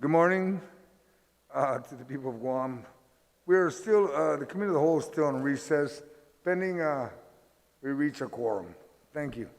Good morning to the people of Guam. We're still, the Committee of the Whole is still in recess, pending we reach a quorum. Thank you.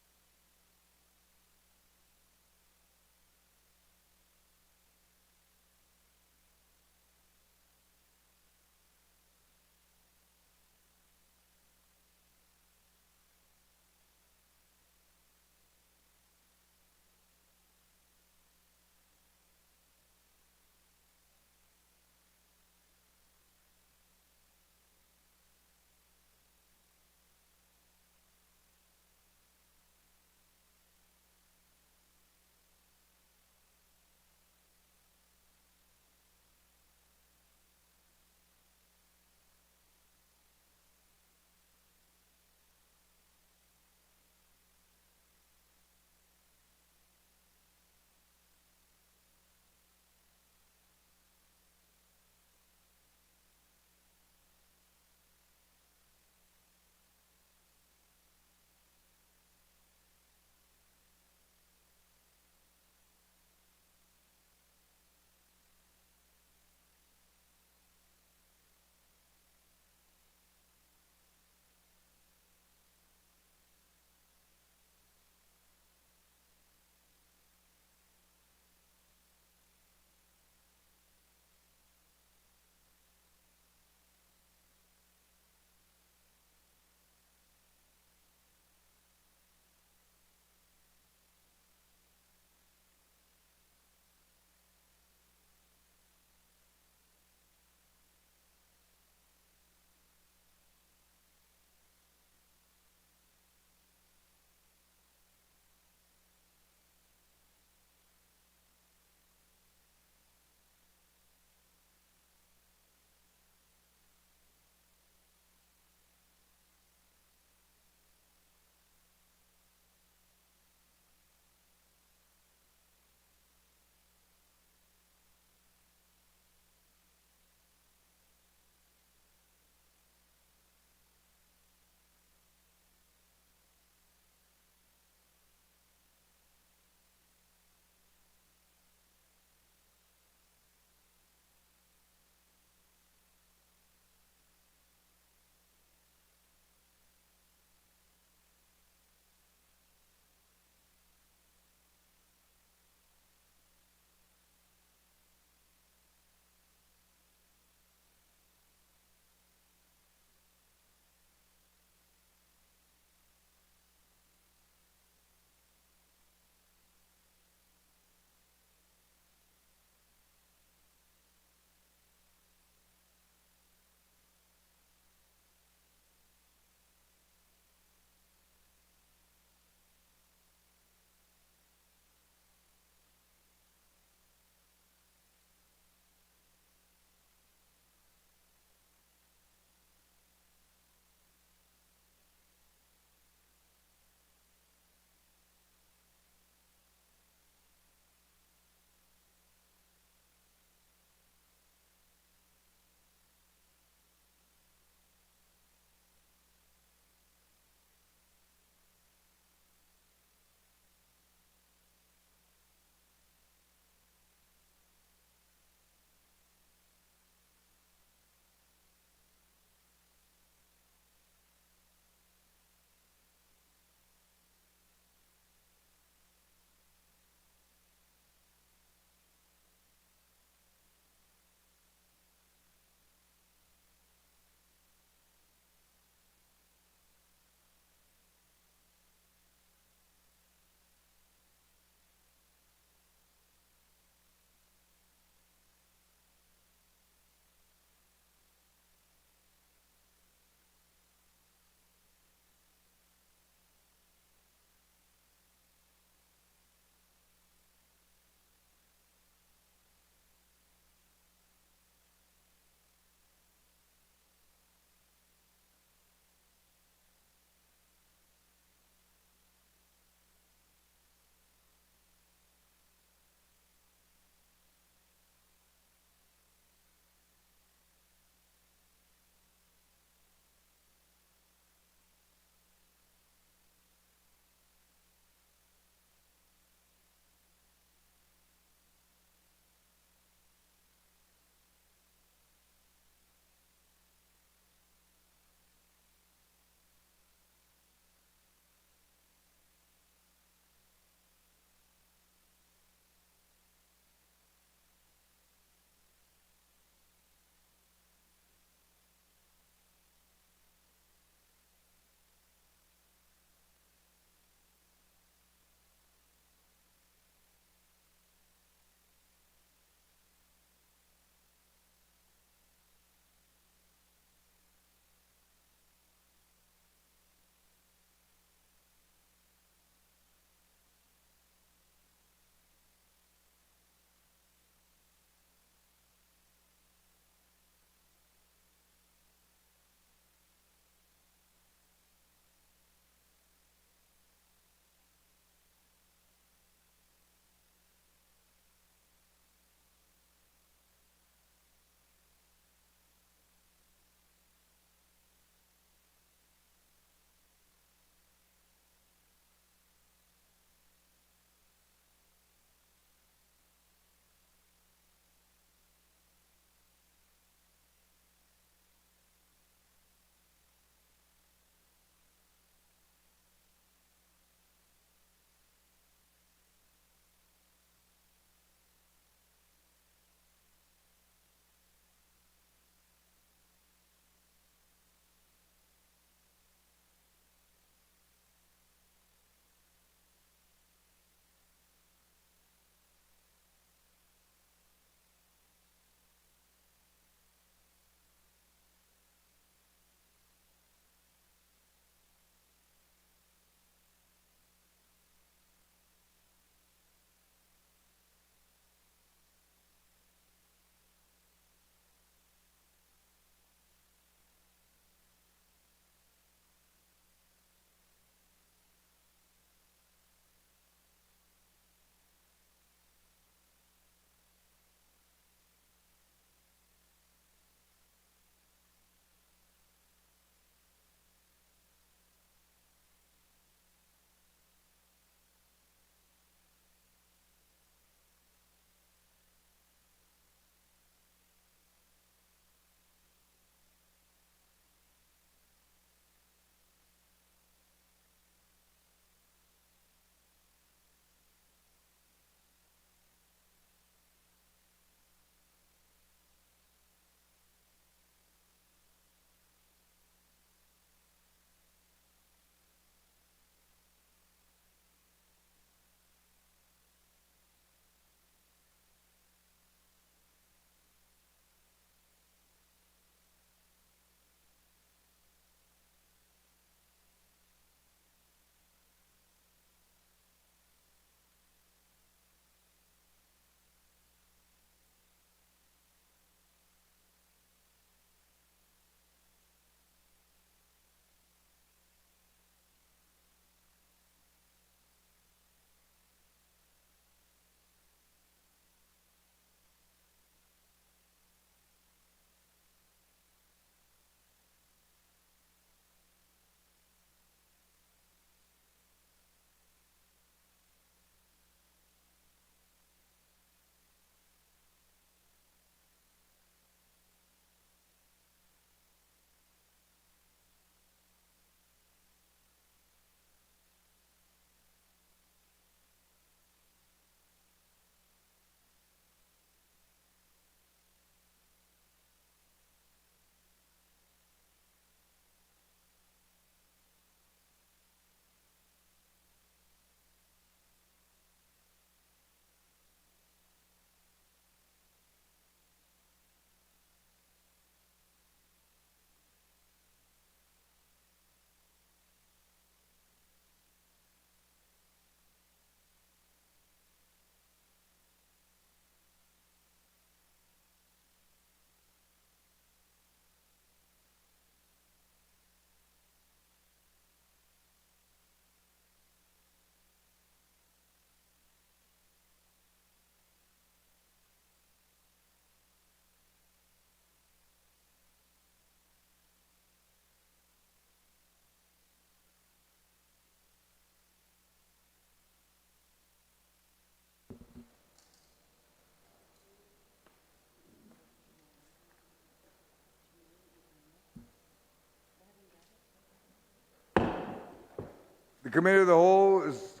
The Committee of the Whole is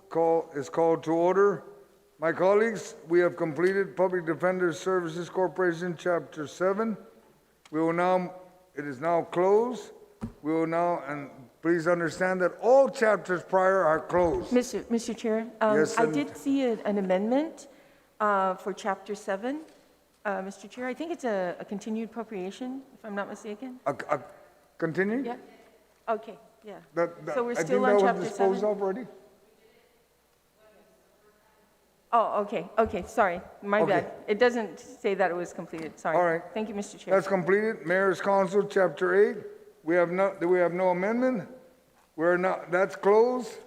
called to order. My colleagues, we have completed Public Defender Services Corporation, Chapter 7. It is now closed. We will now, and please understand that all chapters prior are closed. Mr. Chair, Yes, I did see an amendment for Chapter 7. Mr. Chair, I think it's a continued appropriation, if I'm not mistaken. Continue? Yeah? Okay, yeah. That- So we're I still think on that Chapter was disposed 7? of already? Oh, okay, sorry, my Okay. bad. It doesn't say that it was completed, sorry. All right. Thank you, Mr. Chair. That's completed. Mayor's Council, Chapter 8. We have no amendment. That's closed.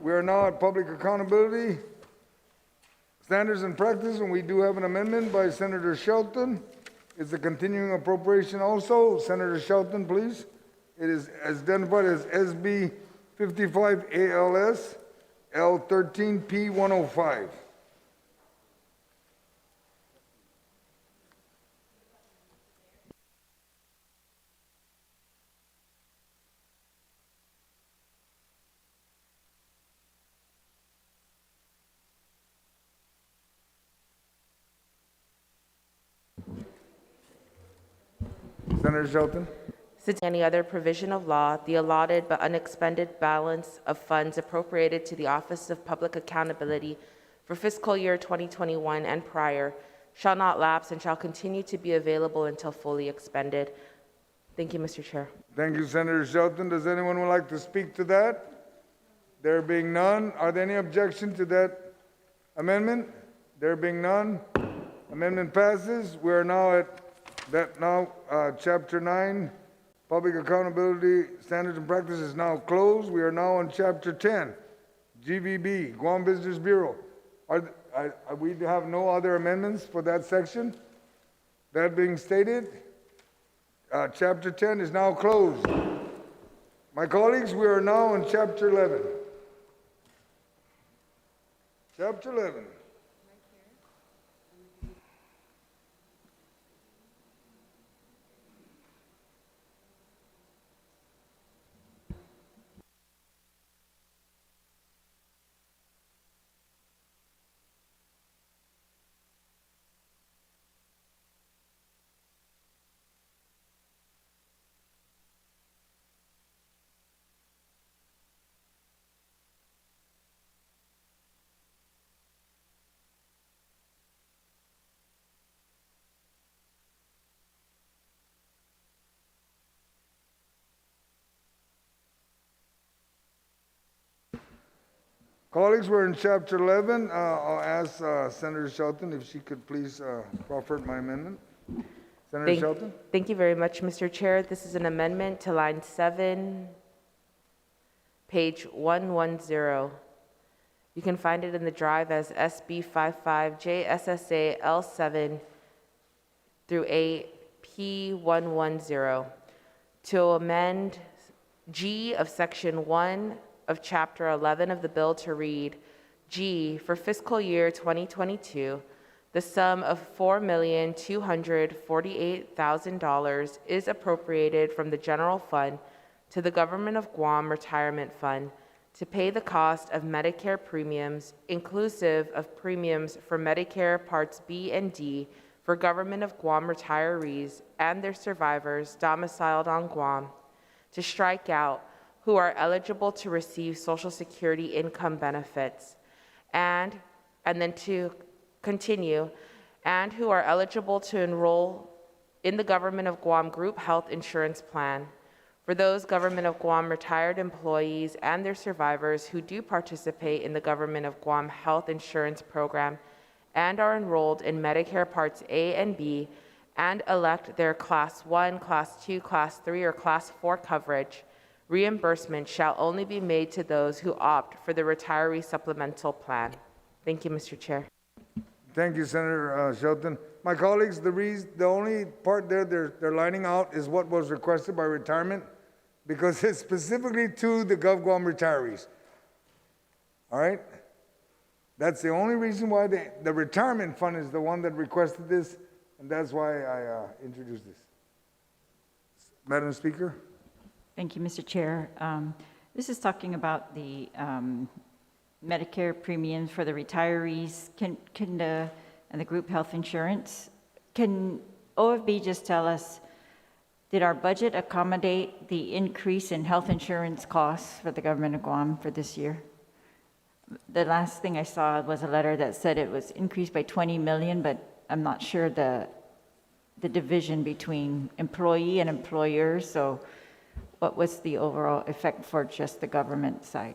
We are now at Public Accountability Standards and Practice, and we do have an amendment by Senator Shelton. It's a continuing appropriation also. Senator Shelton, please. It is identified as SB 55 ALS L13 P105. Senator Shelton. Any other provision of law, the allotted but unexpended balance of funds appropriated to the Office of Public Accountability for fiscal year 2021 and prior shall not lapse and shall continue to be available until fully expended. Thank you, Mr. Chair. Thank you, Senator Shelton. Does anyone would like to speak to that? There being none, are there any objection to that amendment? There being none, amendment passes. We are now at Chapter 9, Public Accountability Standards and Practice is now closed. We are now on Chapter 10, GVB, Guam Business Bureau. We have no other amendments for that section? That being stated, Chapter 10 is now closed. My colleagues, we are now on Chapter 11. Chapter 11. Colleagues, we're in Chapter 11. I'll ask Senator Shelton if she could please proffer my amendment. Senator Shelton? Thank you very much, Mr. Chair. This is an amendment to line 7, page 110. You can find it in the drive as SB 55 JSSA L7 through A P110 to amend G of Section 1 of Chapter 11 of the bill to read, G, for fiscal year 2022, the sum of $4,248,000 is appropriated from the general fund to the Government of Guam Retirement Fund to pay the cost of Medicare premiums, inclusive of premiums for Medicare Parts B and D for Government of Guam retirees and their survivors domiciled on Guam, to strike out who are eligible to receive Social Security income benefits, and then to continue, and who are eligible to enroll in the Government of Guam Group Health Insurance Plan. For those Government of Guam retired employees and their survivors who do participate in the Government of Guam Health Insurance Program and are enrolled in Medicare Parts A and B and elect their Class 1, Class 2, Class 3, or Class 4 coverage, reimbursement shall only be made to those who opt for the Retiree Supplemental Plan. Thank you, Mr. Chair. Thank you, Senator Shelton. My colleagues, the only part there they're lining out is what was requested by retirement, because it's specifically to the GovGuam retirees. All right? That's the only reason why the retirement fund is the one that requested this, and that's why I introduced this. Madam Speaker? Thank you, Mr. Chair. This is talking about the Medicare premiums for the retirees and the group health insurance. Can OFB just tell us, did our budget accommodate the increase in health insurance costs for the government of Guam for this year? The last thing I saw was a letter that said it was increased by 20 million, but I'm not sure the division between employee and employer. So what was the overall effect for just the government side?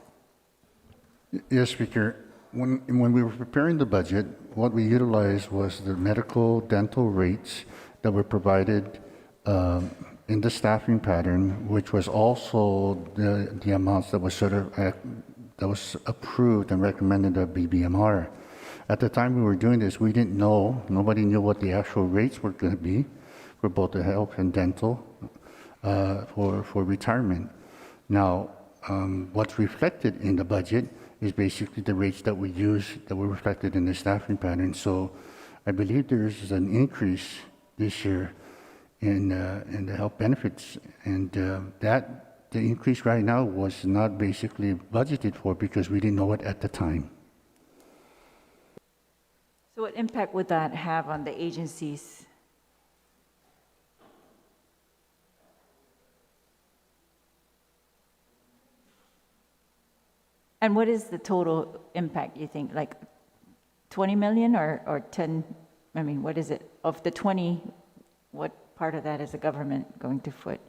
Yes, Speaker. When we were preparing the budget, what we utilized was the medical dental rates that were provided in the staffing pattern, which was also the amounts that was approved and recommended at BBMR. At the time we were doing this, we didn't know, nobody knew what the actual rates were going to be for both the health and dental for retirement. Now, what's reflected in the budget is basically the rates that we use that were reflected in the staffing pattern. So I believe there is an increase this year in the health benefits, and the increase right now was not basically budgeted for because we didn't know it at the time. So what impact would that have on the agencies? And what is the total impact, you think? Like 20 million or 10? I mean, what is it? Of the 20, what part of that is the government going to foot?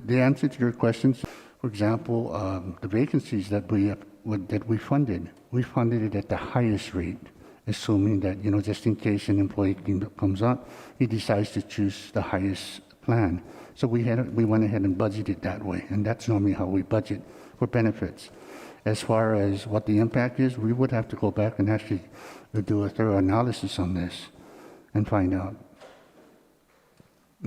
The answer to your questions, for example, the vacancies that we funded it at the highest rate, assuming that, just in case an employee comes up, he decides to choose the highest plan. So we went ahead and budgeted that way, and that's normally how we budget for benefits. As far as what the impact is, we would have to go back and actually do a thorough analysis on this and find out.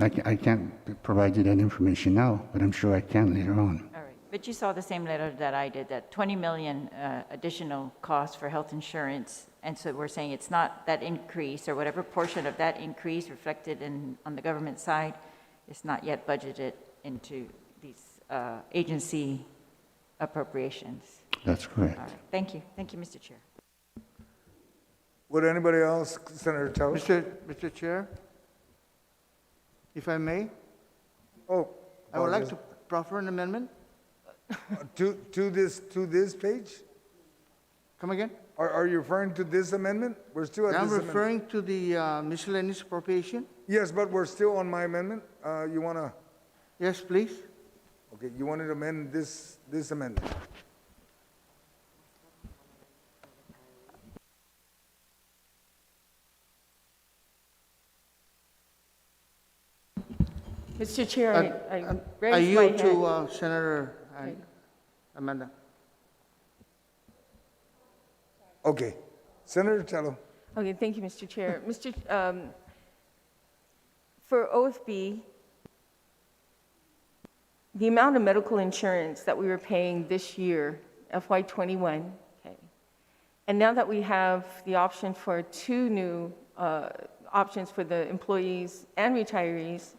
I can't provide you that information now, but I'm sure I can later on. All right, but you saw the same letter that I did, that 20 million additional cost for health insurance, and so we're saying it's not that increase or whatever portion of that increase reflected on the government side is not yet budgeted into these agency appropriations. That's correct. All right, thank you, Mr. Chair. Would anybody else, Senator Telus? Mr. Chair, if I may, Oh, I would like to proffer an amendment. to this page? Come again? Are you referring to this amendment? We're still at I'm this amendment. referring to the miscellaneous appropriation. Yes, but we're still on my amendment. You want to, Yes, please. okay, you want to amend this amendment? Mr. Chair, I I raised my yield hand. to Senator Amanda. Okay. Senator Tello. Okay, thank you, Mr. Chair. For OFB, the amount of medical insurance that we were paying this year, FY21, okay, and now that we have the option for two new options for the employees and retirees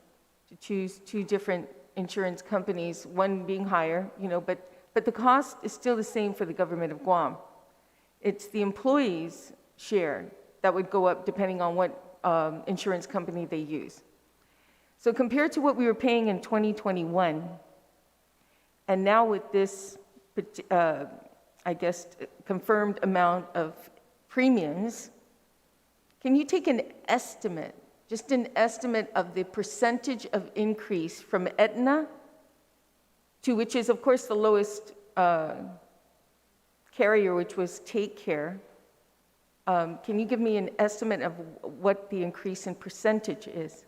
to choose two different insurance companies, one being higher, but the cost is still the same for the government of Guam. It's the employees' share that would go up depending on what insurance company they use. So compared to what we were paying in 2021, and now with this, confirmed amount of premiums, can you take an estimate, just an estimate of the percentage of increase from Aetna, to which is, of course, the lowest carrier, which was Take Care? Can you give me an estimate of what the increase in percentage is?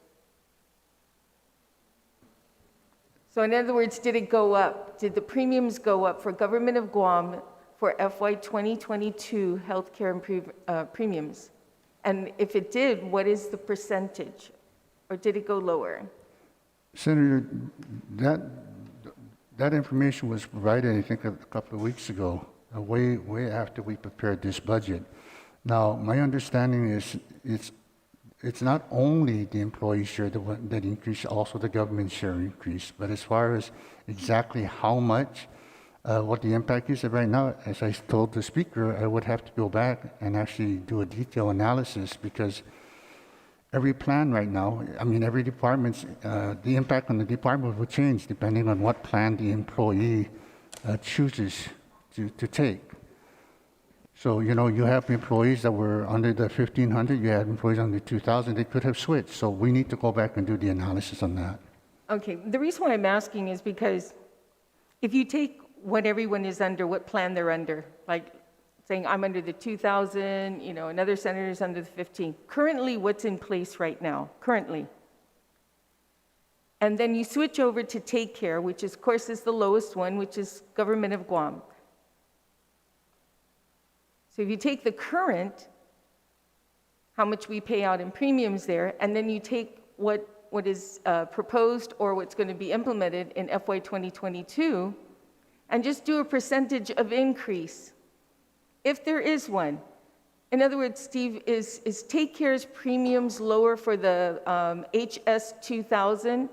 So in other words, did it go up? Did the premiums go up for Government of Guam for FY2022 healthcare premiums? And if it did, what is the percentage? Or did it go lower? Senator, that information was provided, I think, a couple of weeks ago, way after we prepared this budget. Now, my understanding is it's not only the employee share that increased, also the government share increased. But as far as exactly how much, what the impact is right now, as I told the speaker, I would have to go back and actually do a detailed analysis because every plan right now, I mean, every department's, the impact on the department will change depending on what plan the employee chooses to take. So, you know, you have employees that were under the 1,500, you have employees under 2,000, they could have switched. So we need to go back and do the analysis on that. Okay, the reason why I'm asking is because if you take what everyone is under, what plan they're under, like saying I'm under the 2,000, you know, another senator is under the 15. Currently, what's in place right now, currently? And then you switch over to Take Care, which is, of course is the lowest one, which is Government of Guam. So if you take the current, how much we pay out in premiums there, and then you take what is proposed or what's going to be implemented in FY 2022, and just do a percentage of increase, if there is one. In other words, Steve, is Take Care's premiums lower for the HS 2000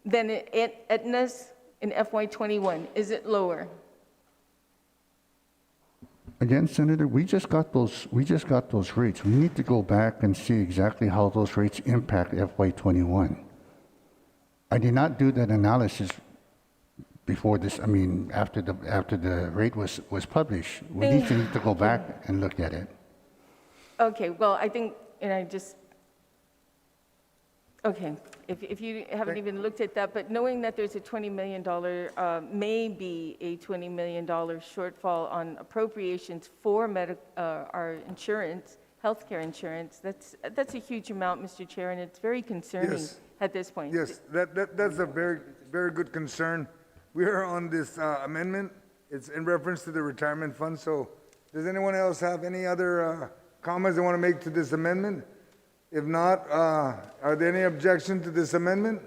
than Aetna's in FY21? Is it lower? Again, Senator, we just got those rates. We need to go back and see exactly how those rates impact FY21. I did not do that analysis before this, I mean, after the rate was published. We need to go back and look at it. Okay, well, I think, and I just, okay, if you haven't even looked at that, but knowing that there's a $20 million, maybe a $20 million shortfall on appropriations for our insurance, healthcare insurance, that's a huge amount, Mr. Chair, and it's very concerning at this point. Yes, that's a very, very good concern. We are on this amendment. It's in reference to the retirement fund. So does anyone else have any other comments they want to make to this amendment? If not, are there any objection to this amendment?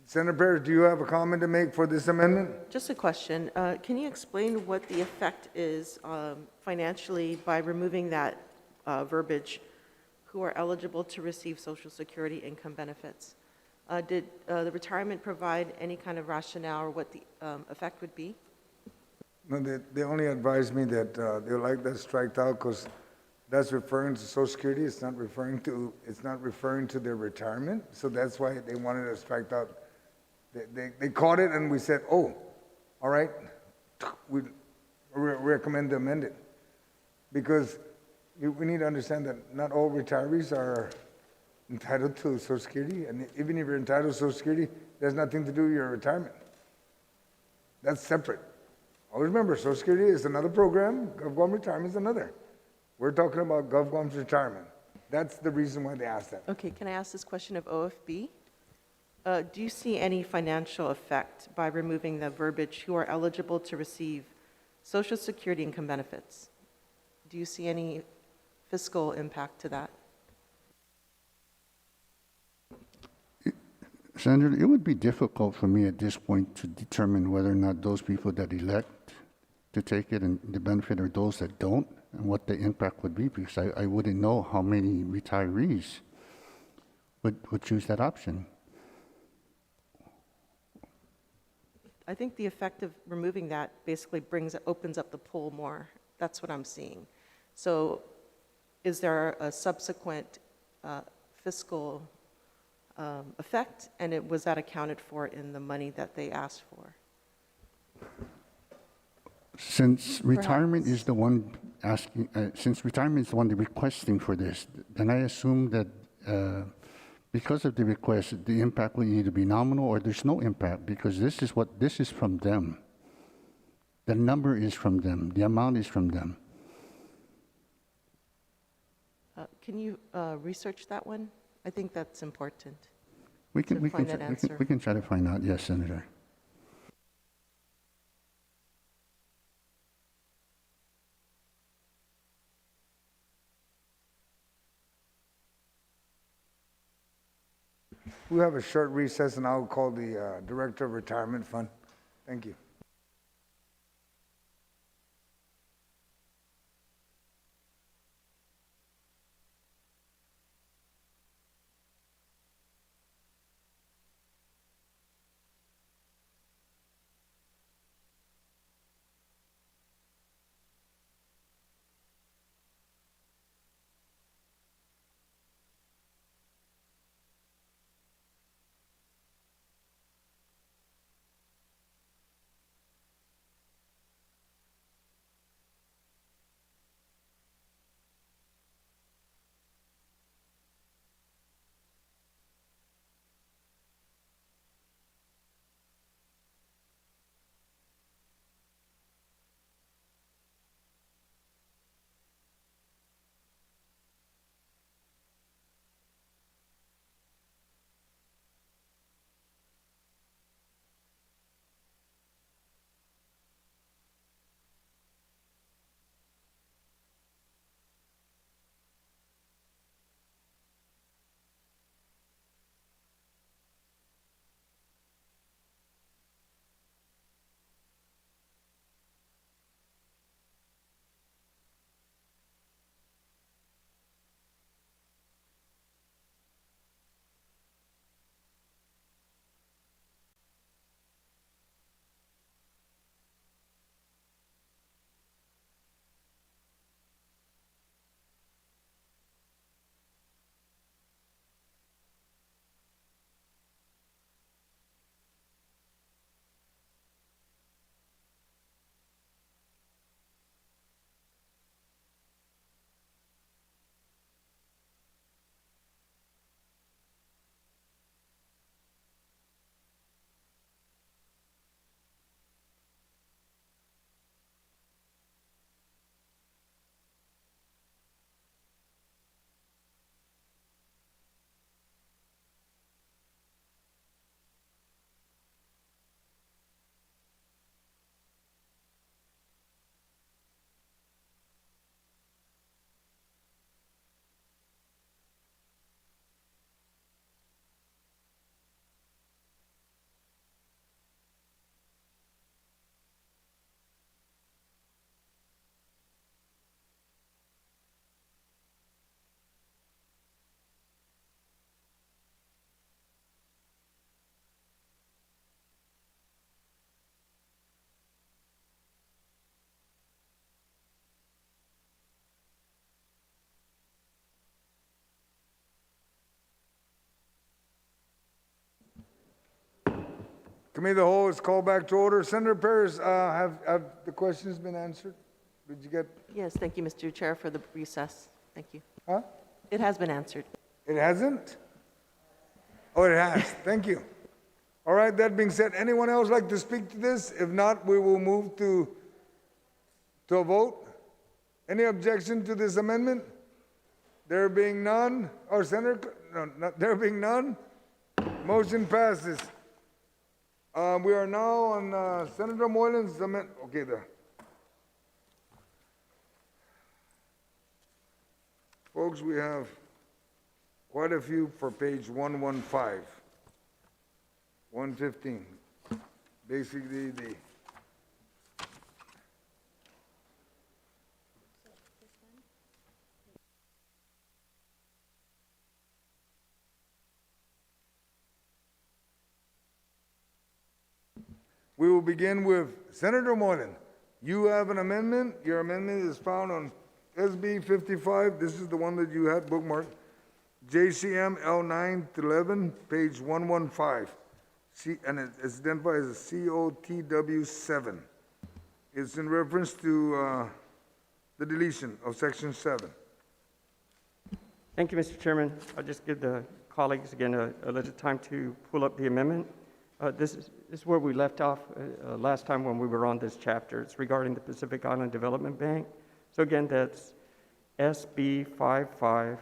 Senator Perez, do you have a comment to make for this amendment? Just a question. Can you explain what the effect is financially by removing that verbiage, who are eligible to receive Social Security income benefits? Did the retirement provide any kind of rationale or what the effect would be? No, they only advised me that they would like that striked out because that's referring to Social Security. It's not referring to their retirement. So that's why they wanted it striked out. They caught it and we said, oh, all right, we recommend to amend it. Because we need to understand that not all retirees are entitled to Social Security. And even if you're entitled to Social Security, there's nothing to do with your retirement. That's separate. Always remember, Social Security is another program. GovGuam retirement is another. We're talking about GovGuam's retirement. That's the reason why they asked that. Okay, can I ask this question of OFB? Do you see any financial effect by removing the verbiage, who are eligible to receive Social Security income benefits? Do you see any fiscal impact to that? Senator, it would be difficult for me at this point to determine whether or not those people that elect to take it and the benefit are those that don't, and what the impact would be, because I wouldn't know how many retirees would choose that option. I think the effect of removing that basically opens up the pool more. That's what I'm seeing. So is there a subsequent fiscal effect, and was that accounted for in the money that they asked for? Since retirement is the one asking, since retirement is the one requesting for this, then I assume that because of the request, the impact will either be nominal or there's no impact, because this is from them. The number is from them. The amount is from them. Can you research that one? I think that's important. We can try to find out. Yes, Senator. We'll have a short recess and I'll call the Director of Retirement Fund. Thank you. Committee of the whole is called back to order. Senator Paris, have the questions been answered? Did you get, Yes, thank you, Mr. Chair, for the recess. Thank you. huh? It has been answered. It hasn't? Oh, it has. Thank you. All right, that being said, anyone else like to speak to this? If not, we will move to a vote. Any objection to this amendment? There being none, or Senator, there being none, motion passes. We are now on Senator Moylan's amendment. Okay, there. Folks, we have quite a few for page 115, 115. Basically, we will begin with Senator Moylan. You have an amendment. Your amendment is found on SB 55. This is the one that you had bookmarked. JCM L9-11, page 115. And it's identified as COTW7. It's in reference to the deletion of section 7. Thank you, Mr. Chairman. I'll just give the colleagues again a little time to pull up the amendment. This is where we left off last time when we were on this chapter. It's regarding the Pacific Island Development Bank. So again, that's SB 55,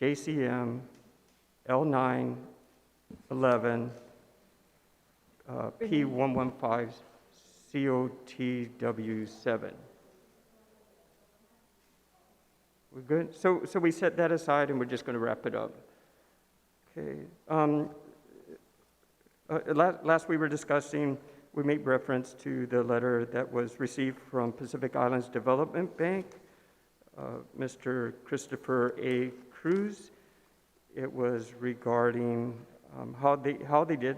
JCM L9-11, P115, COTW7. We're good? So we set that aside and we're just going to wrap it up. Okay. Last we were discussing, we made reference to the letter that was received from Pacific Islands Development Bank, Mr. Christopher A. Cruz. It was regarding how they did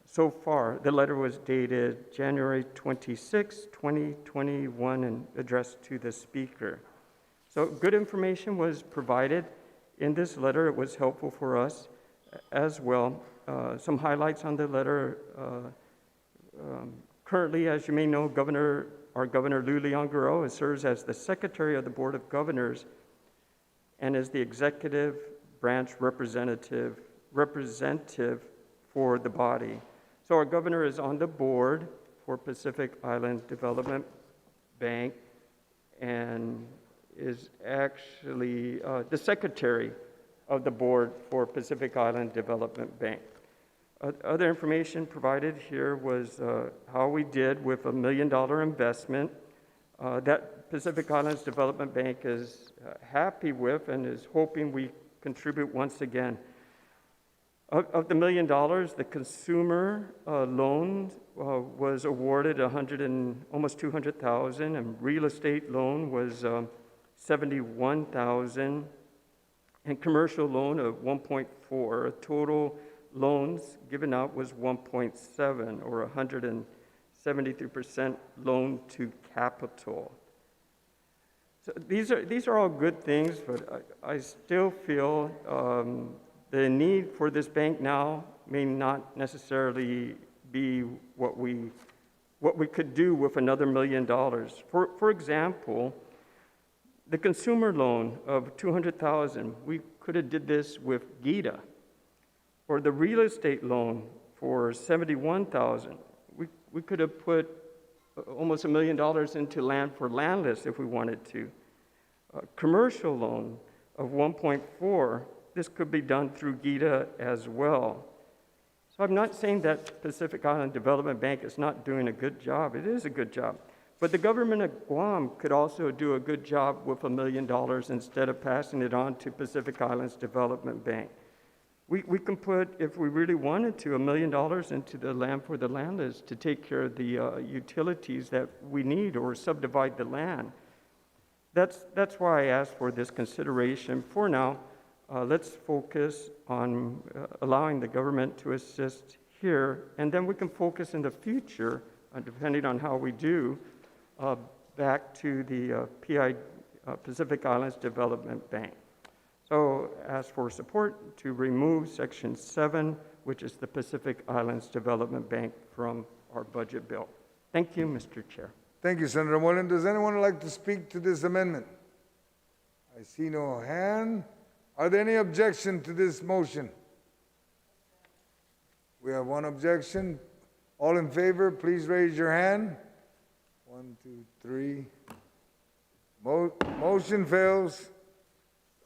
so far. The letter was dated January 26, 2021, and addressed to the speaker. So good information was provided in this letter. It was helpful for us as well. Some highlights on the letter. Currently, as you may know, our Governor Lou Leon Guerrero serves as the Secretary of the Board of Governors and is the executive branch representative for the body. So our governor is on the board for Pacific Island Development Bank and is actually the secretary of the board for Pacific Island Development Bank. Other information provided here was how we did with $1 million investment that Pacific Islands Development Bank is happy with and is hoping we contribute once again. Of the $1 million, the consumer loan was awarded almost $200,000, and real estate loan was $71,000, and commercial loan of $1.4. Total loans given out was $1.7, or 173% loan to capital. So these are all good things, but I still feel the need for this bank now may not necessarily be what we could do with another $1 million. For example, the consumer loan of $200,000, we could have did this with GITA. Or the real estate loan for $71,000, we could have put almost $1 million into land for landless if we wanted to. Commercial loan of 1.4, this could be done through GITA as well. So I'm not saying that Pacific Island Development Bank is not doing a good job. It is a good job. But the government of Guam could also do a good job with $1 million instead of passing it on to Pacific Islands Development Bank. We can put, if we really wanted to, $1 million into the land for the landless to take care of the utilities that we need or subdivide the land. That's why I asked for this consideration. For now, let's focus on allowing the government to assist here, and then we can focus in the future, depending on how we do, back to the Pacific Islands Development Bank. So ask for support to remove section 7 which is the Pacific Islands Development Bank, from our budget bill. Thank you, Mr. Chair. Thank you, Senator Moreland. Does anyone like to speak to this amendment? I see no hand. Are there any objection to this motion? We have one objection. All in favor, please raise your hand. 1, 2, 3. Motion fails.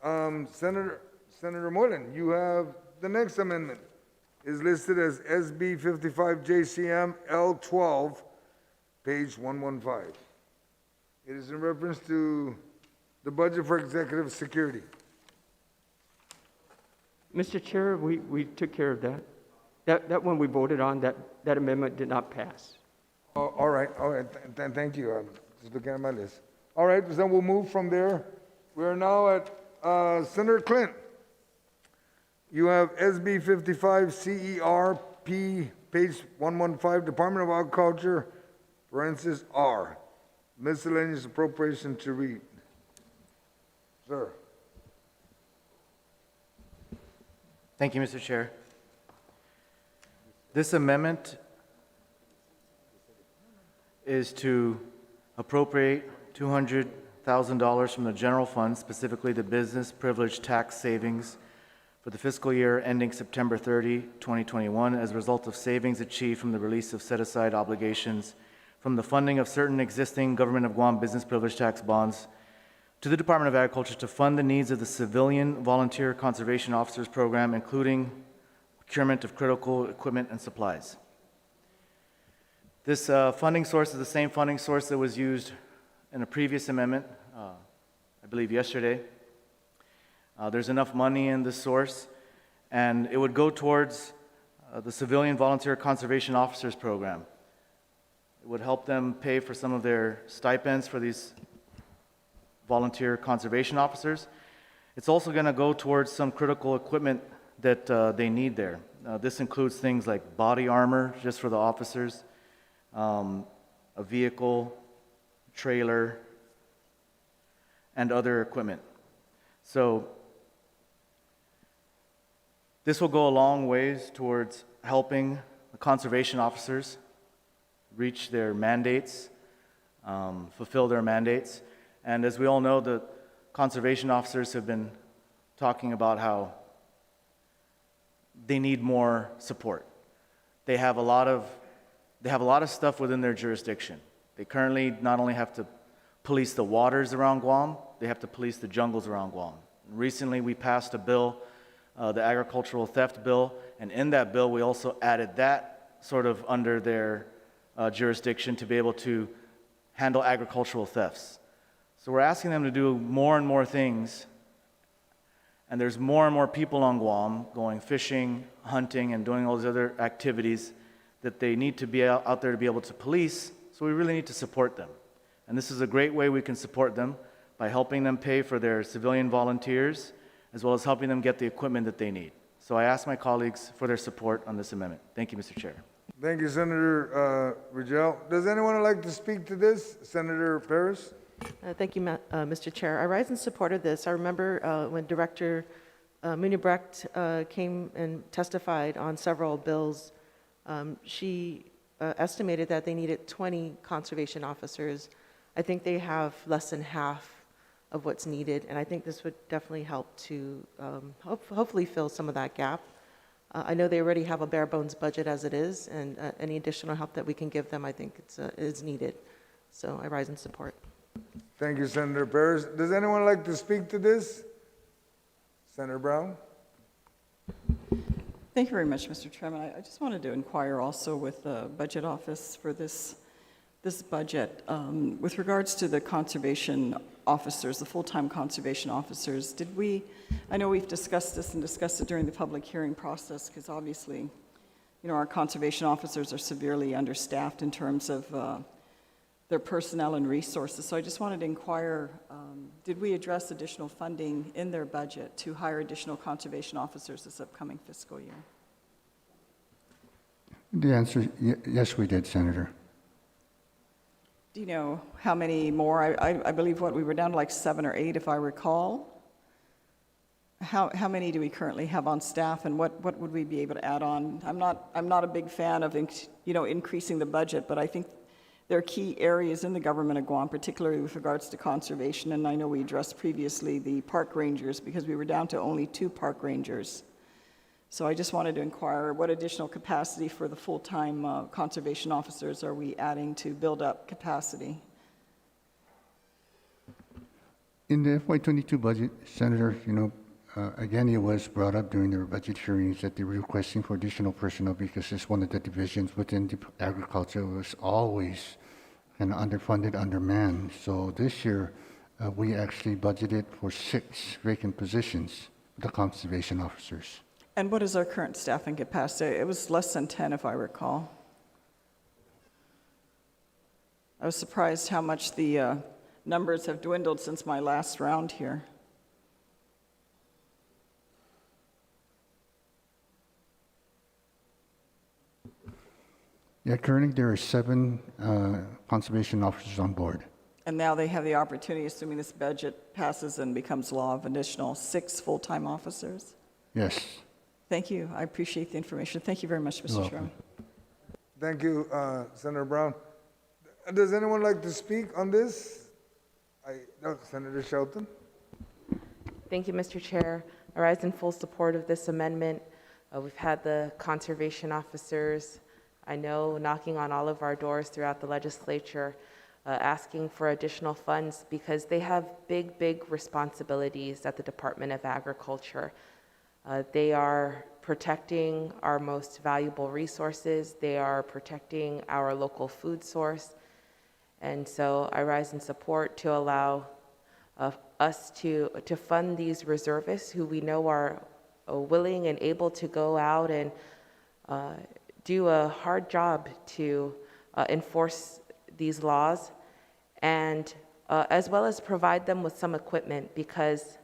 Senator Moreland, you have the next amendment. Is listed as SB 55 JCM L12, page 115. It is in reference to the budget for executive security. Mr. Chair, we took care of that. That one we voted on, that amendment did not pass. Oh, all right. Thank you. I'm just looking at my list. All right, so we'll move from there. We are now at Senator Clint. You have SB 55 CERP, page 115, Department of Agriculture, parentheses R, miscellaneous appropriation to read. Sir. Thank you, Mr. Chair. This amendment is to appropriate $200,000 from the general fund, specifically the business privilege tax savings for the fiscal year ending September 30, 2021, as a result of savings achieved from the release of set-aside obligations from the funding of certain existing Government of Guam business privilege tax bonds to the Department of Agriculture to fund the needs of the Civilian Volunteer Conservation Officers Program, including procurement of critical equipment and supplies. This funding source is the same funding source that was used in a previous amendment, I believe yesterday. There's enough money in this source, and it would go towards the Civilian Volunteer Conservation Officers Program. It would help them pay for some of their stipends for these volunteer conservation officers. It's also going to go towards some critical equipment that they need there. This includes things like body armor, just for the officers, a vehicle, trailer, and other equipment. So this will go a long ways towards helping the conservation officers reach their mandates, fulfill their mandates. And as we all know, the conservation officers have been talking about how they need more support. They have a lot of stuff within their jurisdiction. They currently not only have to police the waters around Guam, they have to police the jungles around Guam. Recently, we passed a bill, the agricultural theft bill, and in that bill, we also added that sort of under their jurisdiction to be able to handle agricultural thefts. So we're asking them to do more and more things, and there's more and more people on Guam going fishing, hunting, and doing all these other activities that they need to be out there to be able to police, so we really need to support them. And this is a great way we can support them by helping them pay for their civilian volunteers, as well as helping them get the equipment that they need. So I ask my colleagues for their support on this amendment. Thank you, Mr. Chair. Thank you, Senator Rigel. Does anyone like to speak to this? Senator Paris? Thank you, Mr. Chair. I rise in support of this. I remember when Director Munibrecht came and testified on several bills, she estimated that they needed 20 conservation officers. I think they have less than half of what's needed, and I think this would definitely help to hopefully fill some of that gap. I know they already have a bare bones budget as it is, and any additional help that we can give them, I think is needed. So I rise in support. Thank you, Senator Paris. Does anyone like to speak to this? Senator Brown? Thank you very much, Mr. Chairman. I just wanted to inquire also with the Budget Office for this budget. With regards to the conservation officers, the full-time conservation officers, I know we've discussed this and discussed it during the public hearing process, because obviously, our conservation officers are severely understaffed in terms of their personnel and resources. So I just wanted to inquire, did we address additional funding in their budget to hire additional conservation officers this upcoming fiscal year? The answer, yes, we did, Senator. Do you know how many more? I believe we were down to like 7 or 8, if I recall. how many do we currently have on staff, and what would we be able to add on? I'm not a big fan of, increasing the budget, but I think there are key areas in the government of Guam, particularly with regards to conservation, and I know we addressed previously the park rangers, because we were down to only 2 park rangers. So I just wanted to inquire, what additional capacity for the full-time conservation officers are we adding to build up capacity? In the FY22 budget, Senator, again, it was brought up during their budget hearings that they were requesting for additional personnel because it's one of the divisions within the agriculture was always kind of underfunded, undermanned. So this year, we actually budgeted for 6 vacant positions for the conservation officers. And what is our current staffing capacity? It was less than 10, if I recall. I was surprised how much the numbers have dwindled since my last round here. Yeah, currently there are 7 conservation officers on board. And now they have the opportunity, assuming this budget passes and becomes law, of additional 6 full-time officers? Yes. Thank you. I appreciate the information. Thank you very much, You're Mr. welcome. Chairman. Thank you, Senator Brown. Does anyone like to speak on this? No, Senator Shelton. Thank you, Mr. Chair. I rise in full support of this amendment. We've had the conservation officers, I know, knocking on all of our doors throughout the legislature, asking for additional funds because they have big responsibilities at the Department of Agriculture. They are protecting our most valuable resources. They are protecting our local food source. And so I rise in support to allow us to fund these reservists who we know are willing and able to go out and do a hard job to enforce these laws, and as well as provide them with some equipment, because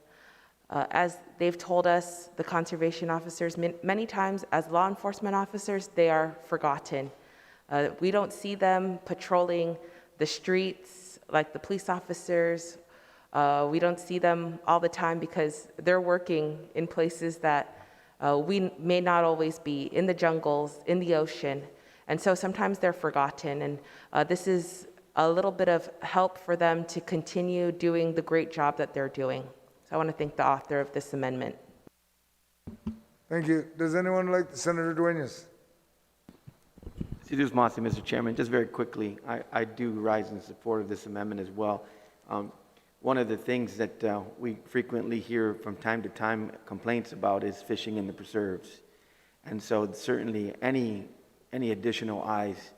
as they've told us, the conservation officers, many times as law enforcement officers, they are forgotten. We don't see them patrolling the streets like the police officers. We don't see them all the time because they're working in places that we may not always be, in the jungles, in the ocean. And so sometimes they're forgotten. And this is a little bit of help for them to continue doing the great job that they're doing. So I want to thank the author of this amendment. Thank you. Does anyone like Senator Duenas? Sidus Masi, Mr. Chairman. Just very quickly, I do rise in support of this amendment as well. One of the things that we frequently hear from time to time complaints about is fishing in the preserves. And so certainly any additional eyes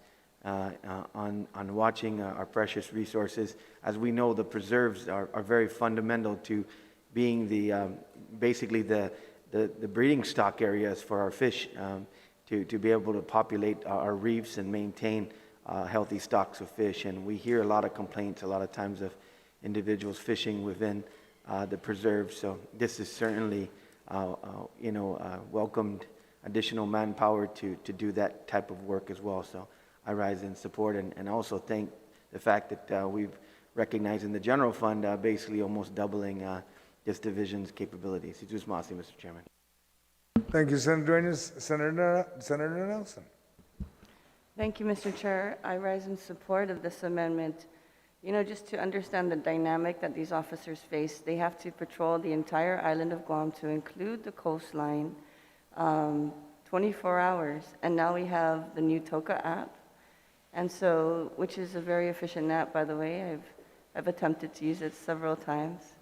on watching our precious resources. As we know, the preserves are very fundamental to being basically the breeding stock areas for our fish, to be able to populate our reefs and maintain healthy stocks of fish. And we hear a lot of complaints a lot of times of individuals fishing within the preserves. So this is certainly welcomed additional manpower to do that type of work as well. So I rise in support and also thank the fact that we've recognized in the general fund basically almost doubling this division's capabilities. Sidus Masi, Mr. Chairman. Thank you, Senator Duenas. Senator Nelson. Thank you, Mr. Chair. I rise in support of this amendment. Just to understand the dynamic that these officers face, they have to patrol the entire island of Guam to include the coastline 24 hours. And now we have the new TOCA app, and so, which is a very efficient app, by the way. I've attempted to use it several times.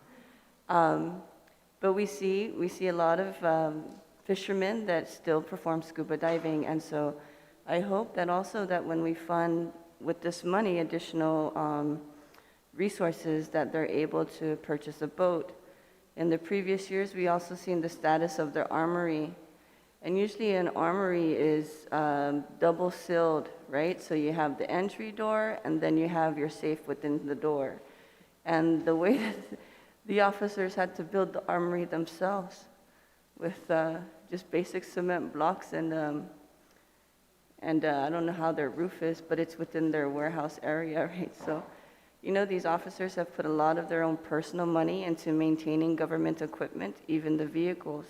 But we see a lot of fishermen that still perform scuba diving, and so I hope that also that when we fund with this money additional resources, that they're able to purchase a boat. In the previous years, we also seen the status of their armory, and usually an armory is double sealed, right? So you have the entry door, and then you have your safe within the door. And the way that the officers had to build the armory themselves with just basic cement blocks, and I don't know how their roof is, but it's within their warehouse area, right? So, You know, these officers have put a lot of their own personal money into maintaining government equipment, even the vehicles.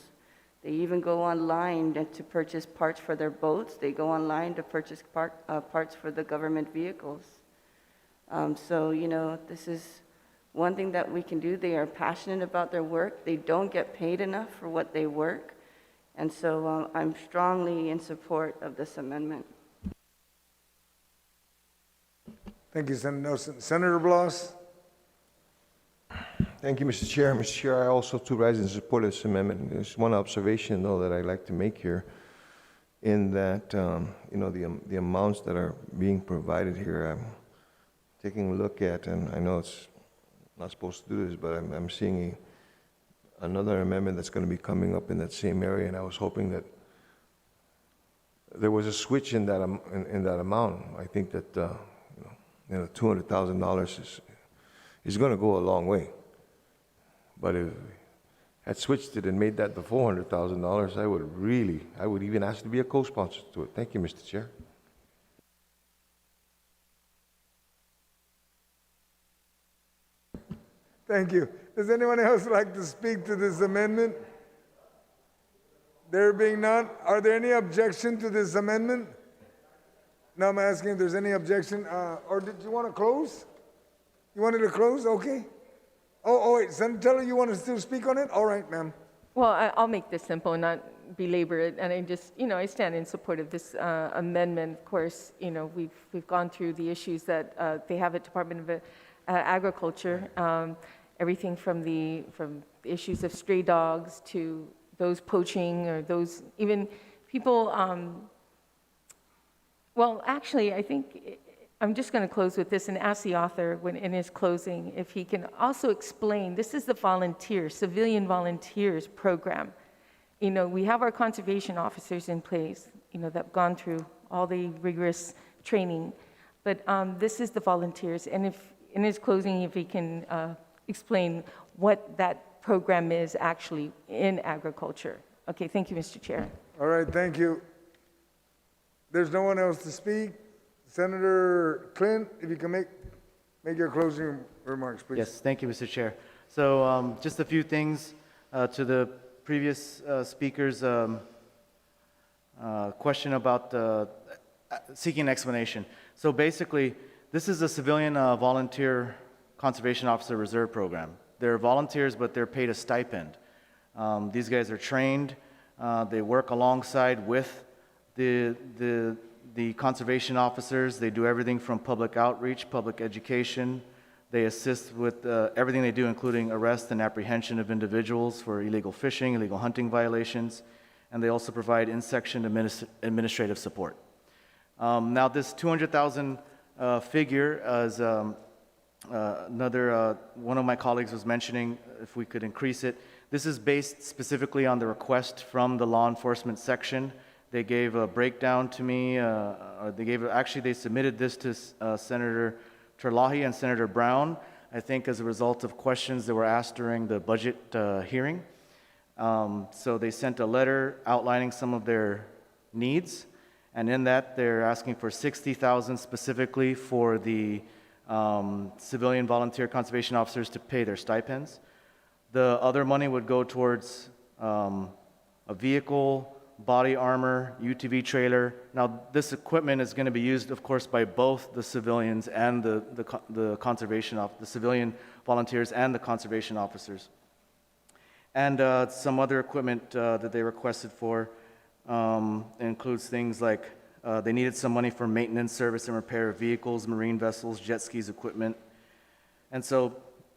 They even go online to purchase parts for their boats. They go online to purchase parts for the government vehicles. So, you know, this is one thing that we can do. They are passionate about their work. They don't get paid enough for what they work. And so I'm strongly in support of this amendment. Thank you, Senator Nelson. Senator Blas? Thank you, Mr. Chair. Mr. Chair, I also too rise in support of this amendment. There's one observation, though, that I'd like to make here, in that, you know, the amounts that are being provided here, I'm taking a look at, and I know it's not supposed to do this, but I'm seeing another amendment that's going to be coming up in that same area, and I was hoping that there was a switch in that amount. I think that you know, $200,000 is going to go a long way. But if had switched it and made that the $400,000, I would even ask to be a co-sponsor to it. Thank you, Mr. Chair. Thank you. Does anyone else like to speak to this amendment? There being none, are there any objection to this amendment? No, I'm asking if there's any objection. Or did you want to close? You wanted to close? Okay. Oh, wait, Senator Teller, you want to still speak on it? All right, ma'am. Well, I'll make this simple and not belabor it. And I just, you know, I stand in support of this amendment. Of course, you know, we've gone through the issues that they have at Department of Agriculture. Everything from the issues of stray dogs to those poaching or those even people. Well, actually, I think I'm just going to close with this and ask the author in his closing if he can also explain, this is the volunteers, civilian volunteers program. You know, we have our conservation officers in place, you know, that have gone through all the rigorous training, but this is the volunteers. And if in his closing, if he can explain what that program is actually in agriculture. Okay, thank you, Mr. Chair. All right, thank you. There's no one else to speak. Senator Clint, if you can make your closing remarks, please. Yes, thank you, Mr. Chair. So just a few things to the previous speaker's question about seeking an explanation. So basically, this is a civilian volunteer conservation officer reserve program. They're volunteers, but they're paid a stipend. These guys are trained. They work alongside with the conservation officers. They do everything from public outreach, public education. They assist with everything they do, including arrest and apprehension of individuals for illegal fishing, illegal hunting violations, and they also provide in-section administrative support. Now, this 200,000 figure, as another one of my colleagues was mentioning, if we could increase it, this is based specifically on the request from the law enforcement section. They gave a breakdown to me. They submitted this to Senator Terlahi and Senator Brown, I think as a result of questions that were asked during the budget hearing. So they sent a letter outlining some of their needs, and in that they're asking for $60,000 specifically for the civilian volunteer conservation officers to pay their stipends. The other money would go towards a vehicle, body armor, UTV trailer. Now, this equipment is going to be used, of course, by both the civilians and the civilian volunteers and the conservation officers. And some other equipment that they requested for includes things like they needed some money for maintenance, service, and repair of vehicles, marine vessels, jet skis, equipment. And so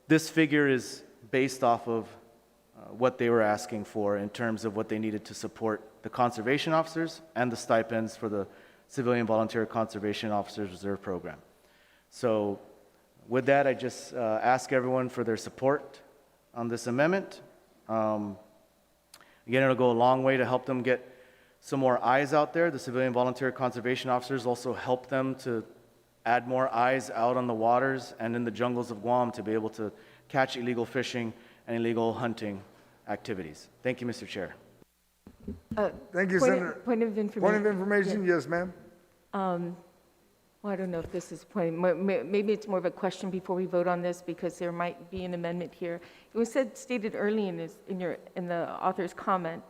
this figure is based off of what they were asking for in terms of what they needed to support the conservation officers and the stipends for the Civilian Volunteer Conservation Officers Reserve Program. So with that, I just ask everyone for their support on this amendment. Again, it'll go a long way to help them get some more eyes out there. The Civilian Volunteer Conservation Officers also help them to add more eyes out on the waters and in the jungles of Guam to be able to catch illegal fishing and illegal hunting activities. Thank you, Mr. Chair. Thank you, Senator. Point of information. Point of information, yes, ma'am. Well, I don't know if this is a point, maybe it's more of a question before we vote on this, because there might be an amendment here. It was stated early in the author's comment,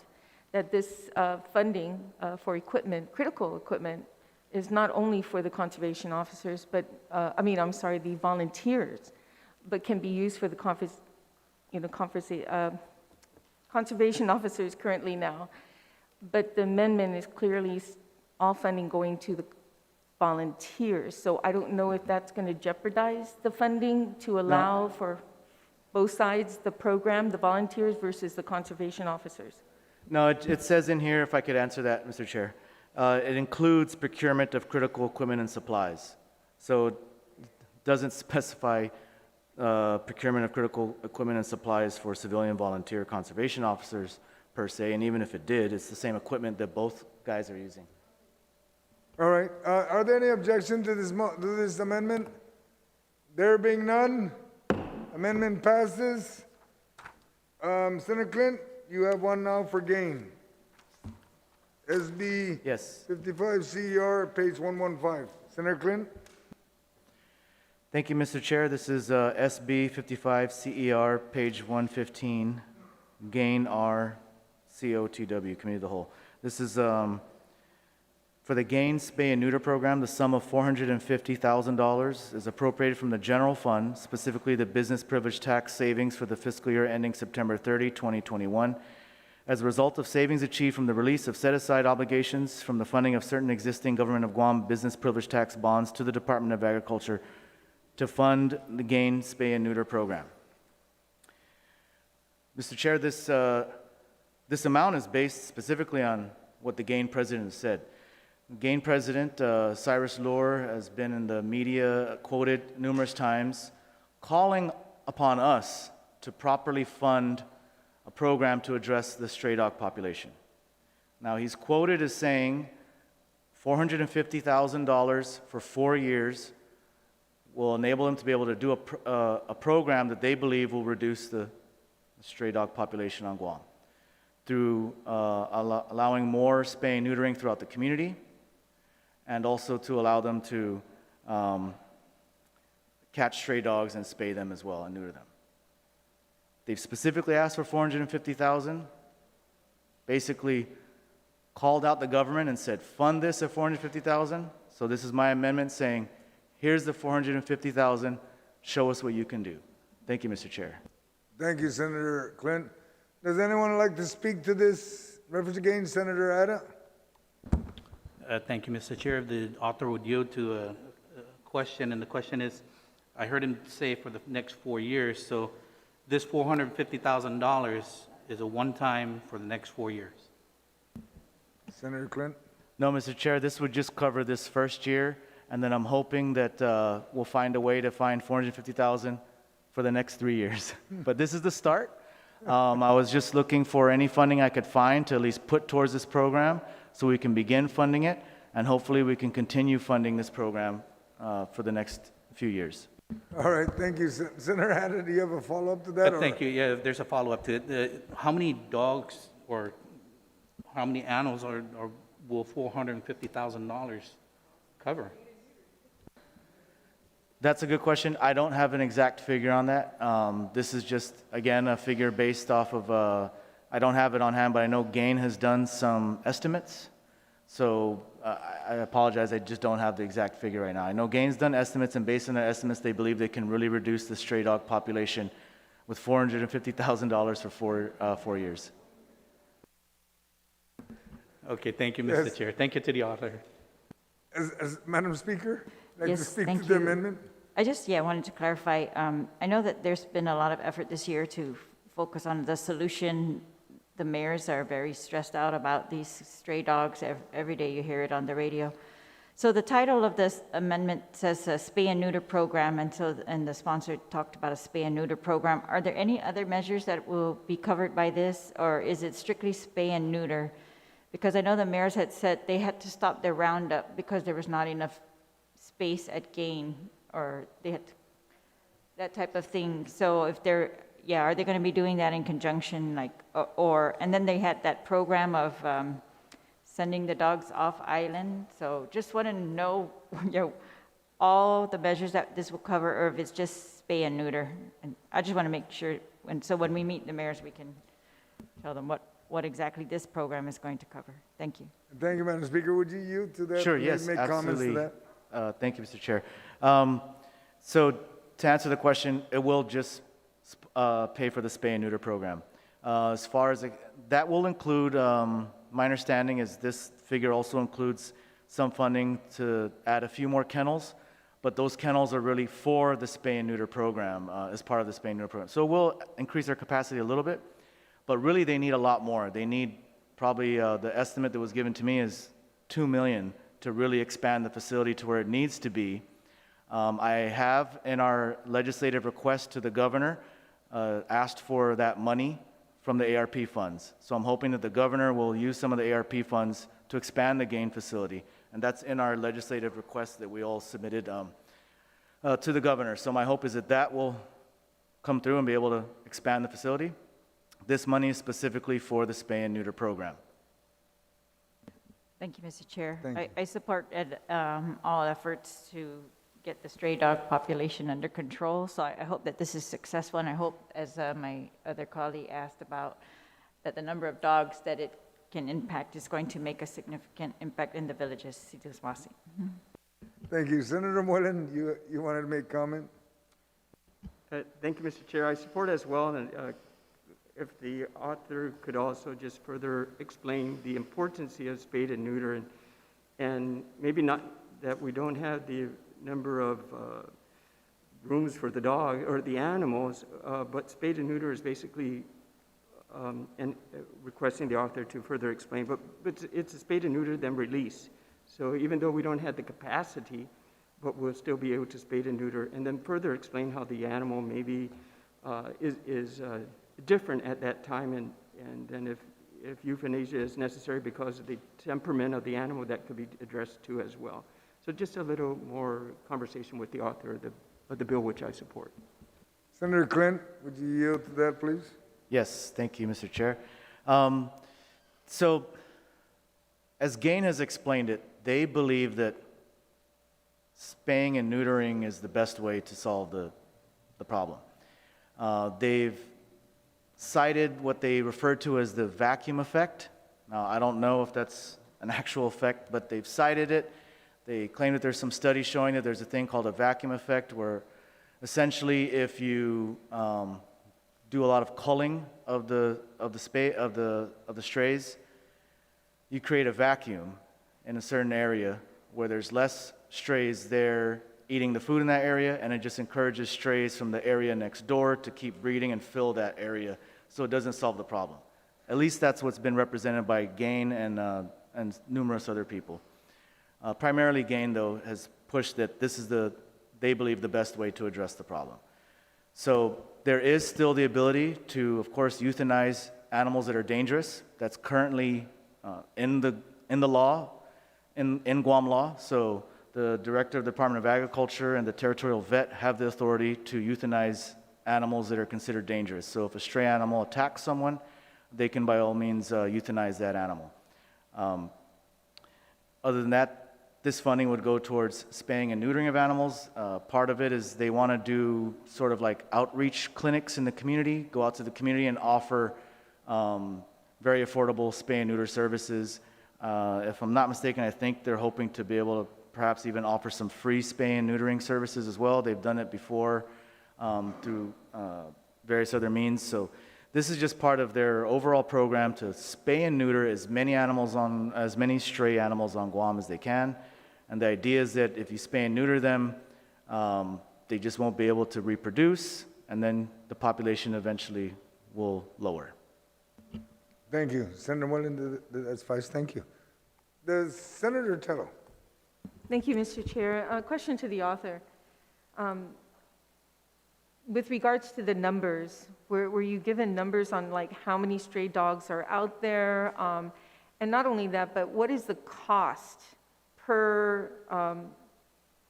that this funding for equipment, critical equipment, is not only for the conservation officers, but, the volunteers, but can be used for the conservation officers currently now. But the amendment is clearly all funding going to the volunteers. So I don't know if that's going to jeopardize the funding to allow for both sides, the program, the volunteers versus the conservation officers. No, it says in here, if I could answer that, Mr. Chair, it includes procurement of critical equipment and supplies. So it doesn't specify procurement of critical equipment and supplies for civilian volunteer conservation officers per se, and even if it did, it's the same equipment that both guys are using. All right, are there any objections to this amendment? There being none, amendment passes. Senator Clint, you have one now for gain. SB Yes. 55 CER, page 115. Senator Clint? Thank you, Mr. Chair. This is SB 55 CER, page 115, GAIN R COTW, Committee of the Whole. This is for the GAIN Spay and Neuter program. The sum of $450,000 is appropriated from the general fund, specifically the business privilege tax savings for the fiscal year ending September 30, 2021. As a result of savings achieved from the release of set-aside obligations from the funding of certain existing Government of Guam business privilege tax bonds to the Department of Agriculture to fund the GAIN Spay and Neuter program. Mr. Chair, this amount is based specifically on what the GAIN president said. GAIN president Cyrus Lohr has been in the media quoted numerous times calling upon us to properly fund a program to address the stray dog population. Now, he's quoted as saying $450,000 for 4 years will enable them to be able to do a program that they believe will reduce the stray dog population on Guam through allowing more spay and neutering throughout the community, and also to allow them to catch stray dogs and spay them as well and neuter them. They've specifically asked for $450,000, basically called out the government and said, fund this at $450,000. So this is my amendment saying, here's the $450,000, show us what you can do. Thank you, Mr. Chair. Thank you, Senator Clint. Does anyone like to speak to this reference again? Senator Ada? Thank you, Mr. Chair. The author would yield to a question, and the question is, I heard him say for the next 4 years, so this $450,000 is a one-time for the next 4 years. Senator Clint? No, Mr. Chair, this would just cover this first year, and then I'm hoping that we'll find a way to find $450,000 for the next 3 years. But this is the start. I was just looking for any funding I could find to at least put towards this program so we can begin funding it, and hopefully we can continue funding this program for the next few years. All right, thank you. Senator Haddad, do you have a follow-up to that? Thank you. Yeah, there's a follow-up to it. How many dogs or how many animals will $450,000 cover? That's a good question. I don't have an exact figure on that. This is just, again, a figure based off of, I don't have it on hand, but I know GAIN has done some estimates. So I apologize, I just don't have the exact figure right now. I know GAIN's done estimates, and based on their estimates, they believe they can really reduce the stray dog population with $450,000 for 4 years. Okay, thank you, Mr. Yes. Chair. Thank you to the author. Madam Speaker, like to Yes, speak thank to the you. amendment? I just, wanted to clarify. I know that there's been a lot of effort this year to focus on the solution. The mayors are very stressed out about these stray dogs. Every day you hear it on the radio. So the title of this amendment says a spay and neuter program, and the sponsor talked about a spay and neuter program. Are there any other measures that will be covered by this, or is it strictly spay and neuter? Because I know the mayors had said they had to stop their roundup because there was not enough space at GAIN, or they had that type of thing. So if they're, are they going to be doing that in conjunction, like, and then they had that program of sending the dogs off island. So just want to know, all the measures that this will cover, or if it's just spay and neuter. And I just want to make sure, so when we meet the mayors, we can tell them what exactly this program is going to cover. Thank you. Thank you, Madam Speaker. Would you yield to that? Sure, Maybe yes, make comments to absolutely. that? Thank you, Mr. Chair. So to answer the question, it will just pay for the spay and neuter program. As far as that will include, my understanding is this figure also includes some funding to add a few more kennels, but those kennels are really for the spay and neuter program, as part of the spay and neuter program. So we'll increase their capacity a little bit, but really they need a lot more. They need probably, the estimate that was given to me is $2 million to really expand the facility to where it needs to be. I have in our legislative request to the governor asked for that money from the ARP funds. So I'm hoping that the governor will use some of the ARP funds to expand the GAIN facility. And that's in our legislative request that we all submitted to the governor. So my hope is that that will come through and be able to expand the facility. This money is specifically for the spay and neuter program. Thank you, Mr. Chair. Thank you. I support all efforts to get the stray dog population under control. So I hope that this is successful, and I hope, as my other colleague asked about, that the number of dogs that it can impact is going to make a significant impact in the villages. Thank you. Senator Moreland, you wanted to make comment? Thank you, Mr. Chair. I support as well, and if the author could also just further explain the importance of spayed and neuter, and maybe not that we don't have the number of rooms for the dog or the animals, but spayed and neuter is basically, and requesting the author to further explain, but it's a spayed and neuter then release. So even though we don't have the capacity, but we'll still be able to spay and neuter, and then further explain how the animal maybe is different at that time, and then if euthanasia is necessary because of the temperament of the animal, that could be addressed too as well. So just a little more conversation with the author of the bill, which I support. Senator Clint, would you yield to that, please? Yes, thank you, Mr. Chair. So, as GAIN has explained it, they believe that spaying and neutering is the best way to solve the problem. They've cited what they refer to as the vacuum effect. Now, I don't know if that's an actual effect, but they've cited it. They claim that there's some studies showing that there's a thing called a vacuum effect, where essentially if you do a lot of culling of the strays, you create a vacuum in a certain area where there's less strays there eating the food in that area, and it just encourages strays from the area next door to keep breeding and fill that area, so it doesn't solve the problem. At least that's what's been represented by GAIN and numerous other people. Primarily GAIN, though, has pushed that this is they believe, the best way to address the problem. So there is still the ability to, of course, euthanize animals that are dangerous. That's currently in the law, in Guam law. So the director of the Department of Agriculture and the territorial vet have the authority to euthanize animals that are considered dangerous. So if a stray animal attacks someone, they can by all means euthanize that animal. Other than that, this funding would go towards spaying and neutering of animals. Part of it is they want to do sort of like outreach clinics in the community, go out to the community and offer very affordable spay and neuter services. If I'm not mistaken, I think they're hoping to be able to perhaps even offer some free spay and neutering services as well. They've done it before through various other means. So this is just part of their overall program to spay and neuter as many stray animals on Guam as they can. And the idea is that if you spay and neuter them, they just won't be able to reproduce, and then the population eventually will lower. Thank you. Senator Moreland, that's fine. Thank you. Senator Tello. Thank you, Mr. Chair. A question to the author. With regards to the numbers, were you given numbers on like how many stray dogs are out there? And not only that, but what is the cost per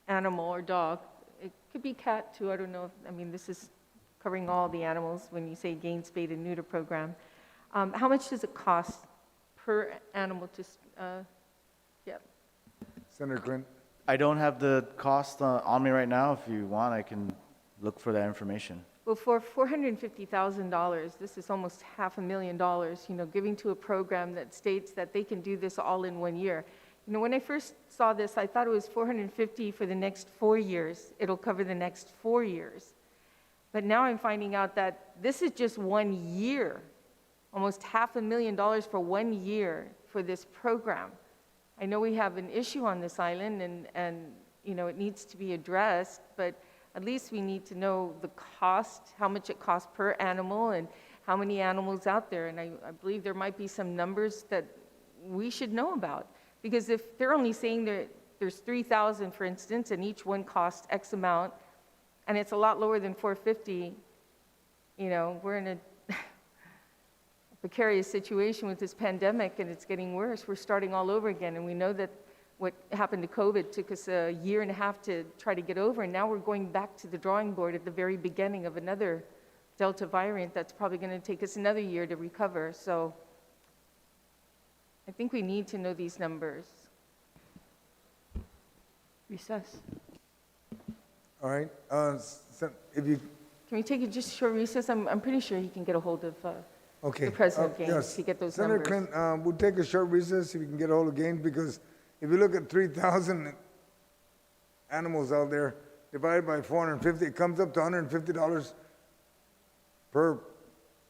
animal or dog? It could be cat too, I don't know. This is covering all the animals when you say GAIN, spayed, and neuter program. How much does it cost per animal to, Senator Clint. I don't have the cost on me right now. If you want, I can look for that information. Well, for $450,000, this is almost $500,000, giving to a program that states that they can do this all in 1 year. When I first saw this, I thought it was 450 for the next 4 years. It'll cover the next 4 years. But now I'm finding out that this is just 1 year, almost $500,000 for 1 year for this program. I know we have an issue on this island and it needs to be addressed, but at least we need to know the cost, how much it costs per animal and how many animals out there. And I believe there might be some numbers that we should know about. Because if they're only saying that there's 3,000, for instance, and each one costs X amount, and it's a lot lower than 450, we're in a precarious situation with this pandemic, and it's getting worse. We're starting all over again, and we know that what happened to COVID took us a year and a half to try to get over, and now we're going back to the drawing board at the very beginning of another Delta variant that's probably going to take us another year to recover. So I think we need to know these numbers. Recess. All right, if you, Can we take a just short recess? I'm pretty sure he can get a hold of okay. the President Gaines Yes. to get those Senator numbers. Clinton, we'll take a short recess if you can get a hold of Gaines, because if you look at 3,000 animals out there, divided by 450, it comes up to $150 per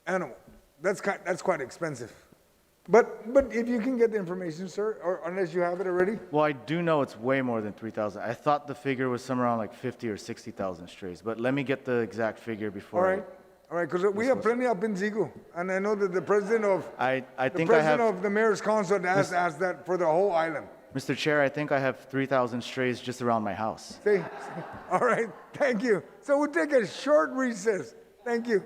animal. That's quite expensive. But if you can get the information, sir, or unless you have it already. Well, I do know it's way more than 3,000. I thought the figure was somewhere around like 50 or 60,000 strays, but let me get the exact figure before. All right, because we have plenty up in Zigo, and I know that the president of I the think I have, of the mayor's council has asked that for the whole island. Mr. Chair, I think I have 3,000 strays just around my house. See? All right, thank you. So we'll take a short recess. Thank you.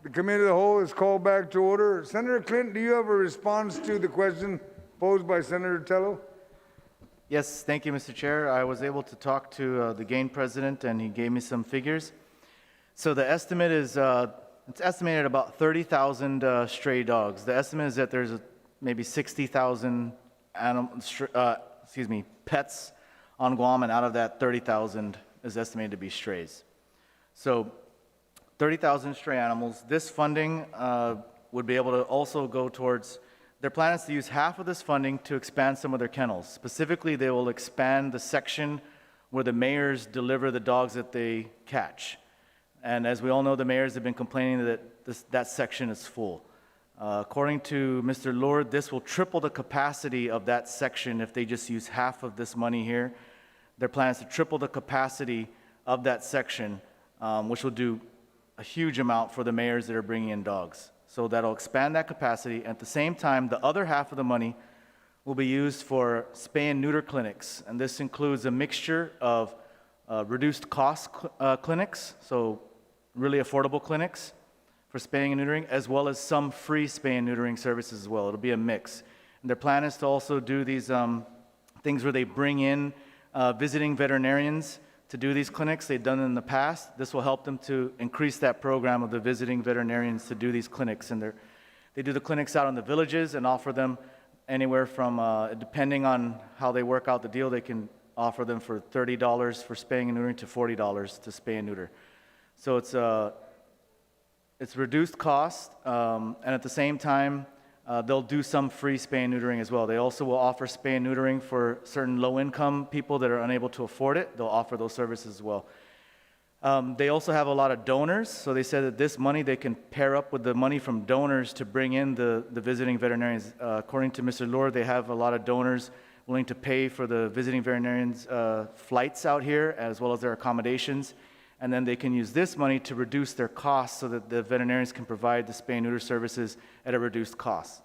The committee of the whole is called back to order. Senator Clinton, do you have a response to the question posed by Senator Tello? Yes, thank you, Mr. Chair. I was able to talk to the GAIN president, and he gave me some figures. So the estimate is, it's estimated about 30,000 stray dogs. The estimate is that there's maybe 60,000 pets on Guam, and out of that, 30,000 is estimated to be strays. So 30,000 stray animals. This funding would be able to also go towards, their plan is to use half of this funding to expand some of their kennels. Specifically, they will expand the section where the mayors deliver the dogs that they catch. And as we all know, the mayors have been complaining that that section is full. According to Mr. Lord, this will triple the capacity of that section if they just use half of this money here. Their plan is to triple the capacity of that section, which will do a huge amount for the mayors that are bringing in dogs. So that'll expand that capacity. At the same time, the other half of the money will be used for spay and neuter clinics. And this includes a mixture of reduced cost clinics, so really affordable clinics for spaying and neutering, as well as some free spay and neutering services as well. It'll be a mix. And their plan is to also do these things where they bring in visiting veterinarians to do these clinics. They've done it in the past. This will help them to increase that program of the visiting veterinarians to do these clinics. And they do the clinics out in the villages and offer them anywhere from, depending on how they work out the deal, they can offer them for $30 for spaying and neutering to $40 to spay and neuter. So it's reduced cost, and at the same time, they'll do some free spay and neutering as well. They also will offer spay and neutering for certain low-income people that are unable to afford it. They'll offer those services as well. They also have a lot of donors, so they said that this money they can pair up with the money from donors to bring in the visiting veterinarians. According to Mr. Lord, they have a lot of donors willing to pay for the visiting veterinarians' flights out here, as well as their accommodations. And then they can use this money to reduce their costs so that the veterinarians can provide the spay and neuter services at a reduced cost.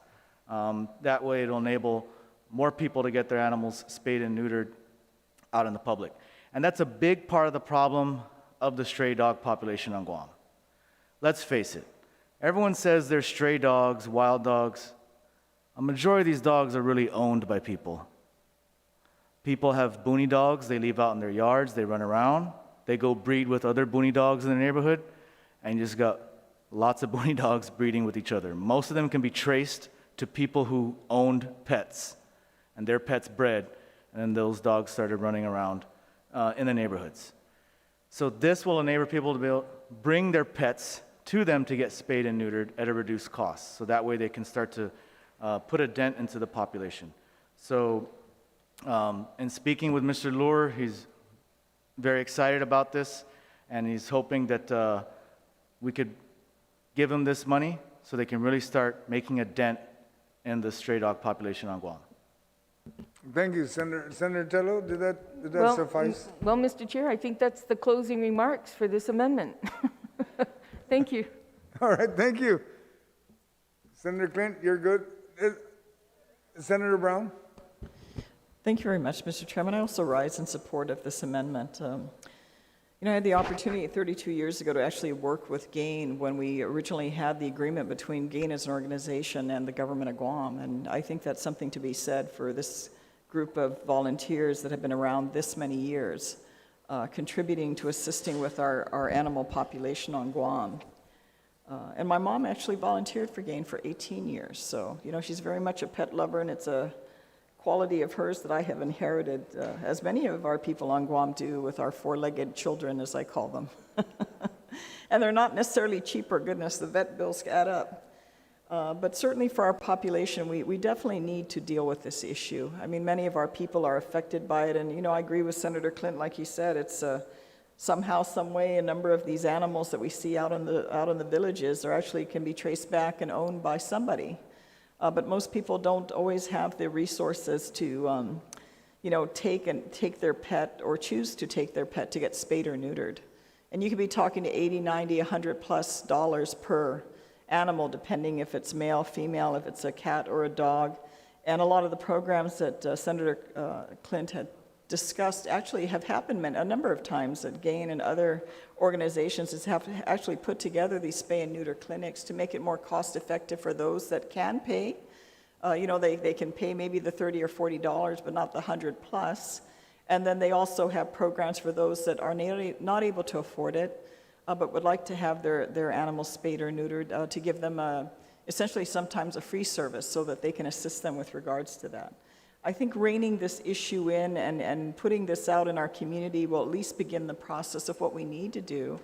That way it'll enable more people to get their animals spayed and neutered out in the public. And that's a big part of the problem of the stray dog population on Guam. Let's face it. Everyone says they're stray dogs, wild dogs. A majority of these dogs are really owned by people. People have booney dogs they leave out in their yards, they run around. They go breed with other booney dogs in the neighborhood, and you just got lots of booney dogs breeding with each other. Most of them can be traced to people who owned pets, and their pets bred, and then those dogs started running around in the neighborhoods. So this will enable people to be able to bring their pets to them to get spayed and neutered at a reduced cost. So that way they can start to put a dent into the population. So in speaking with Mr. Lure, he's very excited about this, and he's hoping that we could give them this money so they can really start making a dent in the stray dog population on Guam. Thank you, Senator Tello. Did that Well, suffice? Well, Mr. Chair, I think that's the closing remarks for this amendment. Thank you. All right, thank you. Senator Clint, you're good. Senator Brown? Thank you very much, Mr. Chairman. I also rise in support of this amendment. I had the opportunity 32 years ago to actually work with GAIN when we originally had the agreement between GAIN as an organization and the government of Guam. And I think that's something to be said for this group of volunteers that have been around this many years, contributing to assisting with our animal population on Guam. And my mom actually volunteered for GAIN for 18 years. So, she's very much a pet lover, and it's a quality of hers that I have inherited, as many of our people on Guam do with our four-legged children, as I call them. And they're not necessarily cheap or goodness, the vet bills add up. But certainly for our population, we definitely need to deal with this issue. I mean, many of our people are affected by it, and I agree with Senator Clinton, like he said, it's somehow, some way, a number of these animals that we see out in the villages are actually can be traced back and owned by somebody. But most people don't always have the resources to, take their pet or choose to take their pet to get spayed or neutered. And you could be talking to $80, $90, $100+ per animal, depending if it's male, female, if it's a cat or a dog. And a lot of the programs that Senator Clint had discussed actually have happened a number of times that GAIN and other organizations have actually put together these spay and neuter clinics to make it more cost effective for those that can pay. They can pay maybe the $30 or $40, but not the 100 plus. And then they also have programs for those that are not able to afford it, but would like to have their animals spayed or neutered to give them essentially sometimes a free service so that they can assist them with regards to that. I think reining this issue in and putting this out in our community will at least begin the process of what we need to do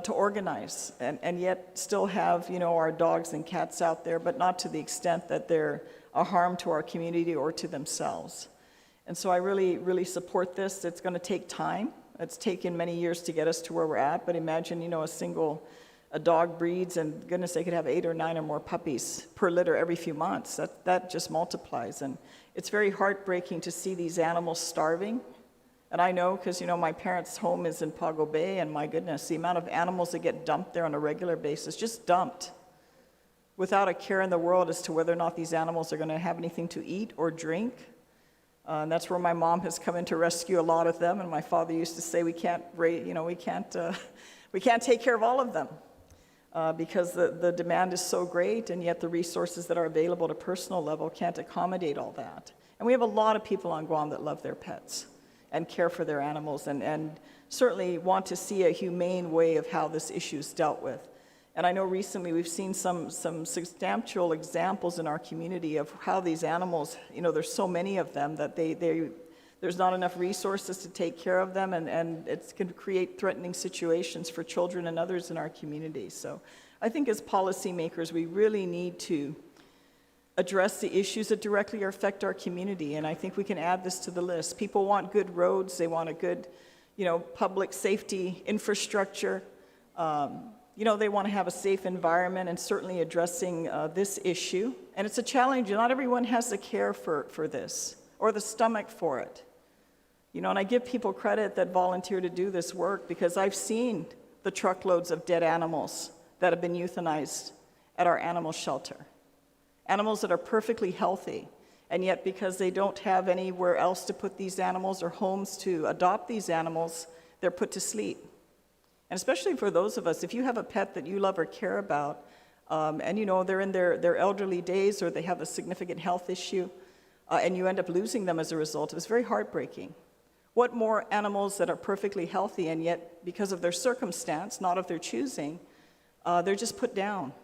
to organize and yet still have, our dogs and cats out there, but not to the extent that they're a harm to our community or to themselves. And so I really, really support this. It's going to take time. It's taken many years to get us to where we're at, but imagine, a dog breeds, and goodness, they could have 8 or 9 or more puppies per litter every few months. That just multiplies, and it's very heartbreaking to see these animals starving. And I know because, my parents' home is in Pago Bay, and my goodness, the amount of animals that get dumped there on a regular basis, just dumped, without a care in the world as to whether or not these animals are going to have anything to eat or drink. And that's where my mom has come in to rescue a lot of them, and my father used to say we can't take care of all of them. Because the demand is so great, and yet the resources that are available at a personal level can't accommodate all that. And we have a lot of people on Guam that love their pets and care for their animals and certainly want to see a humane way of how this issue is dealt with. And I know recently we've seen some substantial examples in our community of how these animals, there's so many of them that there's not enough resources to take care of them, and it can create threatening situations for children and others in our community. So I think as policymakers, we really need to address the issues that directly affect our community, and I think we can add this to the list. People want good roads, they want a good, public safety infrastructure. They want to have a safe environment, and certainly addressing this issue. And it's a challenge. Not everyone has the care for this or the stomach for it. And I give people credit that volunteer to do this work because I've seen the truckloads of dead animals that have been euthanized at our animal shelter. Animals that are perfectly healthy, and yet because they don't have anywhere else to put these animals or homes to adopt these animals, they're put to sleep. And especially for those of us, if you have a pet that you love or care about, and they're in their elderly days or they have a significant health issue, and you end up losing them as a result, it was very heartbreaking. What more animals that are perfectly healthy and yet, because of their circumstance, not of their choosing, they're just put down.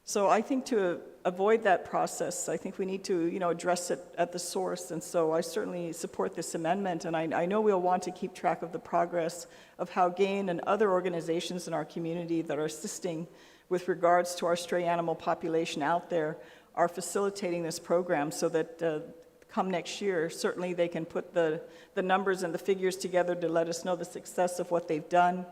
So I think to avoid that process, I think we need to, address it at the source. And so I certainly support this amendment. And I know we'll want to keep track of the progress of how GAIN and other organizations in our community that are assisting with regards to our stray animal population out there are facilitating this program so that come next year, certainly they can put the numbers and the figures together to let us know the success of what they've done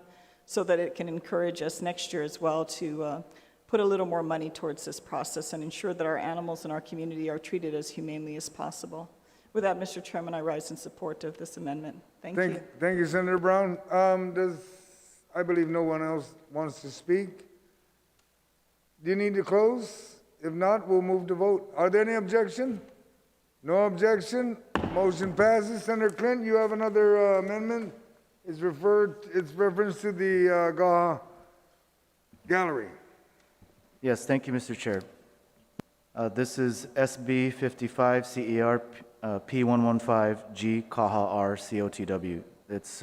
so that it can encourage us next year as well to put a little more money towards this process and ensure that our animals in our community are treated as humanely as possible. With that, Mr. Chairman, I rise in support of this amendment. Thank you. Thank you, Senator Brown. I believe no one else wants to speak. Do you need to close? If not, we'll move to vote. Are there any objection? No objection. Motion passes. Senator Clint, you have another amendment. It's reference to the gallery. Yes, thank you, Mr. Chair. This is SB 55 CER P115G CAHA R COTW. It's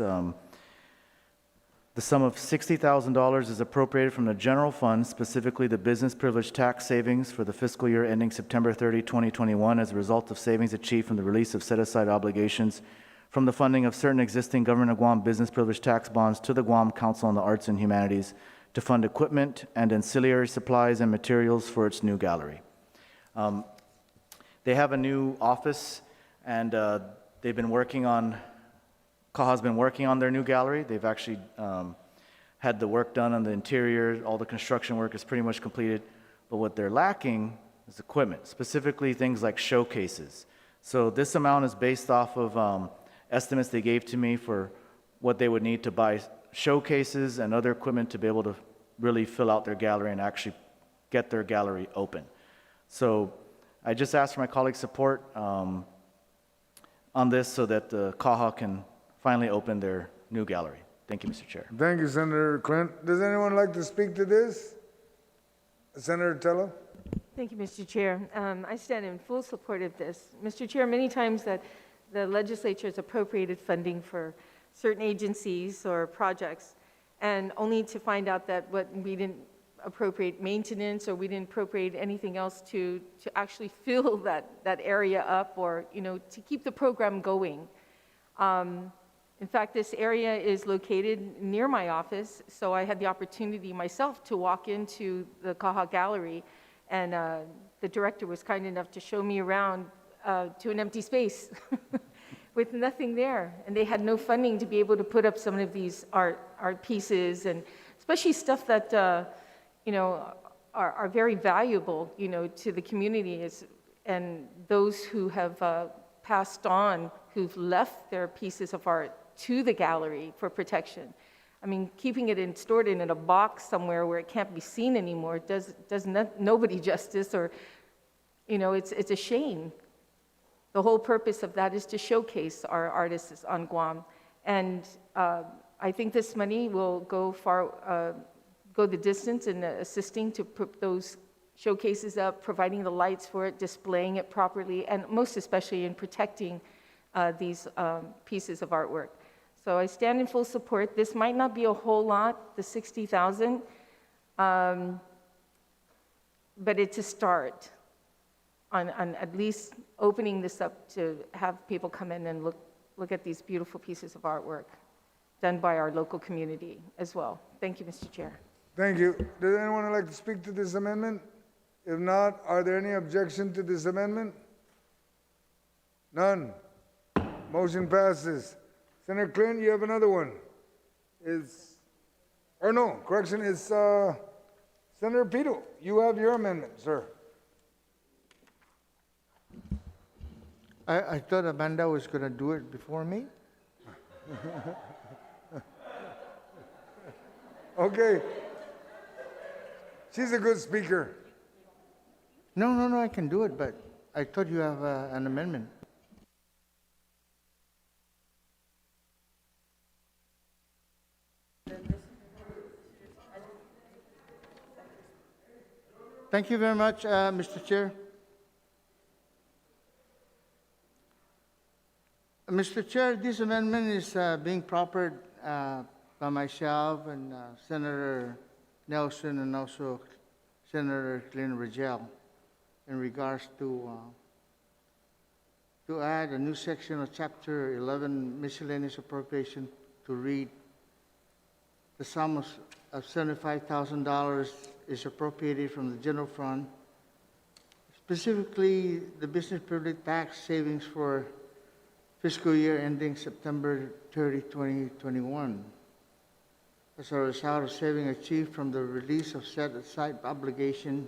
the sum of $60,000 is appropriated from the general fund, specifically the business privilege tax savings for the fiscal year ending September 30, 2021, as a result of savings achieved from the release of set-aside obligations from the funding of certain existing Government of Guam business privilege tax bonds to the Guam Council on the Arts and Humanities to fund equipment and ancillary supplies and materials for its new gallery. They have a new office, and they've been working on CAHA's been working on their new gallery. They've actually had the work done on the interior. All the construction work is pretty much completed. But what they're lacking is equipment, specifically things like showcases. So this amount is based off of estimates they gave to me for what they would need to buy showcases and other equipment to be able to really fill out their gallery and actually get their gallery open. So I just asked for my colleagues' support. on this so that the CAHA can finally open their new gallery. Thank you, Mr. Chair. Thank you, Senator Clint. Does anyone like to speak to this? Senator Tello? Thank you, Mr. Chair. I stand in full support of this. Mr. Chair, many times that the legislature has appropriated funding for certain agencies or projects, and only to find out that we didn't appropriate maintenance, or we didn't appropriate anything else to actually fill that area up, or, to keep the program going. In fact, this area is located near my office, so I had the opportunity myself to walk into the CAHA Gallery, and the director was kind enough to show me around to an empty space with nothing there. And they had no funding to be able to put up some of these art pieces, and especially stuff that, are very valuable, to the community, and those who have passed on, who've left their pieces of art to the gallery for protection. I mean, keeping it stored in a box somewhere where it can't be seen anymore does nobody justice, or, it's a shame. The whole purpose of that is to showcase our artists on Guam. And I think this money will go the distance in assisting to put those showcases up, providing the lights for it, displaying it properly, and most especially in protecting these pieces of artwork. So I stand in full support. This might not be a whole lot, the $60,000, but it's a start on at least opening this up to have people come in and look at these beautiful pieces of artwork done by our local community as well. Thank you, Mr. Chair. Thank you. Does anyone like to speak to this amendment? If not, are there any objection to this amendment? None. Motion passes. Senator Clint, you have another one. It's Senator Pito. You have your amendment, sir. I thought Amanda was going to do it before me. Okay. She's a good speaker. No, I can do it, but I thought you have an amendment. Thank you very much, Mr. Chair. Mr. Chair, this amendment is being proffered by myself and Senator Nelson and also Senator Clint Rigel in regards to add a new section of Chapter 11 Miscellaneous Appropriation to read the sum of $75,000 is appropriated from the general fund, specifically the business privilege tax savings for fiscal year ending September 30, 2021. As a result of saving achieved from the release of set-aside obligation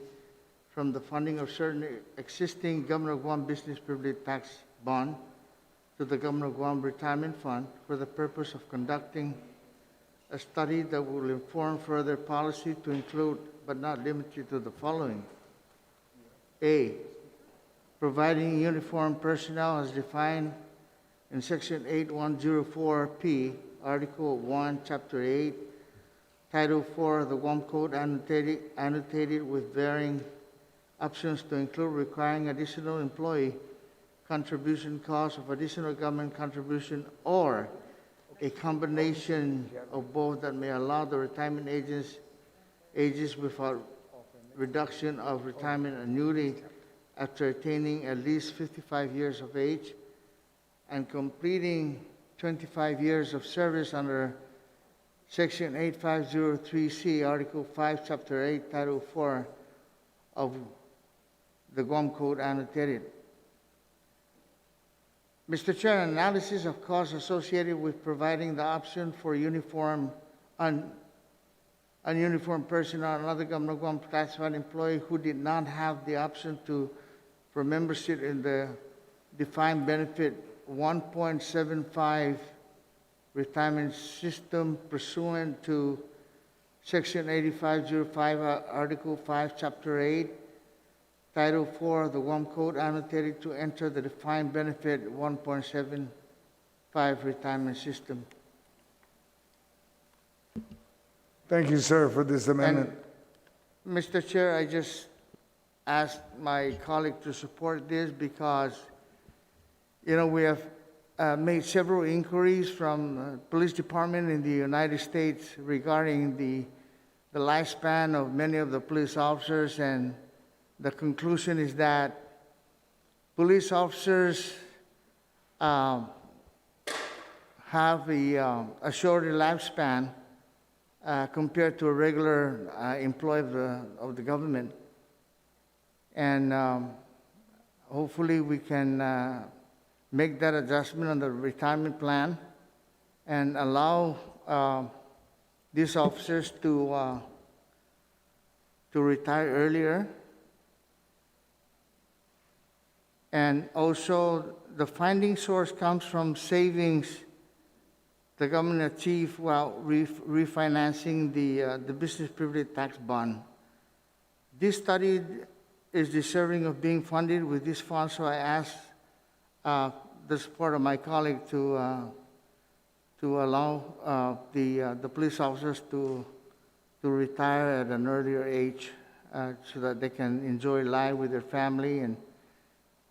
from the funding of certain existing Government of Guam business privilege tax bond to the Government of Guam Retirement Fund for the purpose of conducting a study that will inform further policy to include, but not limited to, the following. A, providing uniformed personnel as defined in Section 8104P, Article 1, Chapter 8, Title 4 of the Guam Code annotated with varying options to include requiring additional employee contribution costs of additional government contribution or a combination of both that may allow the retirement ages without reduction of retirement annuity after attaining at least 55 years of age and completing 25 years of service under Section 8503C, Article 5, Chapter 8, Title 4 of the Guam Code annotated. Mr. Chair, analysis of costs associated with providing the option for uniformed personnel and other Government of Guam classified employee who did not have the option for membership in the defined benefit 1.75 retirement system pursuant to Section 8505, Article 5, Chapter 8, Title IV of the Guam Code annotated to enter the defined benefit 1.75 retirement system. Thank you, sir, for this amendment. Mr. Chair, I just asked my colleague to support this because, you know, we have made several inquiries from police department in the United States regarding the lifespan of many of the police officers, and the conclusion is that police officers have a shorter lifespan compared to a regular employee of the government. And hopefully we can make that adjustment on the retirement plan and allow these officers to retire earlier. And also, the funding source comes from savings the government achieved while refinancing the business privilege tax bond. This study is deserving of being funded with this fund, so I ask the support of my colleague to allow the police officers to retire at an earlier age so that they can enjoy life with their family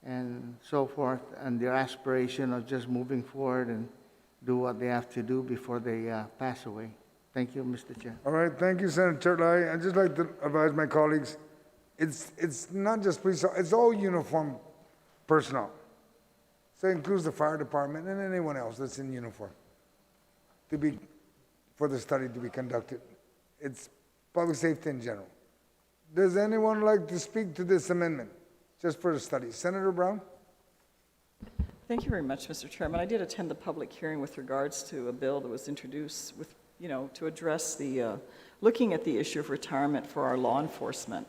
and so forth, and their aspiration of just moving forward and do what they have to do before they pass away. Thank you, Mr. Chair. All right, thank you, Senator Lai. I'd just like to advise my colleagues, it's not just police, it's all uniform personnel. So it includes the fire department and anyone else that's in uniform for the study to be conducted. It's public safety in general. Does anyone like to speak to this amendment, just for the study? Senator Brown? Thank you very much, Mr. Chairman. I did attend the public hearing with regards to a bill that was introduced with, to address looking at the issue of retirement for our law enforcement.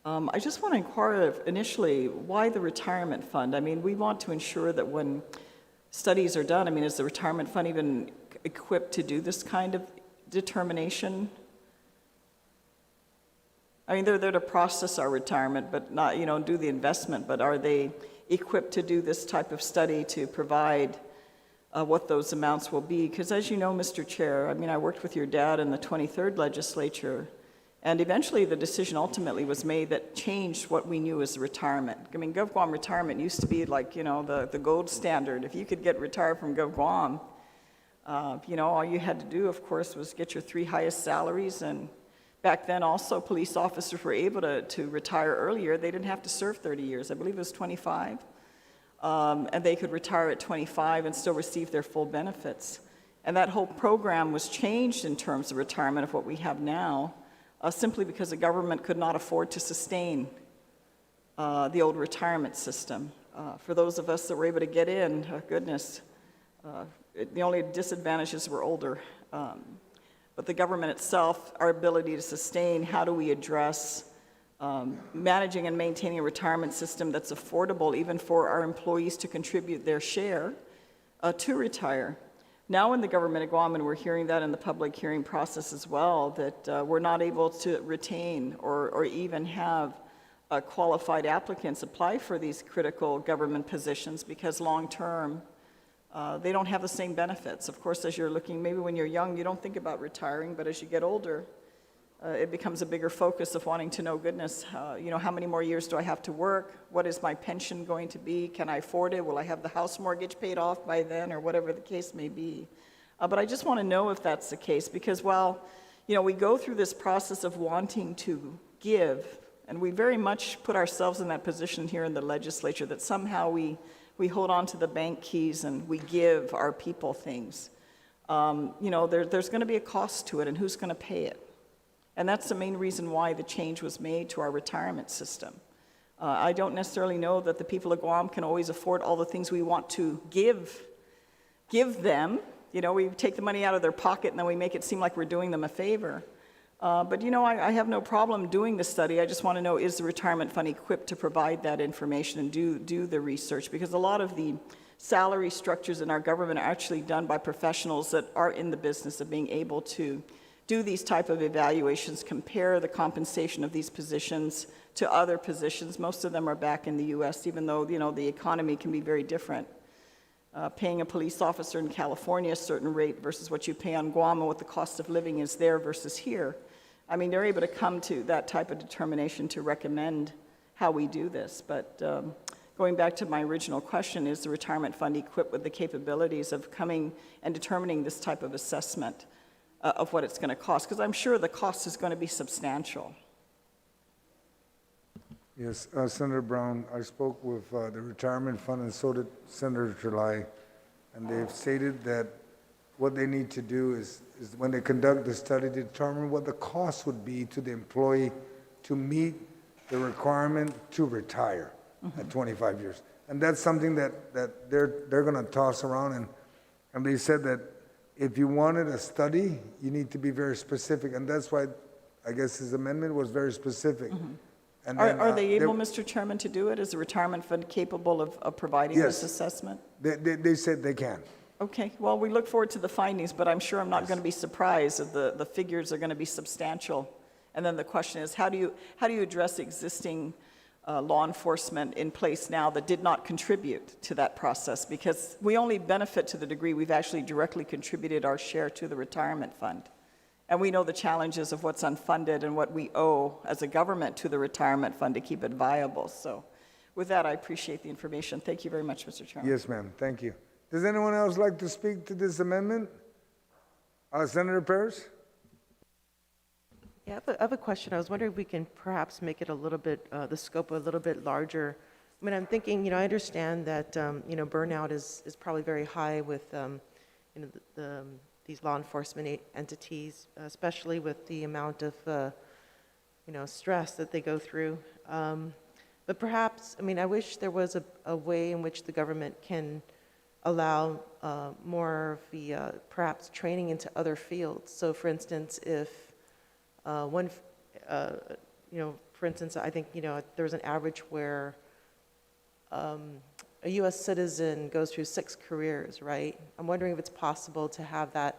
I just want to inquire initially, why the retirement fund? I mean, we want to ensure that when studies are done, I mean, is the retirement fund even equipped to do this kind of determination? I mean, they're there to process our retirement, but not, do the investment, but are they equipped to do this type of study to provide what those amounts will be? Because as you know, Mr. Chair, I mean, I worked with your dad in the 23rd legislature, and eventually the decision ultimately was made that changed what we knew as retirement. I mean, GovGuam retirement used to be like, the gold standard. If you could get retired from GovGuam, all you had to do, of course, was get your 3 highest salaries. And back then also police officers were able to retire earlier. They didn't have to serve 30 years. I believe it was 25. And they could retire at 25 and still receive their full benefits. And that whole program was changed in terms of retirement of what we have now, simply because the government could not afford to sustain the old retirement system. For those of us that were able to get in, the only disadvantages were older. But the government itself, our ability to sustain, how do we address managing and maintaining a retirement system that's affordable even for our employees to contribute their share to retire? Now in the government of Guam, and we're hearing that in the public hearing process as well, that we're not able to retain or even have qualified applicants apply for these critical government positions because long-term, they don't have the same benefits. Of course, as you're looking, maybe when you're young, you don't think about retiring, but as you get older, it becomes a bigger focus of wanting to know, how many more years do I have to work? What is my pension going to be? Can I afford it? Will I have the house mortgage paid off by then, or whatever the case may be? But I just want to know if that's the case, because while, we go through this process of wanting to give, and we very much put ourselves in that position here in the legislature that somehow we hold on to the bank keys and we give our people things. There's going to be a cost to it, and who's going to pay it? And that's the main reason why the change was made to our retirement system. I don't necessarily know that the people of Guam can always afford all the things we want to give them. We take the money out of their pocket and then we make it seem like we're doing them a favor. But I have no problem doing the study. I just want to know, is the retirement fund equipped to provide that information and do the research? Because a lot of the salary structures in our government are actually done by professionals that are in the business of being able to do these type of evaluations, compare the compensation of these positions to other positions. Most of them are back in the U.S., even though, the economy can be very different. Paying a police officer in California a certain rate versus what you pay on Guam and what the cost of living is there versus here. I mean, they're able to come to that type of determination to recommend how we do this. But going back to my original question, is the retirement fund equipped with the capabilities of coming and determining this type of assessment of what it's going to cost? Because I'm sure the cost is going to be substantial. Yes, Senator Brown, I spoke with the retirement fund, and so did Senator Terlai, and they've stated that what they need to do is when they conduct the study, determine what the cost would be to the employee to meet the requirement to retire at 25 years. And that's something that they're going to toss around, and they said that if you wanted a study, you need to be very specific, and that's why I guess his amendment was very specific. And then, Are they able, Mr. Chairman, to do it? Is the retirement fund capable of providing Yes. this assessment? They said they can. Okay, well, we look forward to the findings, but I'm sure I'm not going to be surprised if the figures are going to be substantial. And then the question is, how do you address existing law enforcement in place now that did not contribute to that process? Because we only benefit to the degree we've actually directly contributed our share to the retirement fund. And we know the challenges of what's unfunded and what we owe as a government to the retirement fund to keep it viable. So with that, I appreciate the information. Thank you very much, Mr. Chairman. Yes, ma'am. Thank you. Does anyone else like to speak to this amendment? Senator Paris? Yeah, I have a question. I was wondering if we can perhaps make it a little bit, the scope a little bit larger. I mean, I'm thinking, I understand that, burnout is probably very high with, these law enforcement entities, especially with the amount of, stress that they go through. But perhaps, I wish there was a way in which the government can allow more of the, perhaps, training into other fields. So, for instance, if for instance, I think, there's an average where a U.S. citizen goes through 6 careers, right? I'm wondering if it's possible to have that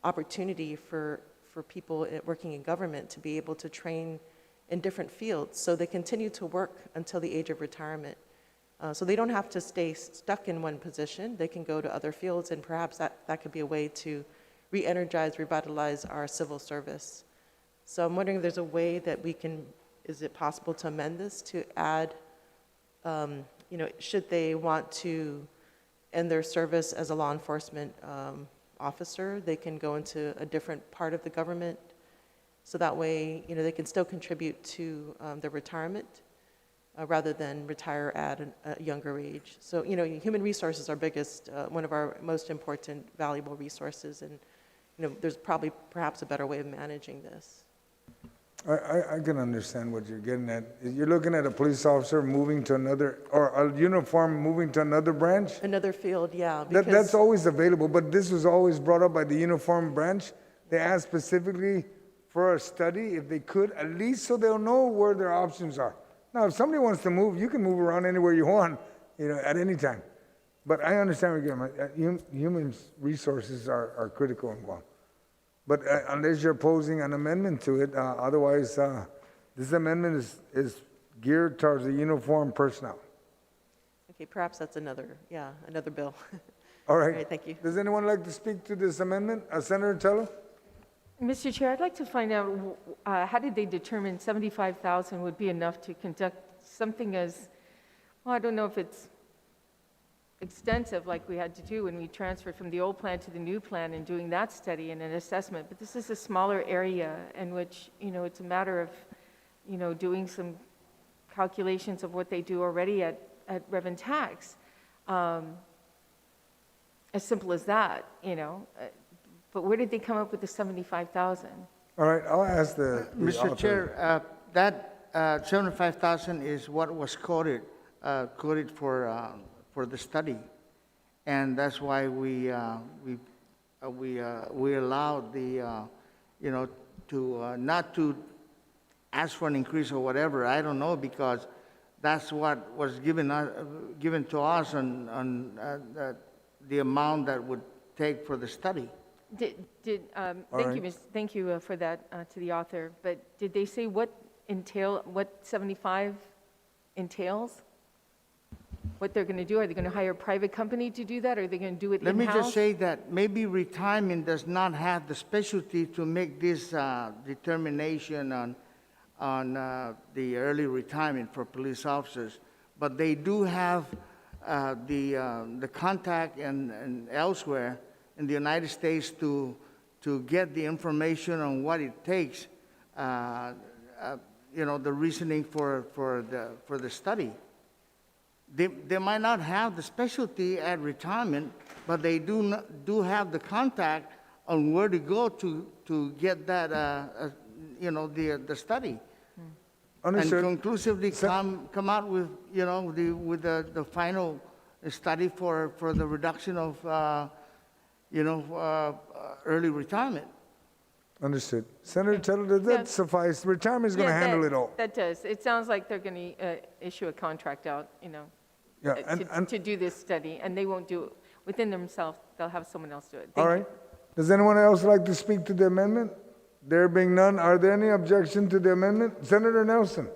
opportunity for people working in government to be able to train in different fields so they continue to work until the age of retirement. So they don't have to stay stuck in one position. They can go to other fields, and perhaps that could be a way to re-energize, revitalize our civil service. So I'm wondering if there's a way that we can, is it possible to amend this to add, should they want to end their service as a law enforcement officer, they can go into a different part of the government. So that way, they can still contribute to their retirement rather than retire at a younger age. So, human resources are one of our most important, valuable resources, and, there's perhaps a better way of managing this. I can understand what you're getting at. You're looking at a police officer moving to another, or a uniform moving to another branch? Another field, yeah. That's always available, but this was always brought up by the uniform branch. They asked specifically for a study, if they could, at least so they'll know where their options are. Now, if somebody wants to move, you can move around anywhere you want, at any time. But I understand what you're getting at. Human resources are critical in Guam. But unless you're opposing an amendment to it, otherwise, this amendment is geared towards the uniformed personnel. Okay, perhaps that's another bill. All right. All right, thank you. Does anyone like to speak to this amendment? Senator Tello? Mr. Chair, I'd like to find out, how did they determine 75,000 would be enough to conduct something as, well, I don't know if it's extensive like we had to do when we transferred from the old plan to the new plan and doing that study and an assessment, but this is a smaller area in which, it's a matter of, doing some calculations of what they do already at Rev and Tax. As simple as that, but where did they come up with the 75,000? All right, I'll ask the Mr. author. Chair, that 75,000 is what was quoted for the study, and that's why we allowed the to not to ask for an increase or whatever. I don't know, because that's what was given to us on the amount that would take for the study. Thank you for that to the author, but did they say what 75 entails? What they're going to do? Are they going to hire a private company to do that, or are they going to do it Let me in-house? just say that maybe retirement does not have the specialty to make this determination on the early retirement for police officers, but they do have the contact and elsewhere in the United States to get the information on what it takes, the reasoning for the study. They might not have the specialty at retirement, but they do have the contact on where to go to get that, the study. Understood. And conclusively come out with, with the final study for the reduction of, early retirement. Understood. Senator Tuttle, does that suffice? Retirement is going to handle it all. That does. It sounds like they're going to issue a contract out, to do this study, and they won't do it within themselves. They'll have someone else do it. All right. Does anyone else like to speak to the amendment? There being none, are there any objection to the amendment? Senator Nelson.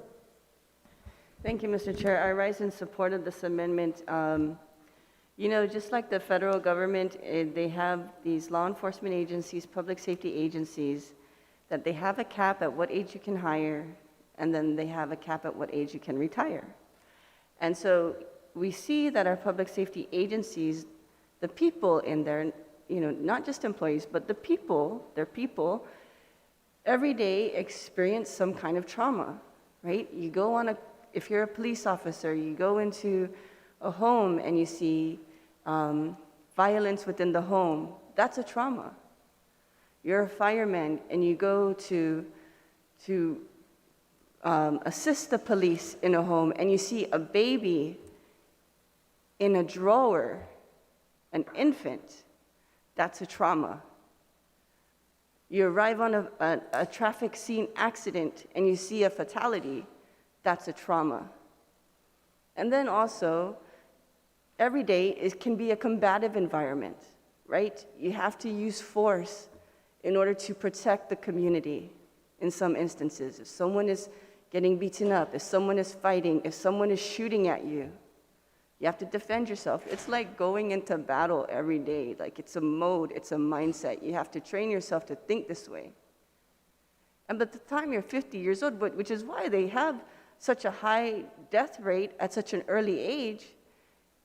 Thank you, Mr. Chair. I rise in support of this amendment. Just like the federal government, they have these law enforcement agencies, public safety agencies, that they have a cap at what age you can hire, and then they have a cap at what age you can retire. And so we see that our public safety agencies, the people in there, not just employees, but the people, their people, every day experience some kind of trauma, right? You go if you're a police officer, you go into a home and you see violence within the home. That's a trauma. You're a fireman and you go to assist the police in a home and you see a baby in a drawer, an infant. That's a trauma. You arrive on a traffic scene accident and you see a fatality. That's a trauma. And then also, every day it can be a combative environment, right? You have to use force in order to protect the community in some instances. If someone is getting beaten up, if someone is fighting, if someone is shooting at you, you have to defend yourself. It's like going into battle every day. Like it's a mode, it's a mindset. You have to train yourself to think this way. And by the time you're 50 years old, which is why they have such a high death rate at such an early age,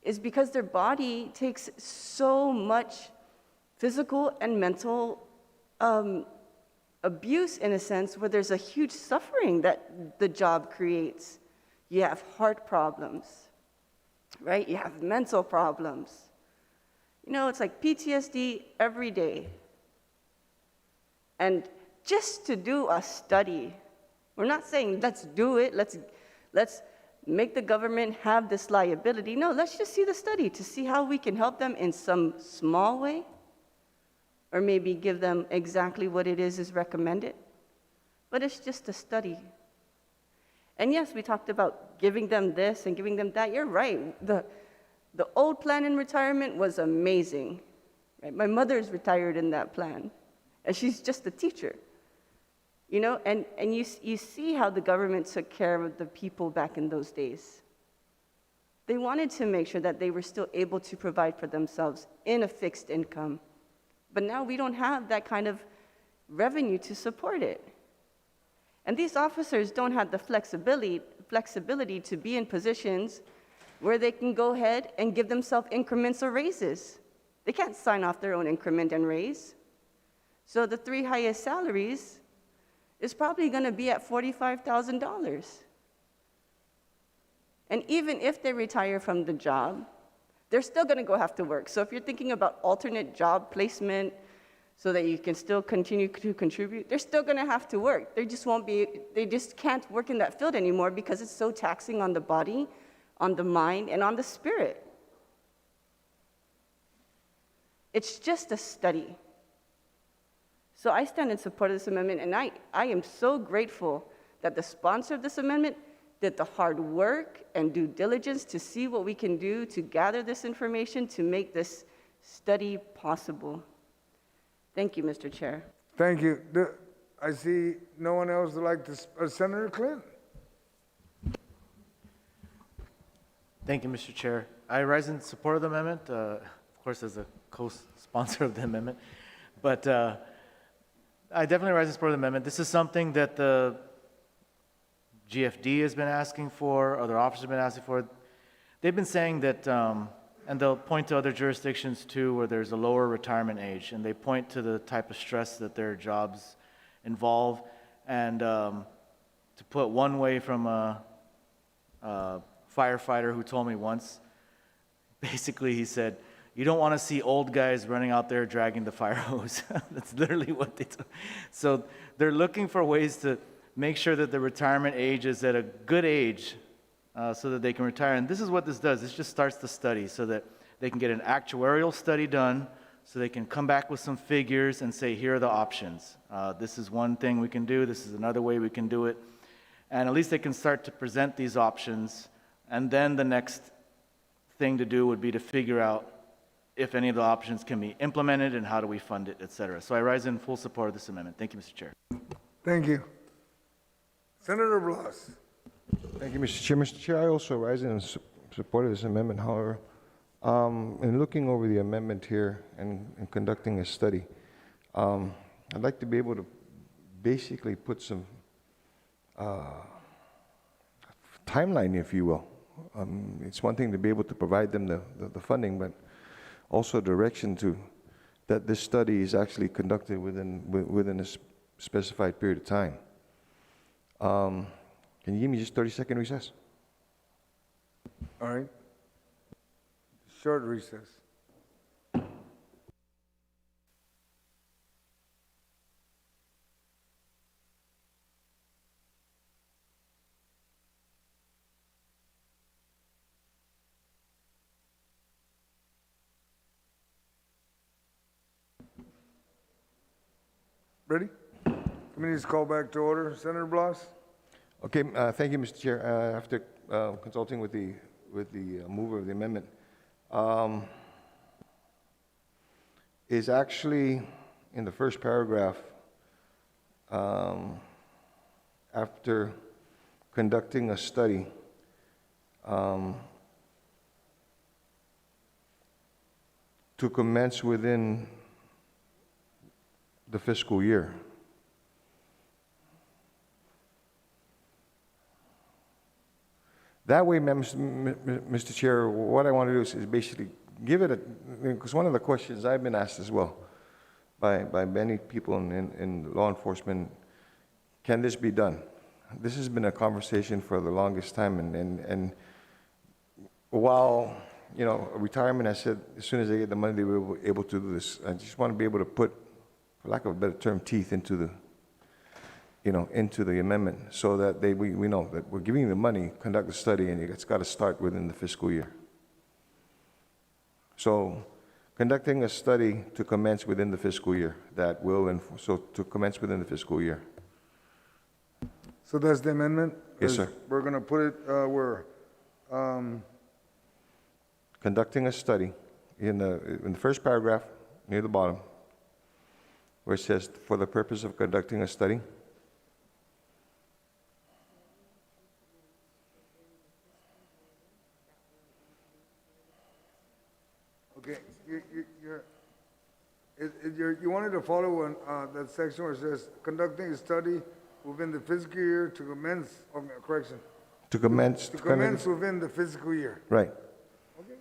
is because their body takes so much physical and mental abuse, in a sense, where there's a huge suffering that the job creates. You have heart problems, right? You have mental problems. It's like PTSD every day. And just to do a study, we're not saying let's do it, let's make the government have this liability. No, let's just see the study to see how we can help them in some small way, or maybe give them exactly what it is recommended. But it's just a study. And yes, we talked about giving them this and giving them that. You're right. The old plan in retirement was amazing. Right? My mother's retired in that plan, and she's just a teacher. And you see how the government took care of the people back in those days. They wanted to make sure that they were still able to provide for themselves in a fixed income. But now we don't have that kind of revenue to support it. And these officers don't have the flexibility to be in positions where they can go ahead and give themselves increments or raises. They can't sign off their own increment and raise. So the 3 highest salaries is probably going to be at $45,000. And even if they retire from the job, they're still going to go have to work. So if you're thinking about alternate job placement so that you can still continue to contribute, they're still going to have to work. They just can't work in that field anymore because it's so taxing on the body, on the mind, and on the spirit. It's just a study. So I stand in support of this amendment, and I am so grateful that the sponsor of this amendment did the hard work and due diligence to see what we can do to gather this information to make this study possible. Thank you, Mr. Chair. Thank you. I see no one else would like to, Senator Clinton? Thank you, Mr. Chair. I rise in support of the amendment, of course, as a co-sponsor of the amendment. But I definitely rise in support of the amendment. This is something that the GFD has been asking for, other officers have been asking for. They've been saying that, and they'll point to other jurisdictions too, where there's a lower retirement age, and they point to the type of stress that their jobs involve. And to put one way from a firefighter who told me once, basically he said, you don't want to see old guys running out there dragging the fire hose. That's literally what they do. So they're looking for ways to make sure that the retirement age is at a good age so that they can retire. And this is what this does. This just starts the study so that they can get an actuarial study done, so they can come back with some figures and say, here are the options. This is one thing we can do. This is another way we can do it. And at least they can start to present these options. And then the next thing to do would be to figure out if any of the options can be implemented and how do we fund it, et cetera. So I rise in full support of this amendment. Thank you, Mr. Chair. Thank you. Senator Blas? Thank you, Mr. Chair. Mr. Chair, I also rise in support of this amendment. However, in looking over the amendment here and conducting a study, I'd like to be able to basically put some timeline, if you will. It's one thing to be able to provide them the funding, but also direction to that this study is actually conducted within a specified period of time. Can you give me just 30-second recess? All right. Short recess. Ready? Committee's called back to order. Senator Blas? Okay, thank you, Mr. Chair. After consulting with the mover of the amendment, is actually in the first paragraph, after conducting a study, to commence within the fiscal year. That way, Mr. Chair, what I want to do is basically give it a, because one of the questions I've been asked as well by many people in law enforcement, can this be done? This has been a conversation for the longest time, and while, you know, retirement, I said, as soon as they get the money, they will be able to do this. I just want to be able to put, for lack of a better term, teeth into the, you know, into the amendment, so that we know that we're giving you the money, conduct the study, and it's got to start within the fiscal year. So, conducting a study to commence within the fiscal year, that will, so to commence within the fiscal year. So that's the amendment? Yes, sir. We're going to put it where? Conducting a study in the first paragraph, near the bottom, where it says, for the purpose of conducting a study. Okay, you wanted to follow on that section where it says, conducting a study within the fiscal year to commence, correction. To commence. To commence within the fiscal year. Right. Okay.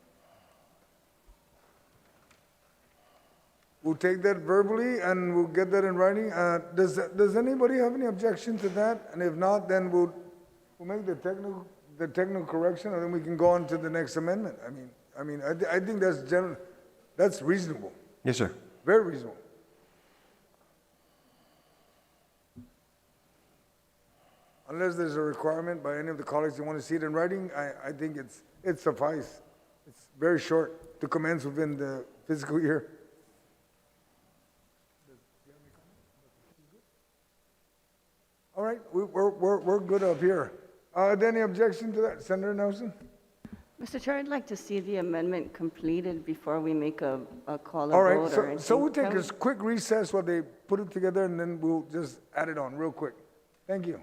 We'll take that verbally and we'll get that in writing. Does anybody have any objection to that? And if not, then we'll make the technical correction, and then we can go on to the next amendment. I think that's reasonable. Yes, sir. Very reasonable. Unless there's a requirement by any of the colleagues who want to see it in writing, I think it's suffice. It's very short to commence within the fiscal year. All right, we're good up here. Are there any objection to that, Senator Nelson? Mr. Chair, I'd like to see the amendment completed before we make a call All or right, vote or so we'll anything. take a quick recess while they put it together, and then we'll just add it on real quick. Thank you.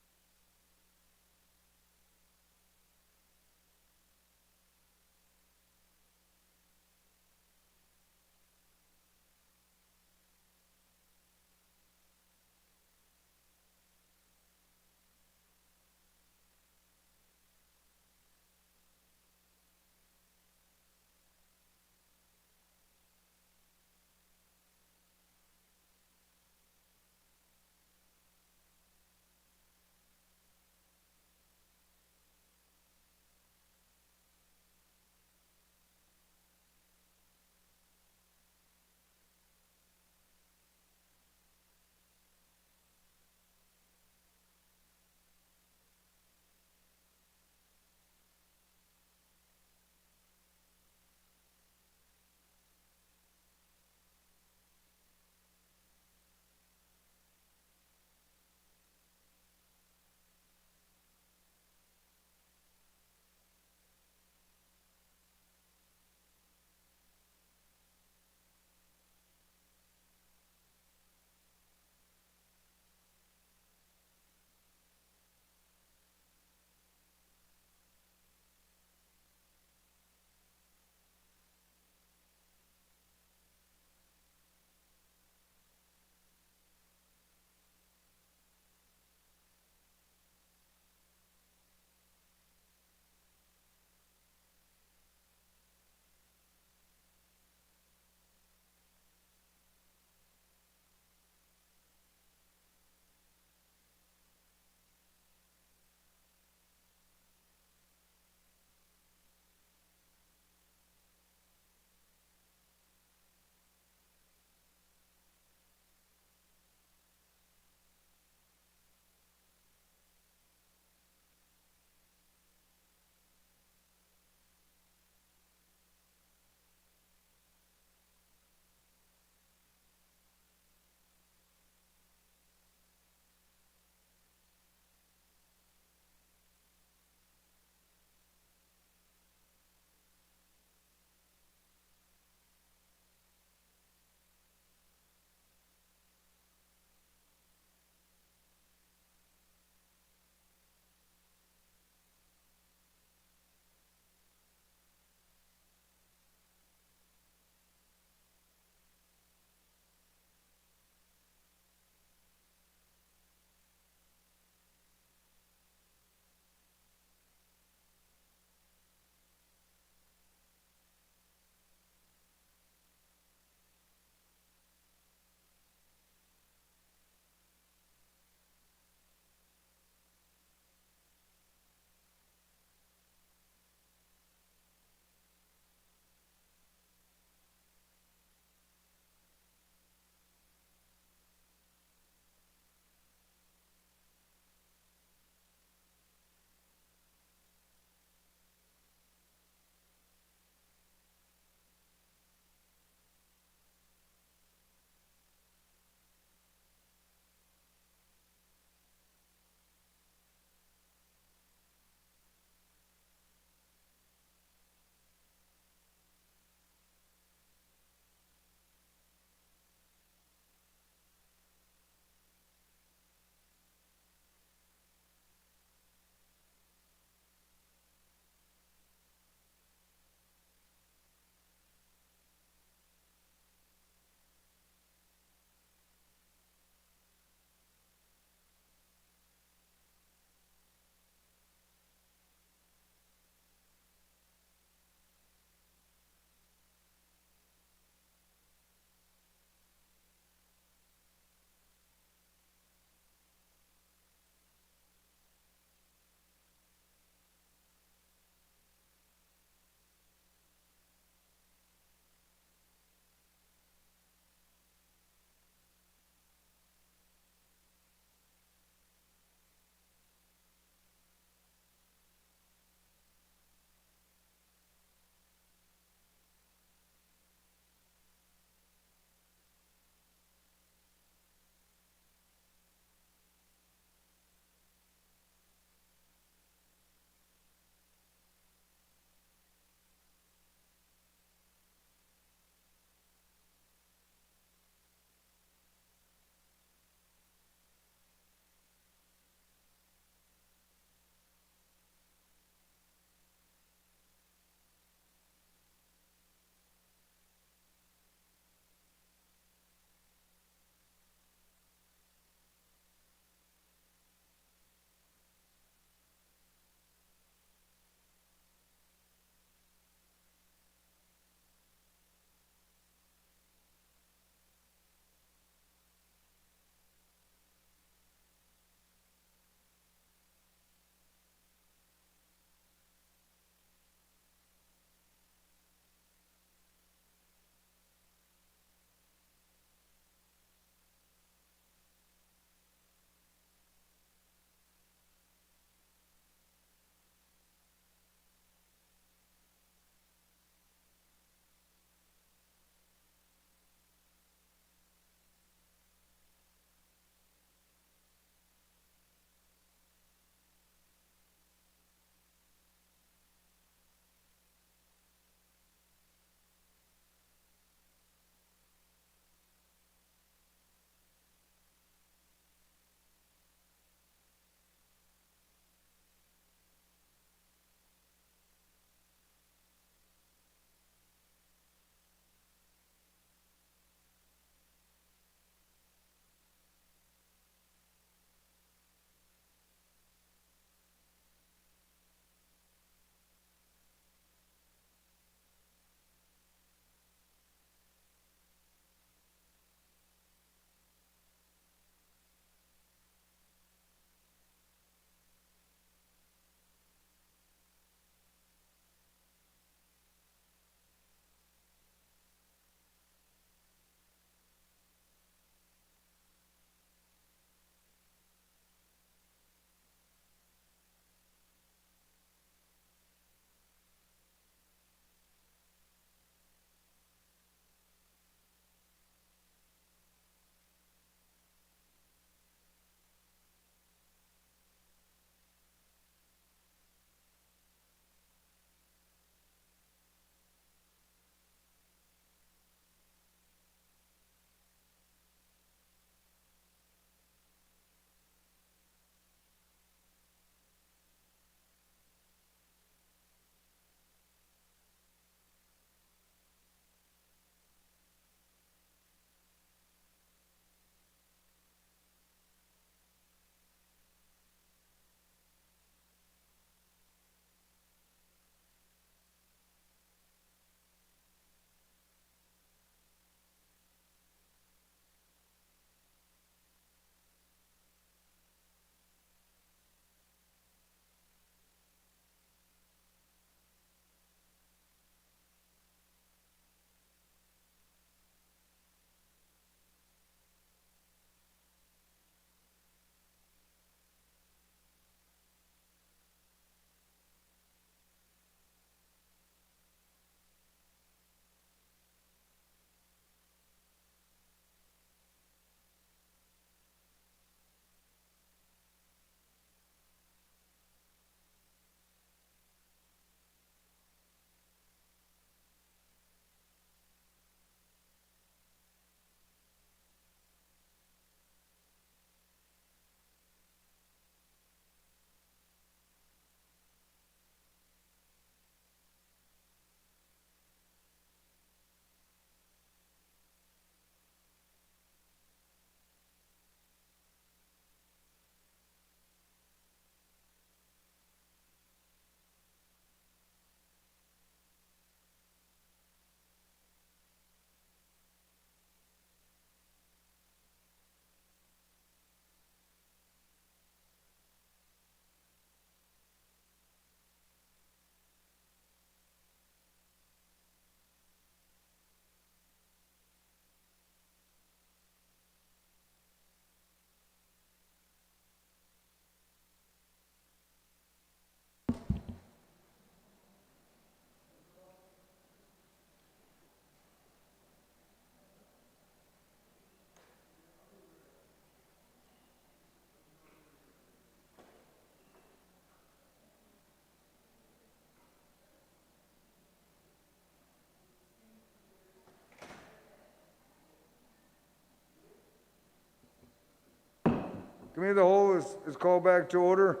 Committee of the Whole is called back to order.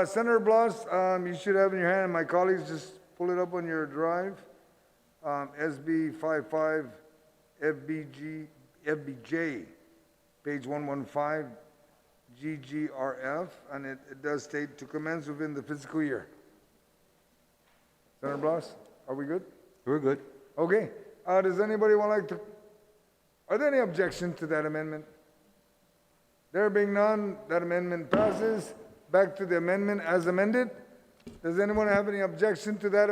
Senator Blas, you should have in your hand, and my colleagues, just pull it up on your drive. SB 55 FBJ, page 115, GGRF, and it does state to commence within the fiscal year. Senator Blas, are we good? We're good. Okay. Does anybody are there any objections to that amendment? There being none, that amendment passes. Back to the amendment as amended. Does anyone have any objection to that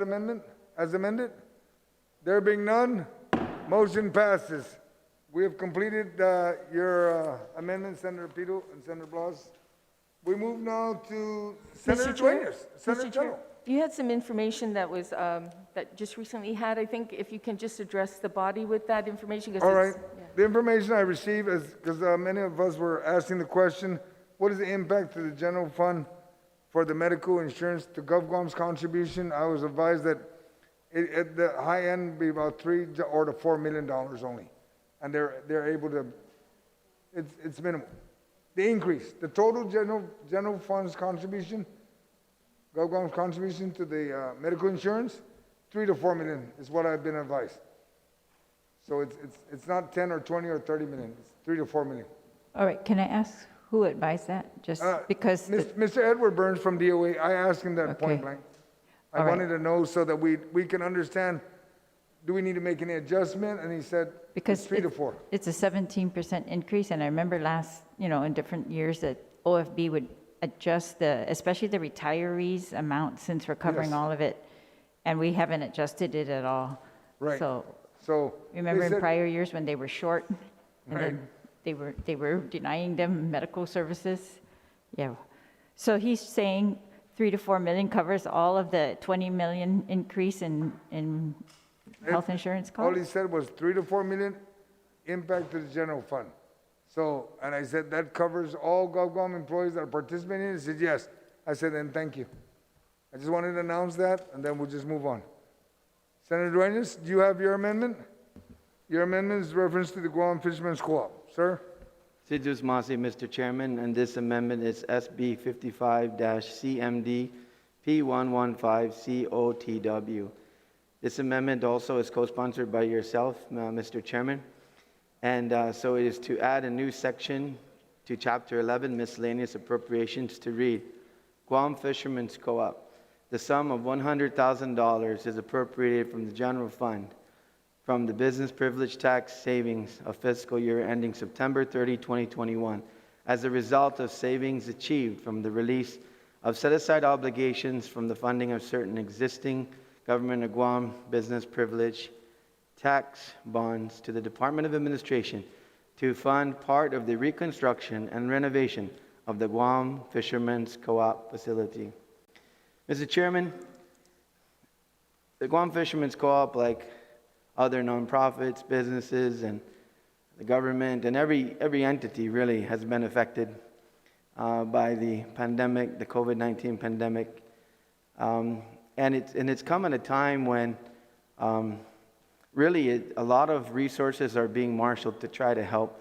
amendment as amended? There being none, motion passes. We have completed your amendment, Senator Pito and Senator Blas. We move now to Senator Mr. Chair? Dueñas. Senator Mr. Chair, Tello. you had some information that was, that just recently had, I think, if you can just address the body with that information. 'Cause All right. it's- yeah. The information I received is, because many of us were asking the question, what is the impact to the general fund for the medical insurance to GovGuam's contribution? I was advised that at the high end be about $3 or to $4 million only. And they're able to, it's minimal. The increase, the total general fund's contribution, GovGuam's contribution to the medical insurance, $3 to $4 million is what I've been advised. So it's not 10 or 20 or 30 million, it's $3 to $4 million. All right, can I ask who advised that? Just because, Mr. Edward Burns from DOA, I asked him that point Okay. blank. I All right. wanted to know so that we can understand, do we need to make any adjustment? And he said, because it's 3 to 4. it's a 17% increase, and I remember last, in different years that OFB would adjust especially the retirees amount since we're covering Yes. all of it, and we haven't adjusted it at all. Right. So, So. remember they in said- prior years when they were short, and Right. then they were denying them medical services? Yeah. So he's saying 3 to 4 million covers all of the 20 million increase in health insurance All he costs? said was 3 to 4 million impact to the general fund. So, and I said, that covers all GovGuam employees that are participating? He said, yes. I said, then thank you. I just wanted to announce that, and then we'll just move on. Senator Dueñas, do you have your amendment? Your amendment is reference to the Guam Fishermen's Co-op. Sir? Sidus Masi, Mr. Chairman, and this amendment is SB 55-CMD P115COTW. This amendment also is co-sponsored by yourself, Mr. Chairman. And so it is to add a new section to Chapter 11, Miscellaneous Appropriations, to read, Guam Fishermen's Co-op. The sum of $100,000 is appropriated from the general fund from the business privilege tax savings of fiscal year ending September 30, 2021, as a result of savings achieved from the release of set-aside obligations from the funding of certain existing Government of Guam business privilege tax bonds to the Department of Administration to fund part of the reconstruction and renovation of the Guam Fishermen's Co-op facility. Mr. Chairman, the Guam Fishermen's Co-op, like other nonprofits, businesses, and the government, and every entity really has been affected by the pandemic, the COVID-19 pandemic. And it's come at a time when really a lot of resources are being marshaled to try to help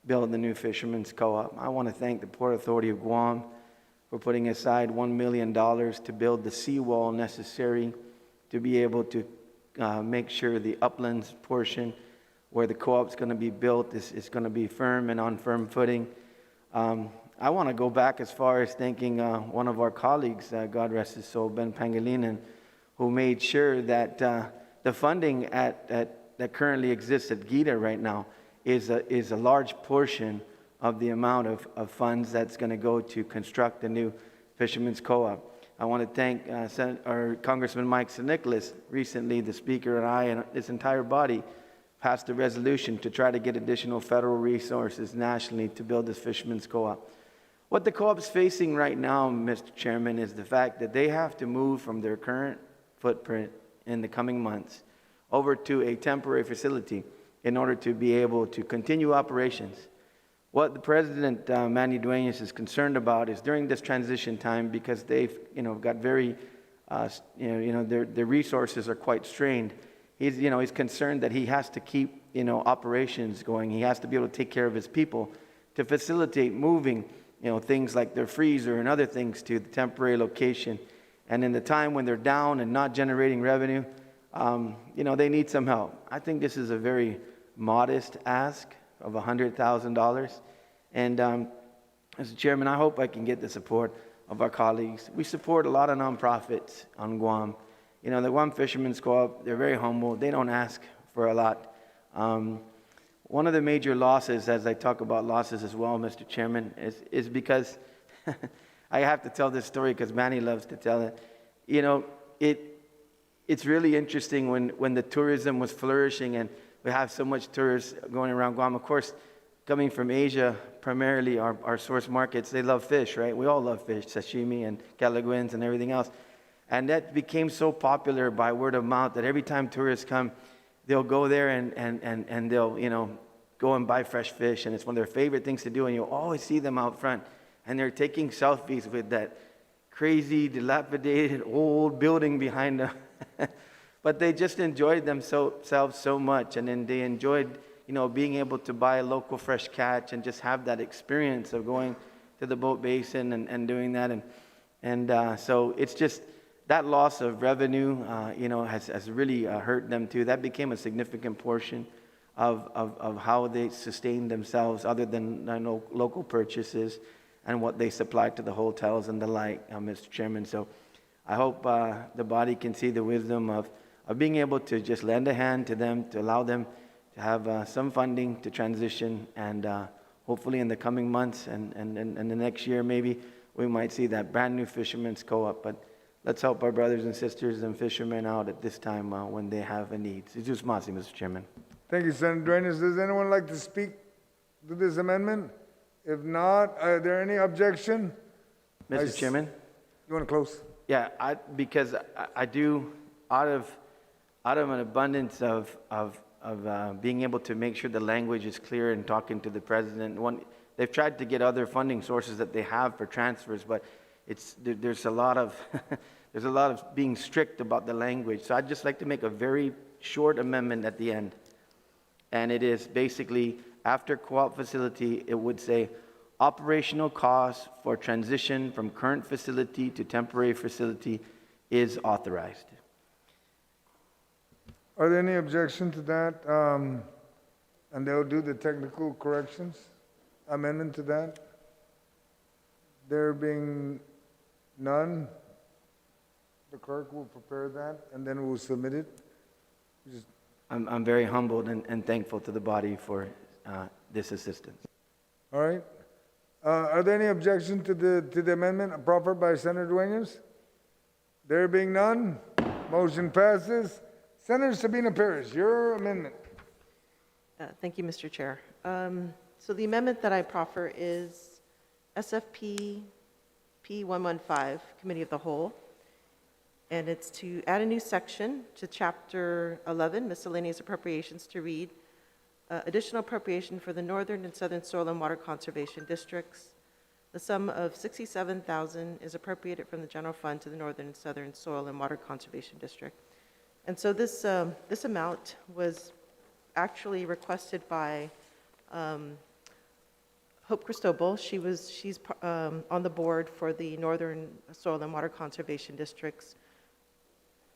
build the new Fishermen's Co-op. I want to thank the Port Authority of Guam for putting aside $1 million to build the seawall necessary to be able to make sure the uplands portion where the co-op is going to be built is going to be firm and on firm footing. I want to go back as far as thanking one of our colleagues, God rest his soul, Ben Pangilinan, who made sure that the funding that currently exists at GITA right now is a large portion of the amount of funds that's going to go to construct the new Fishermen's Co-op. I want to thank Congressman Mike St. Nicholas. Recently, the Speaker and I and this entire body passed a resolution to try to get additional federal resources nationally to build this Fishermen's Co-op. What the co-op is facing right now, Mr. Chairman, is the fact that they have to move from their current footprint in the coming months over to a temporary facility in order to be able to continue operations. What the President, Manny Dueñas, is concerned about is during this transition time, because they've, got very, their resources are quite strained. He's concerned that he has to keep, operations going. He has to be able to take care of his people to facilitate moving things like their freezer and other things to the temporary location. And in the time when they're down and not generating revenue, they need some help. I think this is a very modest ask of $100,000. And Mr. Chairman, I hope I can get the support of our colleagues. We support a lot of nonprofits on Guam. The Guam Fishermen's Co-op, they're very humble. They don't ask for a lot. One of the major losses, as I talk about losses as well, Mr. Chairman, is because I have to tell this story because Manny loves to tell it. It's really interesting when the tourism was flourishing and we have so much tourists going around Guam. Of course, coming from Asia, primarily our source markets, they love fish, right? We all love fish, sashimi and calaguins and everything else. And that became so popular by word of mouth that every time tourists come, they'll go there and they'll, go and buy fresh fish. And it's one of their favorite things to do. And you'll always see them out front. And they're taking selfies with that crazy, dilapidated, old building behind them. But they just enjoyed themselves so much. And then they enjoyed, being able to buy a local fresh catch and just have that experience of going to the boat basin and doing that. And so it's just that loss of revenue, has really hurt them too. That became a significant portion of how they sustained themselves other than local purchases and what they supplied to the hotels and the like, Mr. Chairman. So I hope the body can see the wisdom of being able to just lend a hand to them, to allow them to have some funding to transition, and hopefully in the coming months and the next year maybe we might see that brand new Fishermen's Co-op. But let's help our brothers and sisters and fishermen out at this time when they have a need. Mr. Chairman. Thank you, Senator Duenas. Does anyone like to speak to this amendment? If not, are there any objection? Mr. Chairman? You want to close? Yeah, because I do, out of an abundance of being able to make sure the language is clear and talking to the president. They've tried to get other funding sources that they have for transfers, but there's a lot of being strict about the language. So I'd just like to make a very short amendment at the end. And it is basically, after co-op facility, it would say, operational costs for transition from current facility to temporary facility is authorized. Are there any objection to that? And they'll do the technical corrections, amendment to that? There being none, the clerk will prepare that and then we'll submit it. I'm very humbled and thankful to the body for this assistance. All right. Are there any objection to the amendment proffered by Senator Duenas? There being none, motion passes. Senator Sabina Perez, your amendment. Thank you, Mr. Chair. So the amendment that I proffer is SFP P115, Committee of the Whole, and it's to add a new section to Chapter 11, Miscellaneous Appropriations, to read, additional appropriation for the Northern and Southern Soil and Water Conservation Districts. The sum of $67,000 is appropriated from the general fund to the Northern and Southern Soil and Water Conservation District. And so this amount was actually requested by Hope Cristobal. She's on the board for the Northern Soil and Water Conservation Districts.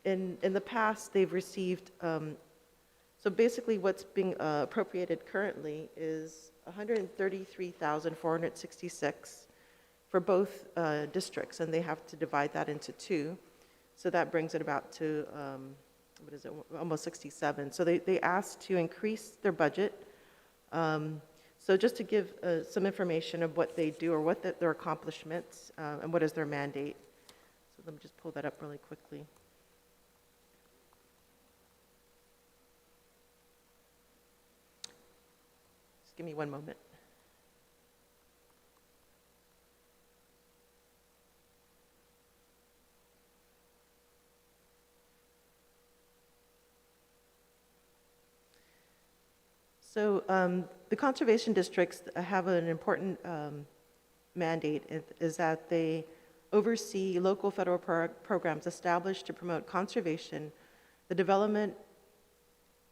In the past, they've received, so basically what's being appropriated currently is $133,466 for both districts, and they have to divide that into two. So that brings it about to, almost 67. So they asked to increase their budget. So just to give some information of what they do or what their accomplishments and what is their mandate. So let me just pull that up really quickly. Just give me one moment. So the conservation districts have an important mandate, is that they oversee local federal programs established to promote conservation, the development,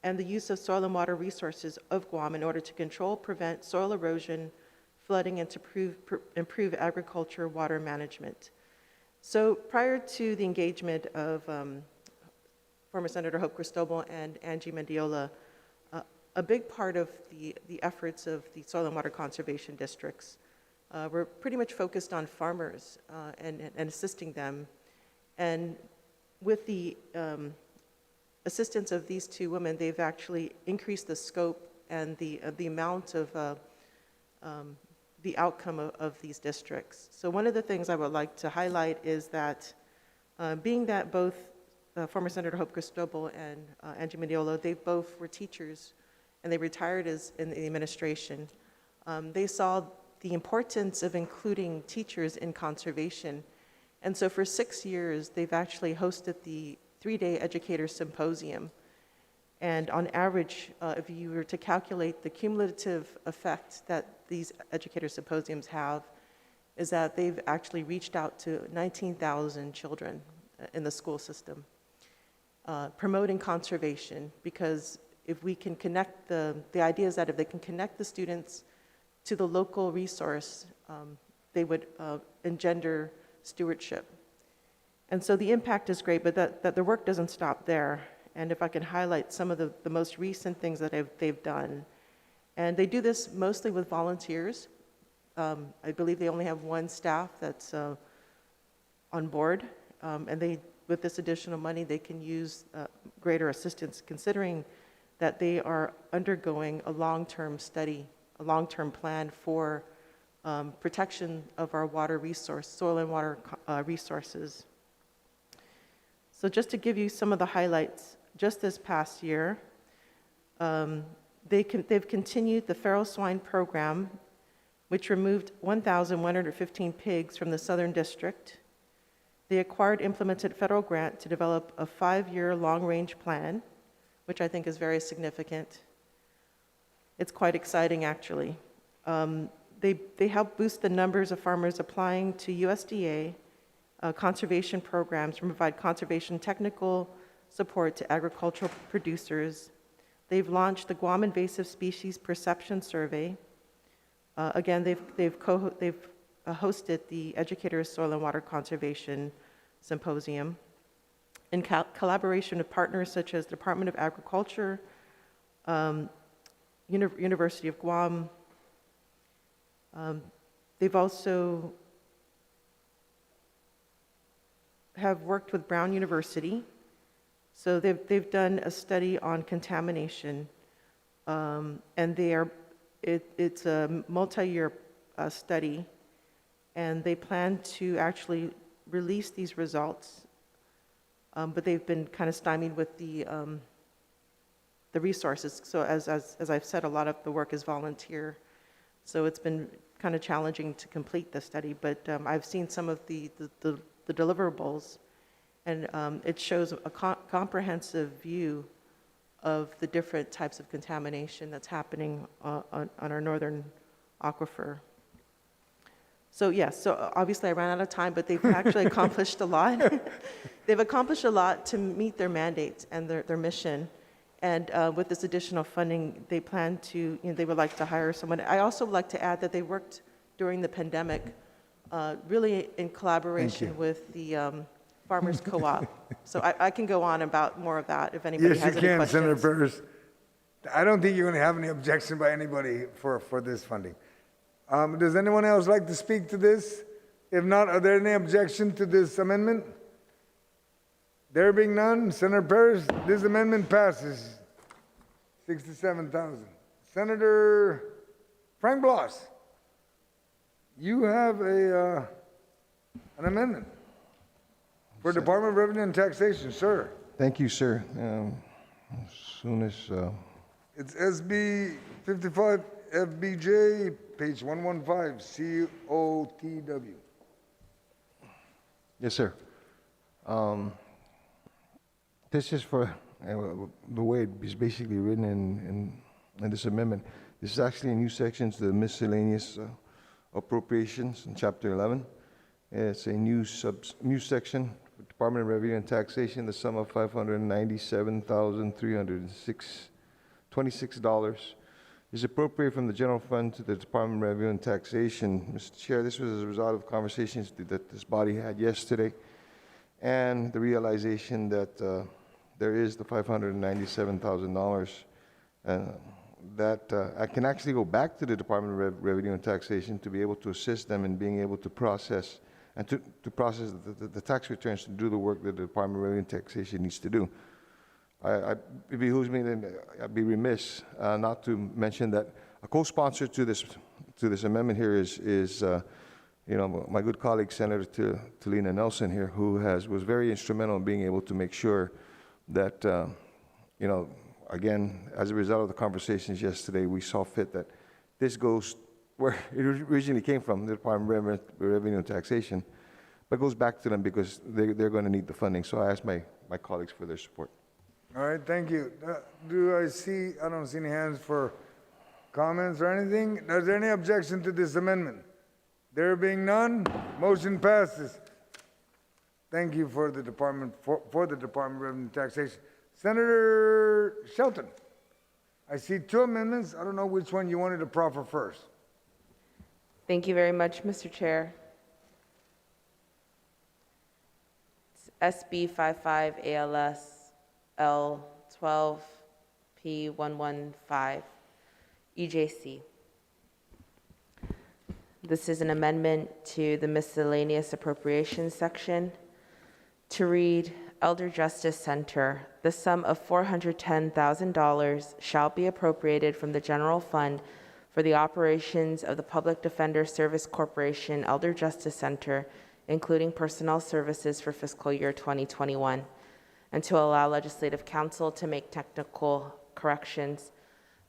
and the use of soil and water resources of Guam in order to control, prevent soil erosion, flooding and to improve agriculture water management. So prior to the engagement of former Senator Hope Cristobal and Angie Mendiola, a big part of the efforts of the soil and water conservation districts were pretty much focused on farmers and assisting them. And with the assistance of these two women, they've actually increased the scope and the amount of the outcome of these districts. So one of the things I would like to highlight is that being that both former Senator Hope Cristobal and Angie Mendiola, they both were teachers and they retired in the administration. They saw the importance of including teachers in conservation. And so for 6 years, they've actually hosted the 3-day Educator Symposium. And on average, if you were to calculate the cumulative effect that these Educator Symposiums have, is that they've actually reached out to 19,000 children in the school system, promoting conservation, because if we can connect the idea is that if they can connect the students to the local resource, they would engender stewardship. And so the impact is great, but that the work doesn't stop there. And if I can highlight some of the most recent things that they've done, and they do this mostly with volunteers. I believe they only have one staff that's on board, and with this additional money, they can use greater assistance, considering that they are undergoing a long-term study, a long-term plan for protection of our water resource, soil and water resources. So just to give you some of the highlights, just this past year, they've continued the feral swine program, which removed 1,115 pigs from the Southern District. They acquired, implemented federal grant to develop a 5-year long-range plan, which I think is very significant. It's quite exciting, actually. They help boost the numbers of farmers applying to USDA conservation programs and provide conservation technical support to agricultural producers. They've launched the Guam Invasive Species Perception Survey. Again, they've hosted the Educator Soil and Water Conservation Symposium in collaboration with partners such as Department of Agriculture, University of Guam. They've also have worked with Brown University. So they've done a study on contamination, and it's a multi-year study, and they plan to actually release these results, but they've been kind of stymied with the resources. So as I've said, a lot of the work is volunteer, so it's been kind of challenging to complete the study. But I've seen some of the deliverables. And it shows a comprehensive view of the different types of contamination that's happening on our northern aquifer. So yes, so obviously I ran out of time, but they've actually accomplished a lot. They've accomplished a lot to meet their mandates and their mission. And with this additional funding, they plan to, they would like to hire someone. I also would like to add that they worked during the pandemic, really in collaboration with the Farmers Co-op. So I can go on about more of that if anybody has any questions. Yes, you can, Senator Ferris. I don't think you're going to have any objection by anybody for this funding. Does anyone else like to speak to this? If not, are there any objection to this amendment? There being none, Senator Ferris, this amendment passes. 67,000. Senator Frank Bloss, you have an amendment. For Department of Revenue and Taxation, sir. Thank you, sir. As soon as... It's SB 55 FBJ, page 115, COTW. Yes, sir. This is for the way it is basically written in this amendment. This is actually a new section to the Miscellaneous Appropriations in Chapter 11. It's a new section. Department of Revenue and Taxation, the sum of $597,326 is appropriate from the general fund to the Department of Revenue and Taxation. Mr. Chair, this was as a result of conversations that this body had yesterday and the realization that there is the $597,000 that I can actually go back to the Department of Revenue and Taxation to be able to assist them in being able to process and to process the tax returns to do the work that the Department of Revenue and Taxation needs to do. It behooves me, then I'd be remiss not to mention that a co-sponsor to this amendment here is my good colleague Senator Talina Nelson here, who was very instrumental in being able to make sure that again, as a result of the conversations yesterday, we saw fit that this goes where it originally came from, the Department of Revenue and Taxation, but goes back to them because they're going to need the funding. So I ask my colleagues for their support. All right, thank you. I don't see any hands for comments or anything. Is there any objection to this amendment? There being none, motion passes. Thank you for the Department of Revenue and Taxation. Senator Shelton, I see two amendments. I don't know which one you wanted to proffer first. Thank you very much, Mr. Chair. It's SB 55 ALS L12 P115 EJC. This is an amendment to the Miscellaneous Appropriation section to read Elder Justice Center. The sum of $410,000 shall be appropriated from the general fund for the operations of the Public Defender Service Corporation Elder Justice Center, including personnel services for fiscal year 2021, and to allow Legislative Council to make technical corrections.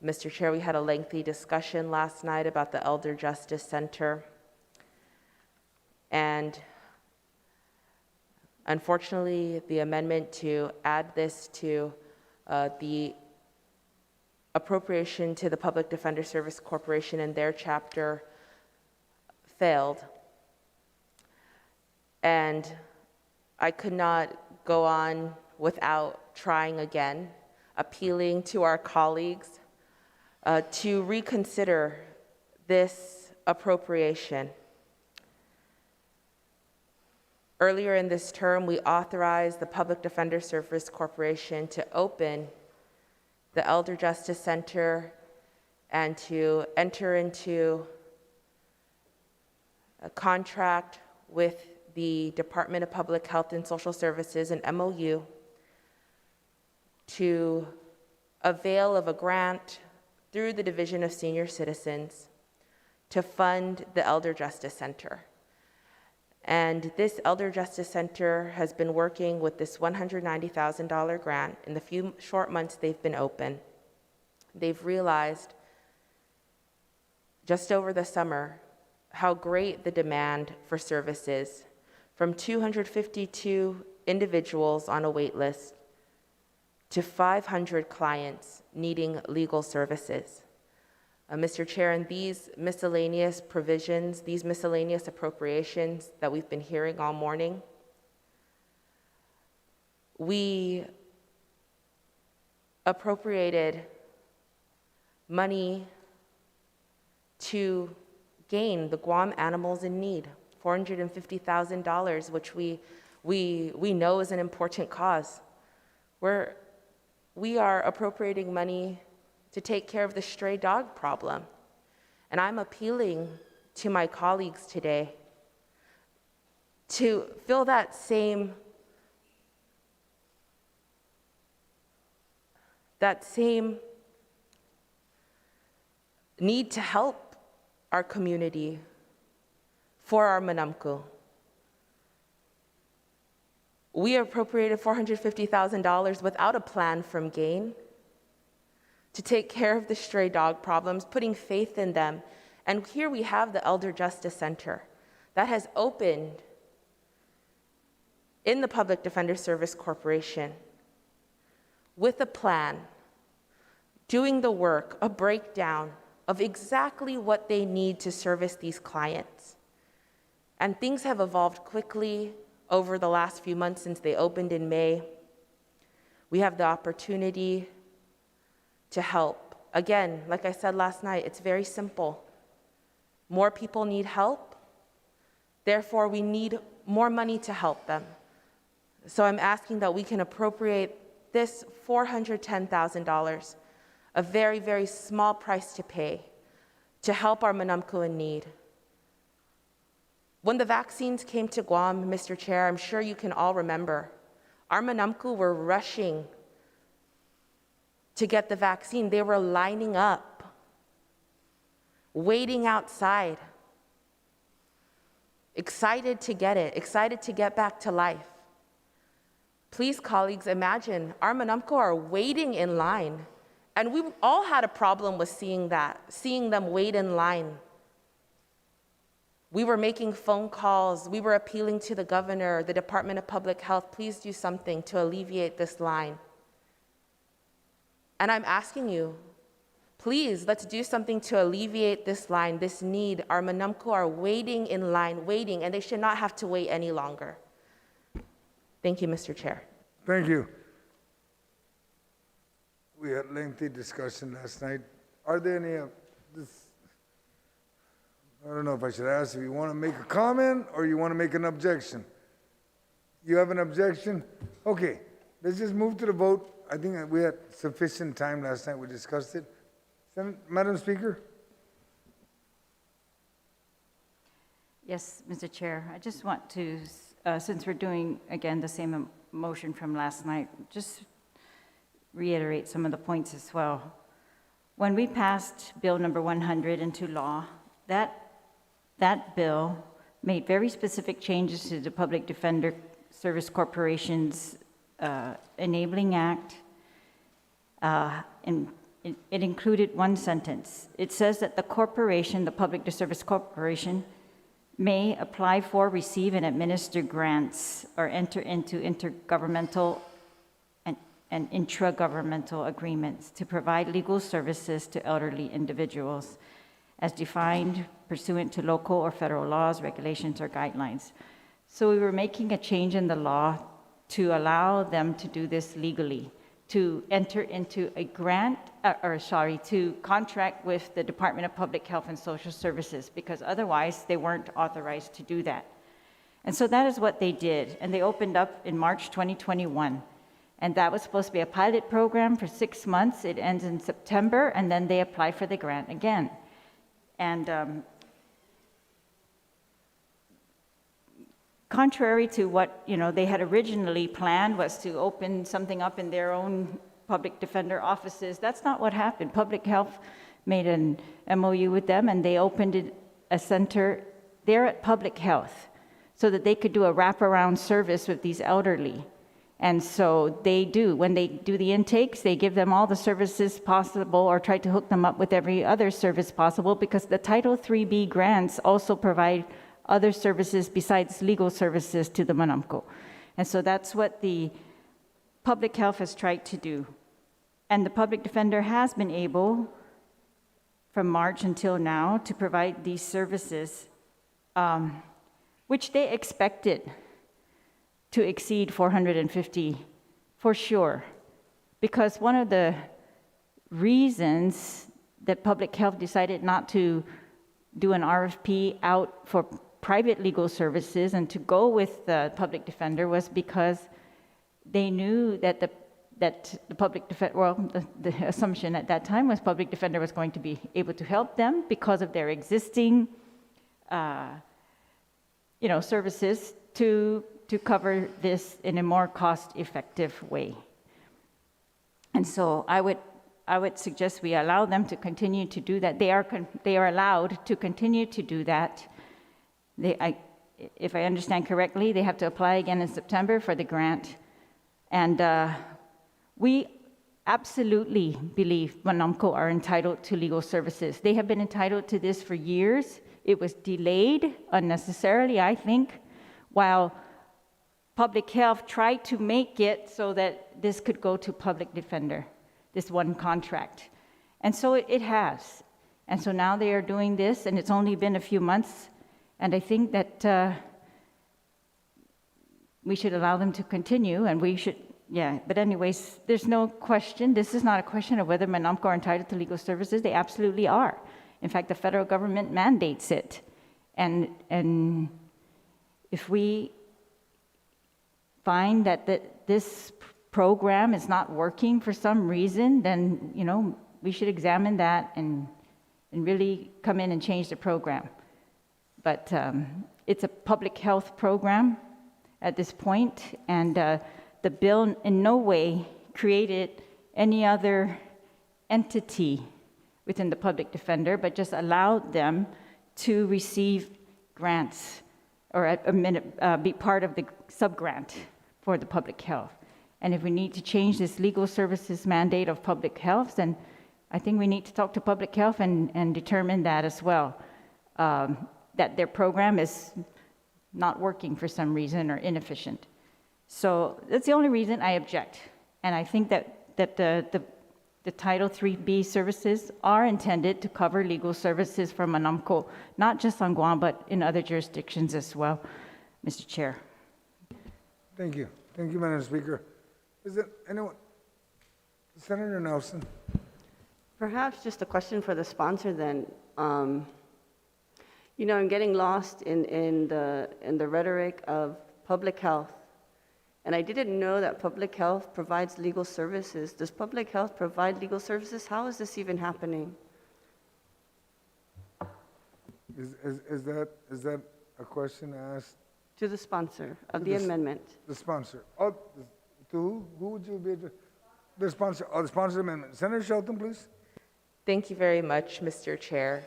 Mr. Chair, we had a lengthy discussion last night about the Elder Justice Center, and unfortunately, the amendment to add this to the appropriation to the Public Defender Service Corporation and their chapter failed. And I could not go on without trying again, appealing to our colleagues to reconsider this appropriation. Earlier in this term, we authorized the Public Defender Service Corporation to open the Elder Justice Center and to enter into a contract with the Department of Public Health and Social Services, an MOU, to avail of a grant through the Division of Senior Citizens to fund the Elder Justice Center. And this Elder Justice Center has been working with this $190,000 grant. In the few short months they've been open, they've realized just over the summer how great the demand for service is, from 252 individuals on a wait list to 500 clients needing legal services. Mr. Chair, and these miscellaneous provisions, these miscellaneous appropriations that we've been hearing all morning, we appropriated money to gain the Guam Animals in Need, $450,000, which we know is an important cause. We are appropriating money to take care of the stray dog problem. And I'm appealing to my colleagues today to feel that same need to help our community for our Manamku. We appropriated $450,000 without a plan from GAIN to take care of the stray dog problems, putting faith in them. And here we have the Elder Justice Center that has opened in the Public Defender Service Corporation with a plan, doing the work, a breakdown of exactly what they need to service these clients. And things have evolved quickly over the last few months since they opened in May. We have the opportunity to help again, like I said last night, it's very simple. More people need help, therefore we need more money to help them. So I'm asking that we can appropriate this $410,000, a very, very small price to pay, to help our Manamku in need. When the vaccines came to Guam, Mr. Chair, I'm sure you can all remember, our Manamku were rushing to get the vaccine. They were lining up, waiting outside, excited to get it, excited to get back to life. Please, colleagues, imagine our Manamko are waiting in line. And we all had a problem with seeing them wait in line. We were making phone calls. We were appealing to the governor, the Department of Public Health, please do something to alleviate this line. And I'm asking you, please, let's do something to alleviate this line, this need. Our Manamko are waiting in line, waiting, and they should not have to wait any longer. Thank you, Mr. Chair. Thank you. We had lengthy discussion last night. Are there any, I don't know if I should ask if you want to make a comment or you want to make an objection. You have an objection? Okay, let's just move to the vote. I think that we had sufficient time last night. We discussed it. Madam Speaker? Yes, Mr. Chair. I just want to, since we're doing, again, the same motion from last night, just reiterate some of the points as well. When we passed Bill number 100 into law, that bill made very specific changes to the Public Defender Service Corporation's Enabling Act, and it included one sentence. It says that the corporation, the Public Service Corporation, may apply for, receive, and administer grants or enter into intergovernmental and intragovernmental agreements to provide legal services to elderly individuals as defined pursuant to local or federal laws, regulations, or guidelines. So we were making a change in the law to allow them to do this legally, to enter into a to contract with the Department of Public Health and Social Services, because otherwise they weren't authorized to do that. And so that is what they did, and they opened up in March 2021. And that was supposed to be a pilot program for 6 months. It ends in September, and then they apply for the grant again. And contrary to what they had originally planned, was to open something up in their own public defender offices. That's not what happened. Public Health made an MOU with them, and they opened a center there at Public Health so that they could do a wraparound service with these elderly. And so they do. When they do the intakes, they give them all the services possible or try to hook them up with every other service possible, because the Title IIIB grants also provide other services besides legal services to the Manamko. And so that's what the Public Health has tried to do. And the Public Defender has been able, from March until now, to provide these services, which they expected to exceed 450 for sure. Because one of the reasons that Public Health decided not to do an RFP out for private legal services and to go with the Public Defender was because they knew that the Public Defender, the assumption at that time was Public Defender was going to be able to help them because of their existing, services to cover this in a more cost-effective way. And so I would suggest we allow them to continue to do that. They are allowed to continue to do that. If I understand correctly, they have to apply again in September for the grant. And we absolutely believe Manamko are entitled to legal services. They have been entitled to this for years. It was delayed unnecessarily, I think, while Public Health tried to make it so that this could go to Public Defender, this one contract. And so it has. And so now they are doing this, and it's only been a few months, and I think that we should allow them to continue, and we should yeah, but anyways, there's no question, this is not a question of whether Manamco are entitled to legal services, they absolutely are. In fact, the federal government mandates it. And if we find that this program is not working for some reason, then, you know, we should examine that and really come in and change the program. But it's a public health program at this point, and the bill in no way created any other entity within the public defender, but just allowed them to receive grants or be part of the sub-grant for the public health. And if we need to change this legal services mandate of public health, then I think we need to talk to public health and determine that as well, that their program is not working for some reason or inefficient. So that's the only reason I object. And I think that the Title IIIB services are intended to cover legal services for Manamco, not just on Guam, but in other jurisdictions as well, Mr. Chair. Thank you. Thank you, Madam Speaker. Is there anyone? Senator Nelson. Perhaps just a question for the sponsor then. You know, I'm getting lost in the rhetoric of public health. And I didn't know that public health provides legal services. Does public health provide legal services? How is this even happening? Is that a question asked? To the sponsor of the amendment. The sponsor. Oh, to who? Who would you be? The sponsor. Oh, the sponsor amendment. Senator Shelton, please. Thank you very much, Mr. Chair.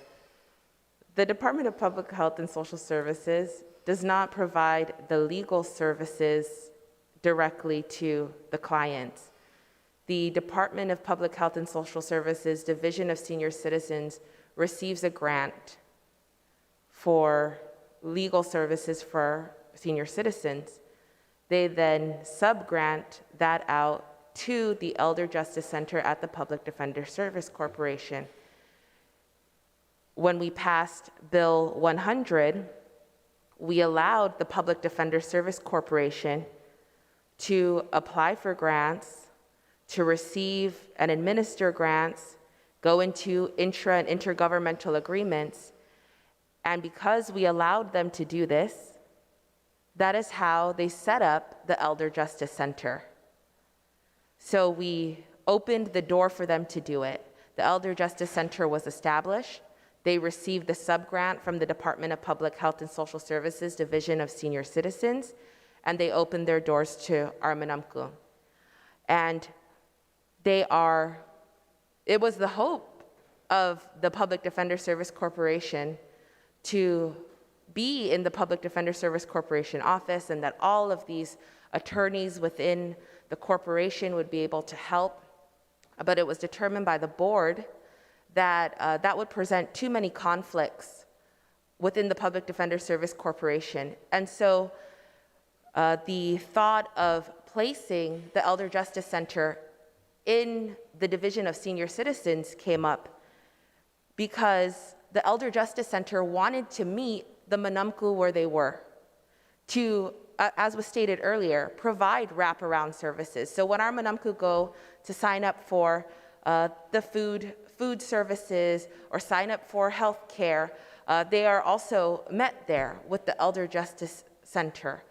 The Department of Public Health and Social Services does not provide the legal services directly to the clients. The Department of Public Health and Social Services Division of Senior Citizens receives a grant for legal services for senior citizens. They then sub-grant that out to the Elder Justice Center at the Public Defender Service Corporation. When we passed Bill 100, we allowed the Public Defender Service Corporation to apply for grants, to receive and administer grants, go into intra and intergovernmental agreements. And because we allowed them to do this, that is how they set up the Elder Justice Center. So we opened the door for them to do it. The Elder Justice Center was established. They received the sub-grant from the Department of Public Health and Social Services Division of Senior Citizens, and they opened their doors to our Manamco. And it was the hope of the Public Defender Service Corporation to be in the Public Defender Service Corporation office, and that all of these attorneys within the corporation would be able to help. But it was determined by the board that that would present too many conflicts within the Public Defender Service Corporation. And so the thought of placing the Elder Justice Center in the Division of Senior Citizens came up because the Elder Justice Center wanted to meet the Manamco where they were, to, as was stated earlier, provide wraparound services. So when our Manamco go to sign up for the food services or sign up for health care, they are also met there with the Elder Justice Center.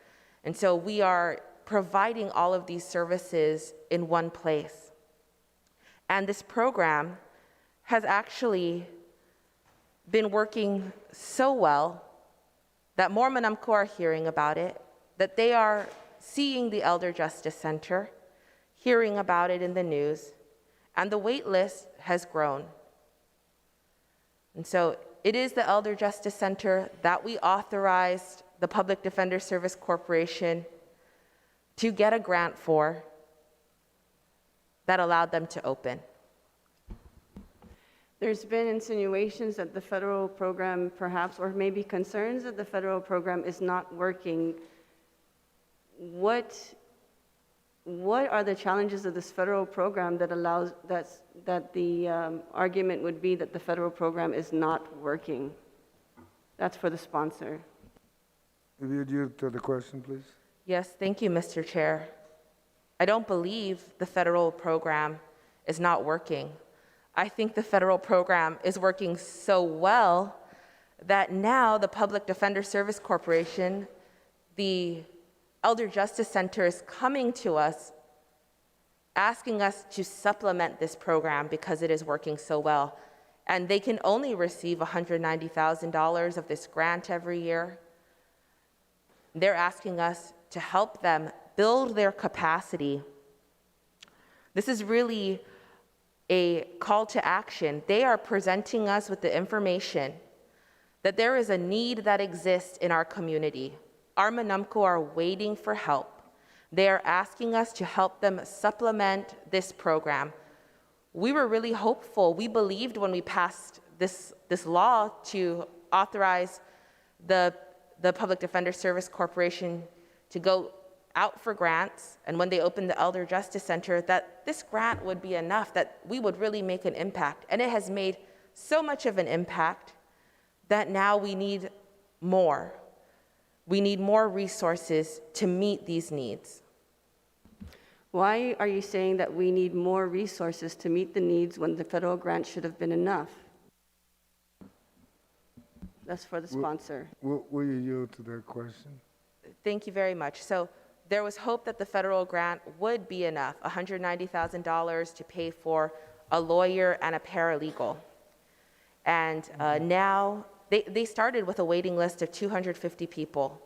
And so we are providing all of these services in one place. And this program has actually been working so well that more Manamco are hearing about it, that they are seeing the Elder Justice Center, hearing about it in the news, and the wait list has grown. And so it is the Elder Justice Center that we authorized the Public Defender Service Corporation to get a grant for that allowed them to open. There's been insinuations that the federal program perhaps, or maybe concerns that the federal program is not working. What are the challenges of this federal program that allows, that the argument would be that the federal program is not working? That's for the sponsor. If you'd yield to the question, please. Yes, thank you, Mr. Chair. I don't believe the federal program is not working. I think the federal program is working so well that now the Public Defender Service Corporation, the Elder Justice Center, is coming to us asking us to supplement this program because it is working so well. And they can only receive $190,000 of this grant every year. They're asking us to help them build their capacity. This is really a call to action. They are presenting us with the information that there is a need that exists in our community. Our Manumco are waiting for help. They are asking us to help them supplement this program. We were really hopeful. We believed when we passed this law to authorize the Public Defender Service Corporation to go out for grants, and when they opened the Elder Justice Center, that this grant would be enough, that we would really make an impact. And it has made so much of an impact that now we need more. We need more resources to meet these needs. Why are you saying that we need more resources to meet the needs when the federal grant should have been enough? That's for the sponsor. Will you yield to their question? Thank you very much. So there was hope that the federal grant would be enough, $190,000 to pay for a lawyer and a paralegal. And now they started with a waiting list of 250 people.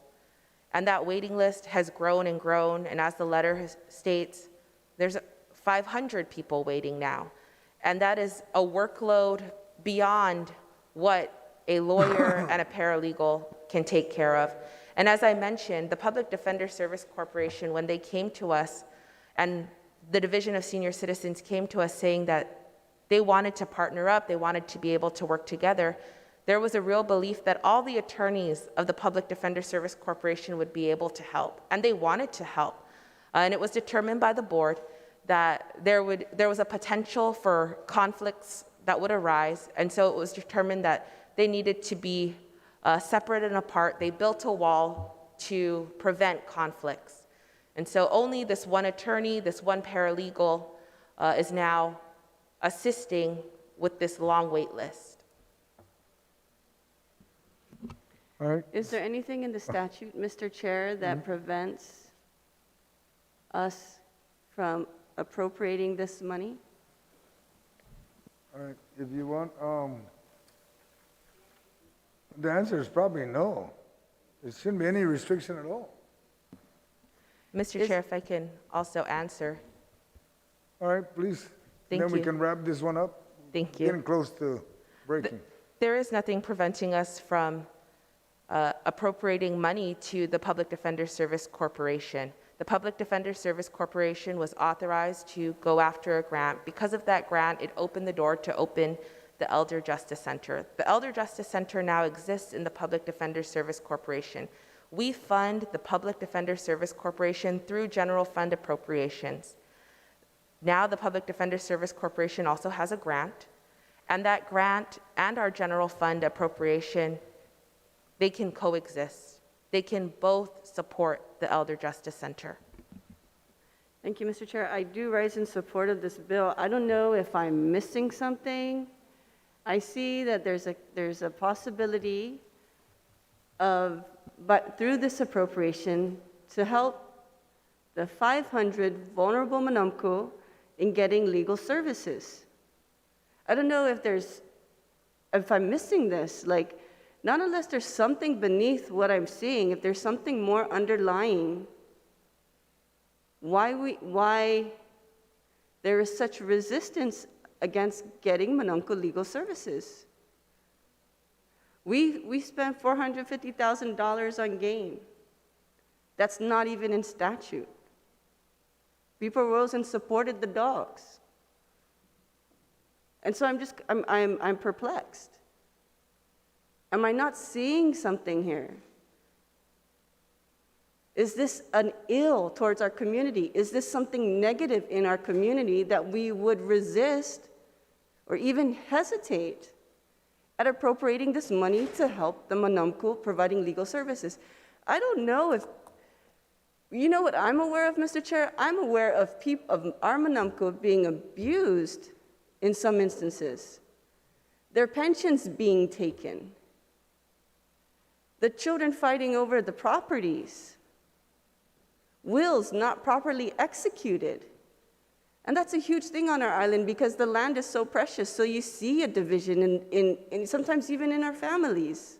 And that waiting list has grown and grown. And as the letter states, there's 500 people waiting now. And that is a workload beyond what a lawyer and a paralegal can take care of. And as I mentioned, the Public Defender Service Corporation, when they came to us, and the Division of Senior Citizens came to us saying that they wanted to partner up, they wanted to be able to work together, there was a real belief that all the attorneys of the Public Defender Service Corporation would be able to help, and they wanted to help. And it was determined by the board that there was a potential for conflicts that would arise, and so it was determined that they needed to be separate and apart. They built a wall to prevent conflicts. And so only this one attorney, this one paralegal is now assisting with this long wait list. All right. Is there anything in the statute, Mr. Chair, that prevents us from appropriating this money? All right, if you want, the answer is probably no. There shouldn't be any restriction at all. Mr. Chair, if I can also answer. All right, please. Thank Then we you. can wrap this one up. Thank you. Getting close to breaking. There is nothing preventing us from appropriating money to the Public Defender Service Corporation. The Public Defender Service Corporation was authorized to go after a grant. Because of that grant, it opened the door to open the Elder Justice Center. The Elder Justice Center now exists in the Public Defender Service Corporation. We fund the Public Defender Service Corporation through general fund appropriations. Now the Public Defender Service Corporation also has a grant, and that grant and our general fund appropriation, they can coexist. They can both support the Elder Justice Center. Thank you, Mr. Chair. I do rise in support of this bill. I don't know if I'm missing something. I see that there's a possibility of, but through this appropriation, to help the 500 vulnerable Manumco in getting legal services. I don't know if I'm missing this, like, not unless there's something beneath what I'm seeing, if there's something more underlying, why there is such resistance against getting Manumco legal services. We spent $450,000 on game. That's not even in statute. People rose and supported the dogs. And so I'm perplexed. Am I not seeing something here? Is this an ill towards our community? Is this something negative in our community that we would resist or even hesitate at appropriating this money to help the Manumco providing legal services? I don't know if, You know what I'm aware of, Mr. Chair? I'm aware of people of our Manamco being abused in some instances. Their pensions being taken. The children fighting over the properties. Wills not properly executed. And that's a huge thing on our island because the land is so precious. So you see a division in sometimes even in our families.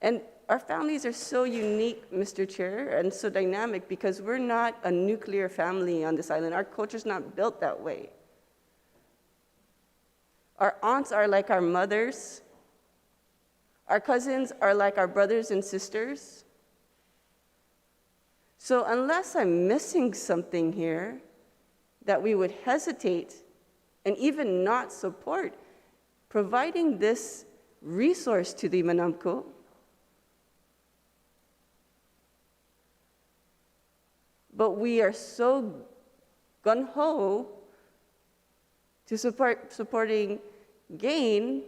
And our families are so unique, Mr. Chair, and so dynamic because we're not a nuclear family on this island. Our culture's not built that way. Our aunts are like our mothers. Our cousins are like our brothers and sisters. So unless I'm missing something here, that we would hesitate and even not support providing this resource to the Manamco, but we are so gung-ho to supporting gain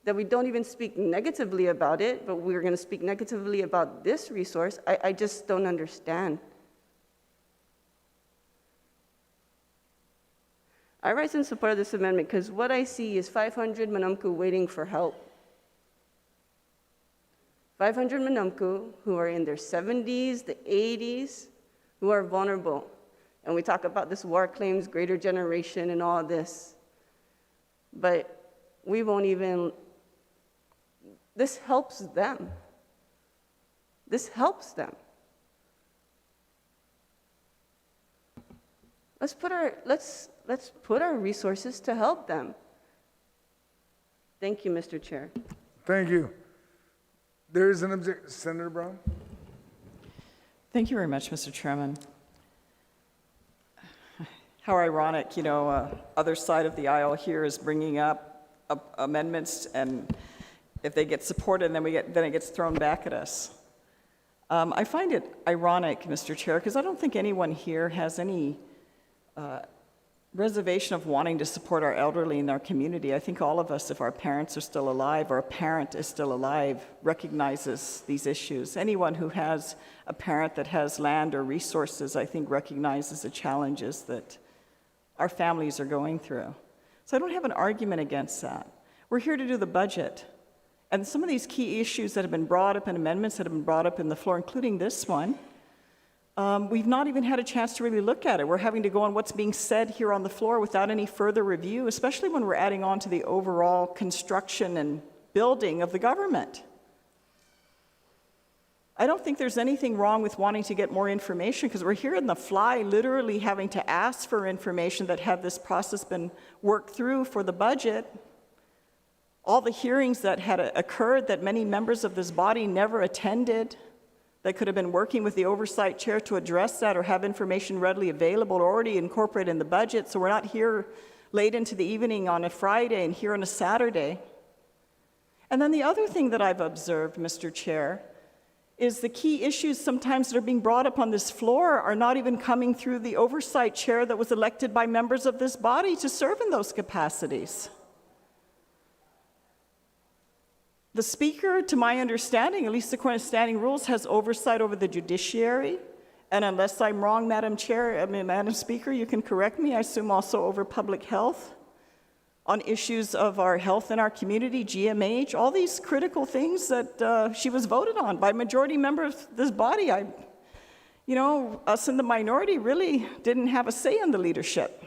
that we don't even speak negatively about it, but we're going to speak negatively about this resource. I just don't understand. I rise in support of this amendment because what I see is 500 Manamco waiting for help. 500 Manamco who are in their 70s, the 80s, who are vulnerable. And we talk about this war claims, greater generation, and all this. But we won't even, this helps them. This helps them. Let's put our resources to help them. Thank you, Mr. Chair. Thank you. There is an objection. Senator Brown? Thank you very much, Mr. Chairman. How ironic, other side of the aisle here is bringing up amendments, and if they get supported, then it gets thrown back at us. I find it ironic, Mr. Chair, because I don't think anyone here has any reservation of wanting to support our elderly in our community. I think all of us, if our parents are still alive or a parent is still alive, recognizes these issues. Anyone who has a parent that has land or resources, I think, recognizes the challenges that our families are going through. So I don't have an argument against that. We're here to do the budget. And some of these key issues that have been brought up in amendments that have been brought up in the floor, including this one, we've not even had a chance to really look at it. We're having to go on what's being said here on the floor without any further review, especially when we're adding on to the overall construction and building of the government. I don't think there's anything wrong with wanting to get more information because we're here in the fly, literally having to ask for information that had this process been worked through for the budget. All the hearings that had occurred that many members of this body never attended, that could have been working with the oversight chair to address that or have information readily available or already incorporated in the budget, so we're not here late into the evening on a Friday and here on a Saturday. And then the other thing that I've observed, Mr. Chair, is the key issues sometimes that are being brought up on this floor are not even coming through the oversight chair that was elected by members of this body to serve in those capacities. The Speaker, to my understanding, at least according to standing rules, has oversight over the judiciary. And unless I'm wrong, Madam Speaker, you can correct me, I assume also over public health, on issues of our health in our community, GMH, all these critical things that she was voted on by majority members of this body. Us in the minority really didn't have a say in the leadership.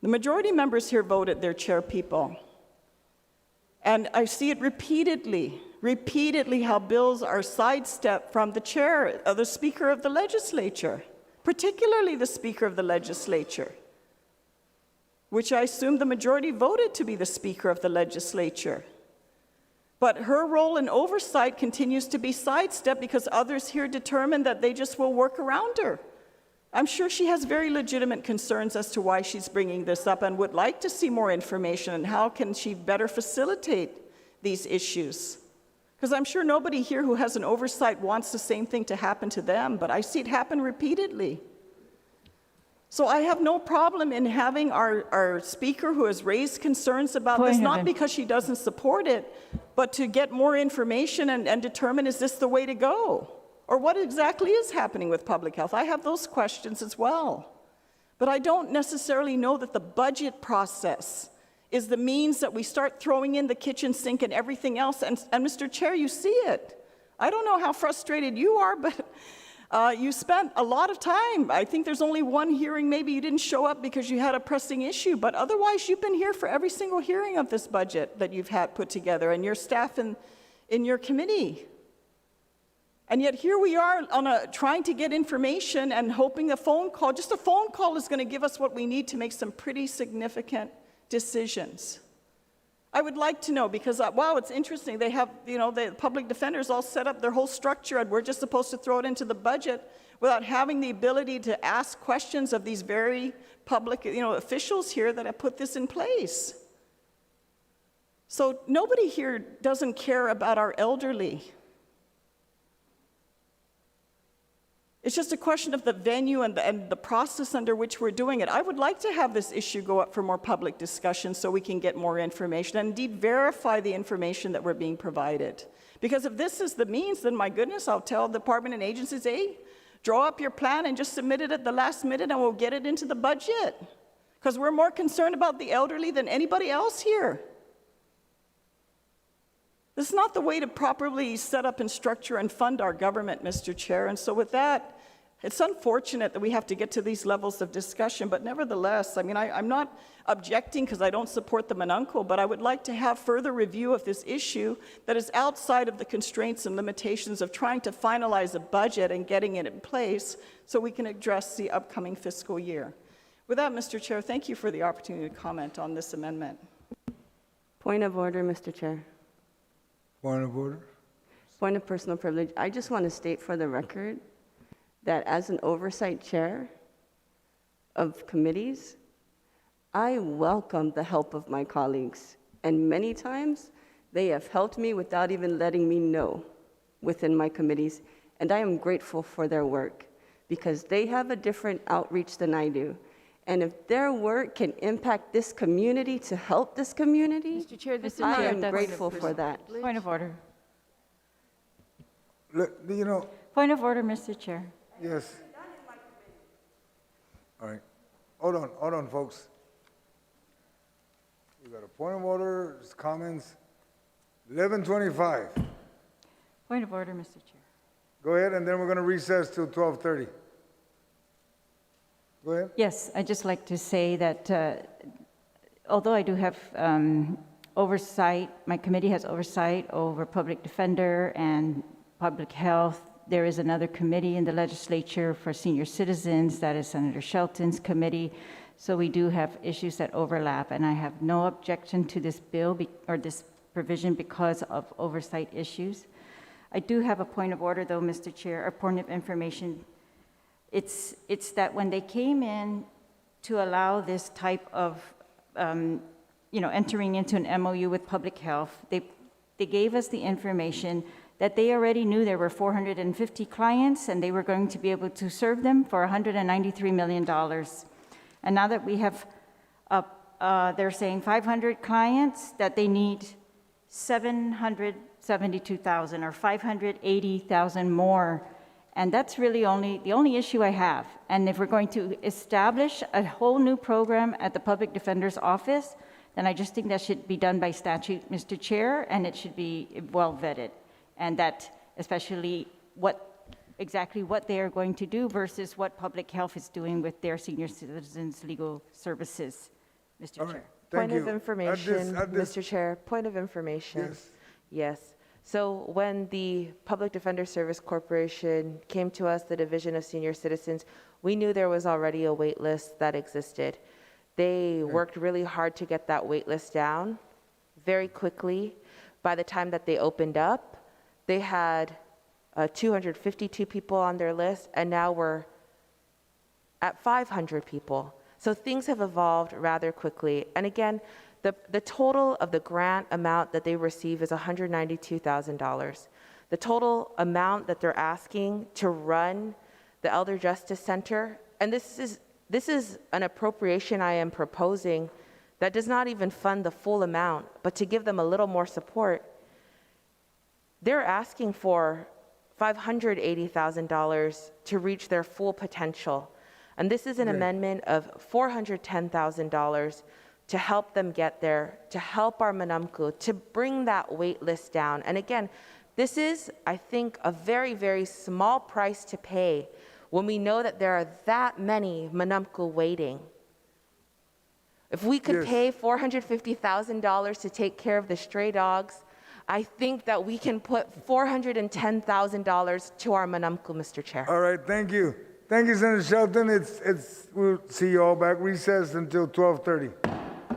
The majority members here voted their chair people. And I see it repeatedly how bills are sidestepped from the chair, the Speaker of the Legislature, particularly the Speaker of the Legislature, which I assume the majority voted to be the Speaker of the Legislature. But her role in oversight continues to be sidestepped because others here determine that they just will work around her. I'm sure she has very legitimate concerns as to why she's bringing this up and would like to see more information and how can she better facilitate these issues. Because I'm sure nobody here who has an oversight wants the same thing to happen to them, but I see it happen repeatedly. So I have no problem in having our speaker who has raised concerns about this, Point of not in- because she doesn't support it, but to get more information and determine, is this the way to go? Or what exactly is happening with public health? I have those questions as well. But I don't necessarily know that the budget process is the means that we start throwing in the kitchen sink and everything else. And Mr. Chair, you see it. I don't know how frustrated you are, but you spent a lot of time. I think there's only one hearing. Maybe you didn't show up because you had a pressing issue, but otherwise you've been here for every single hearing of this budget that you've had put together, and your staff in your committee. And yet here we are trying to get information and hoping a phone call, just a phone call, is going to give us what we need to make some pretty significant decisions. I would like to know, because, wow, it's interesting. They have, the public defenders all set up their whole structure, and we're just supposed to throw it into the budget without having the ability to ask questions of these very public, officials here that have put this in place. So nobody here doesn't care about our elderly. It's just a question of the venue and the process under which we're doing it. I would like to have this issue go up for more public discussion so we can get more information and indeed verify the information that we're being provided. Because if this is the means, then my goodness, I'll tell department and agencies, hey, draw up your plan and just submit it at the last minute and we'll get it into the budget. Because we're more concerned about the elderly than anybody else here. This is not the way to properly set up and structure and fund our government, Mr. Chair. And so with that, it's unfortunate that we have to get to these levels of discussion, but nevertheless, I'm not objecting because I don't support the Manunco, but I would like to have further review of this issue that is outside of the constraints and limitations of trying to finalize a budget and getting it in place so we can address the upcoming fiscal year. With that, Mr. Chair, thank you for the opportunity to comment on this amendment. Point of order, Mr. Chair. Point of order. Point of personal privilege. I just want to state for the record that as an oversight chair of committees, I welcome the help of my colleagues. And many times, they have helped me without even letting me know within my committees. And I am grateful for their work because they have a different outreach than I do. And if their work can impact this community to help this community, Mr. Chair, this is I not am a grateful for that. Point of order. Look, Point of order, Mr. Chair. yes. All right. Hold on, folks. We got a point of order, comments. 11:25. Point of order, Mr. Chair. Go ahead, and then we're going to recess till 12:30. Go ahead. Yes, I'd just like to say that although I do have oversight, my committee has oversight over public defender and public health, there is another committee in the legislature for senior citizens, that is Senator Shelton's committee. So we do have issues that overlap, and I have no objection to this bill or this provision because of oversight issues. I do have a point of order, though, Mr. Chair, a point of information. It's that when they came in to allow this type of, entering into an MOU with public health, they gave us the information that they already knew there were 450 clients and they were going to be able to serve them for $193 million. And now that we have, they're saying 500 clients, that they need 772,000 or 580,000 more. And that's really the only issue I have. And if we're going to establish a whole new program at the Public Defender's Office, then I just think that should be done by statute, Mr. Chair, and it should be well vetted. And that especially exactly what they are going to do versus what public health is doing with their senior citizens' legal services, Mr. All Chair. right. Thank Point you. of information, At this- Mr. Chair, point of information. Yes. Yes. So when the Public Defender Service Corporation came to us, the Division of Senior Citizens, we knew there was already a wait list that existed. They worked really hard to get that wait list down very quickly. By the time that they opened up, they had 252 people on their list, and now we're at 500 people. So things have evolved rather quickly. And again, the total of the grant amount that they receive is $192,000. The total amount that they're asking to run the Elder Justice Center, and this is This is an appropriation I am proposing that does not even fund the full amount, but to give them a little more support. They're asking for $580,000 to reach their full potential. And this is an amendment of $410,000 to help them get there, to help our Manamku, to bring that wait list down. And again, this is, I think, a very, very small price to pay when we know that there are that many Manamku waiting. If we could Yes. pay $450,000 to take care of the stray dogs, I think that we can put $410,000 to our Manamku, Mr. Chair. All right, thank you. Thank you, Senator Shelton. We'll see you all back recessed until 12:30.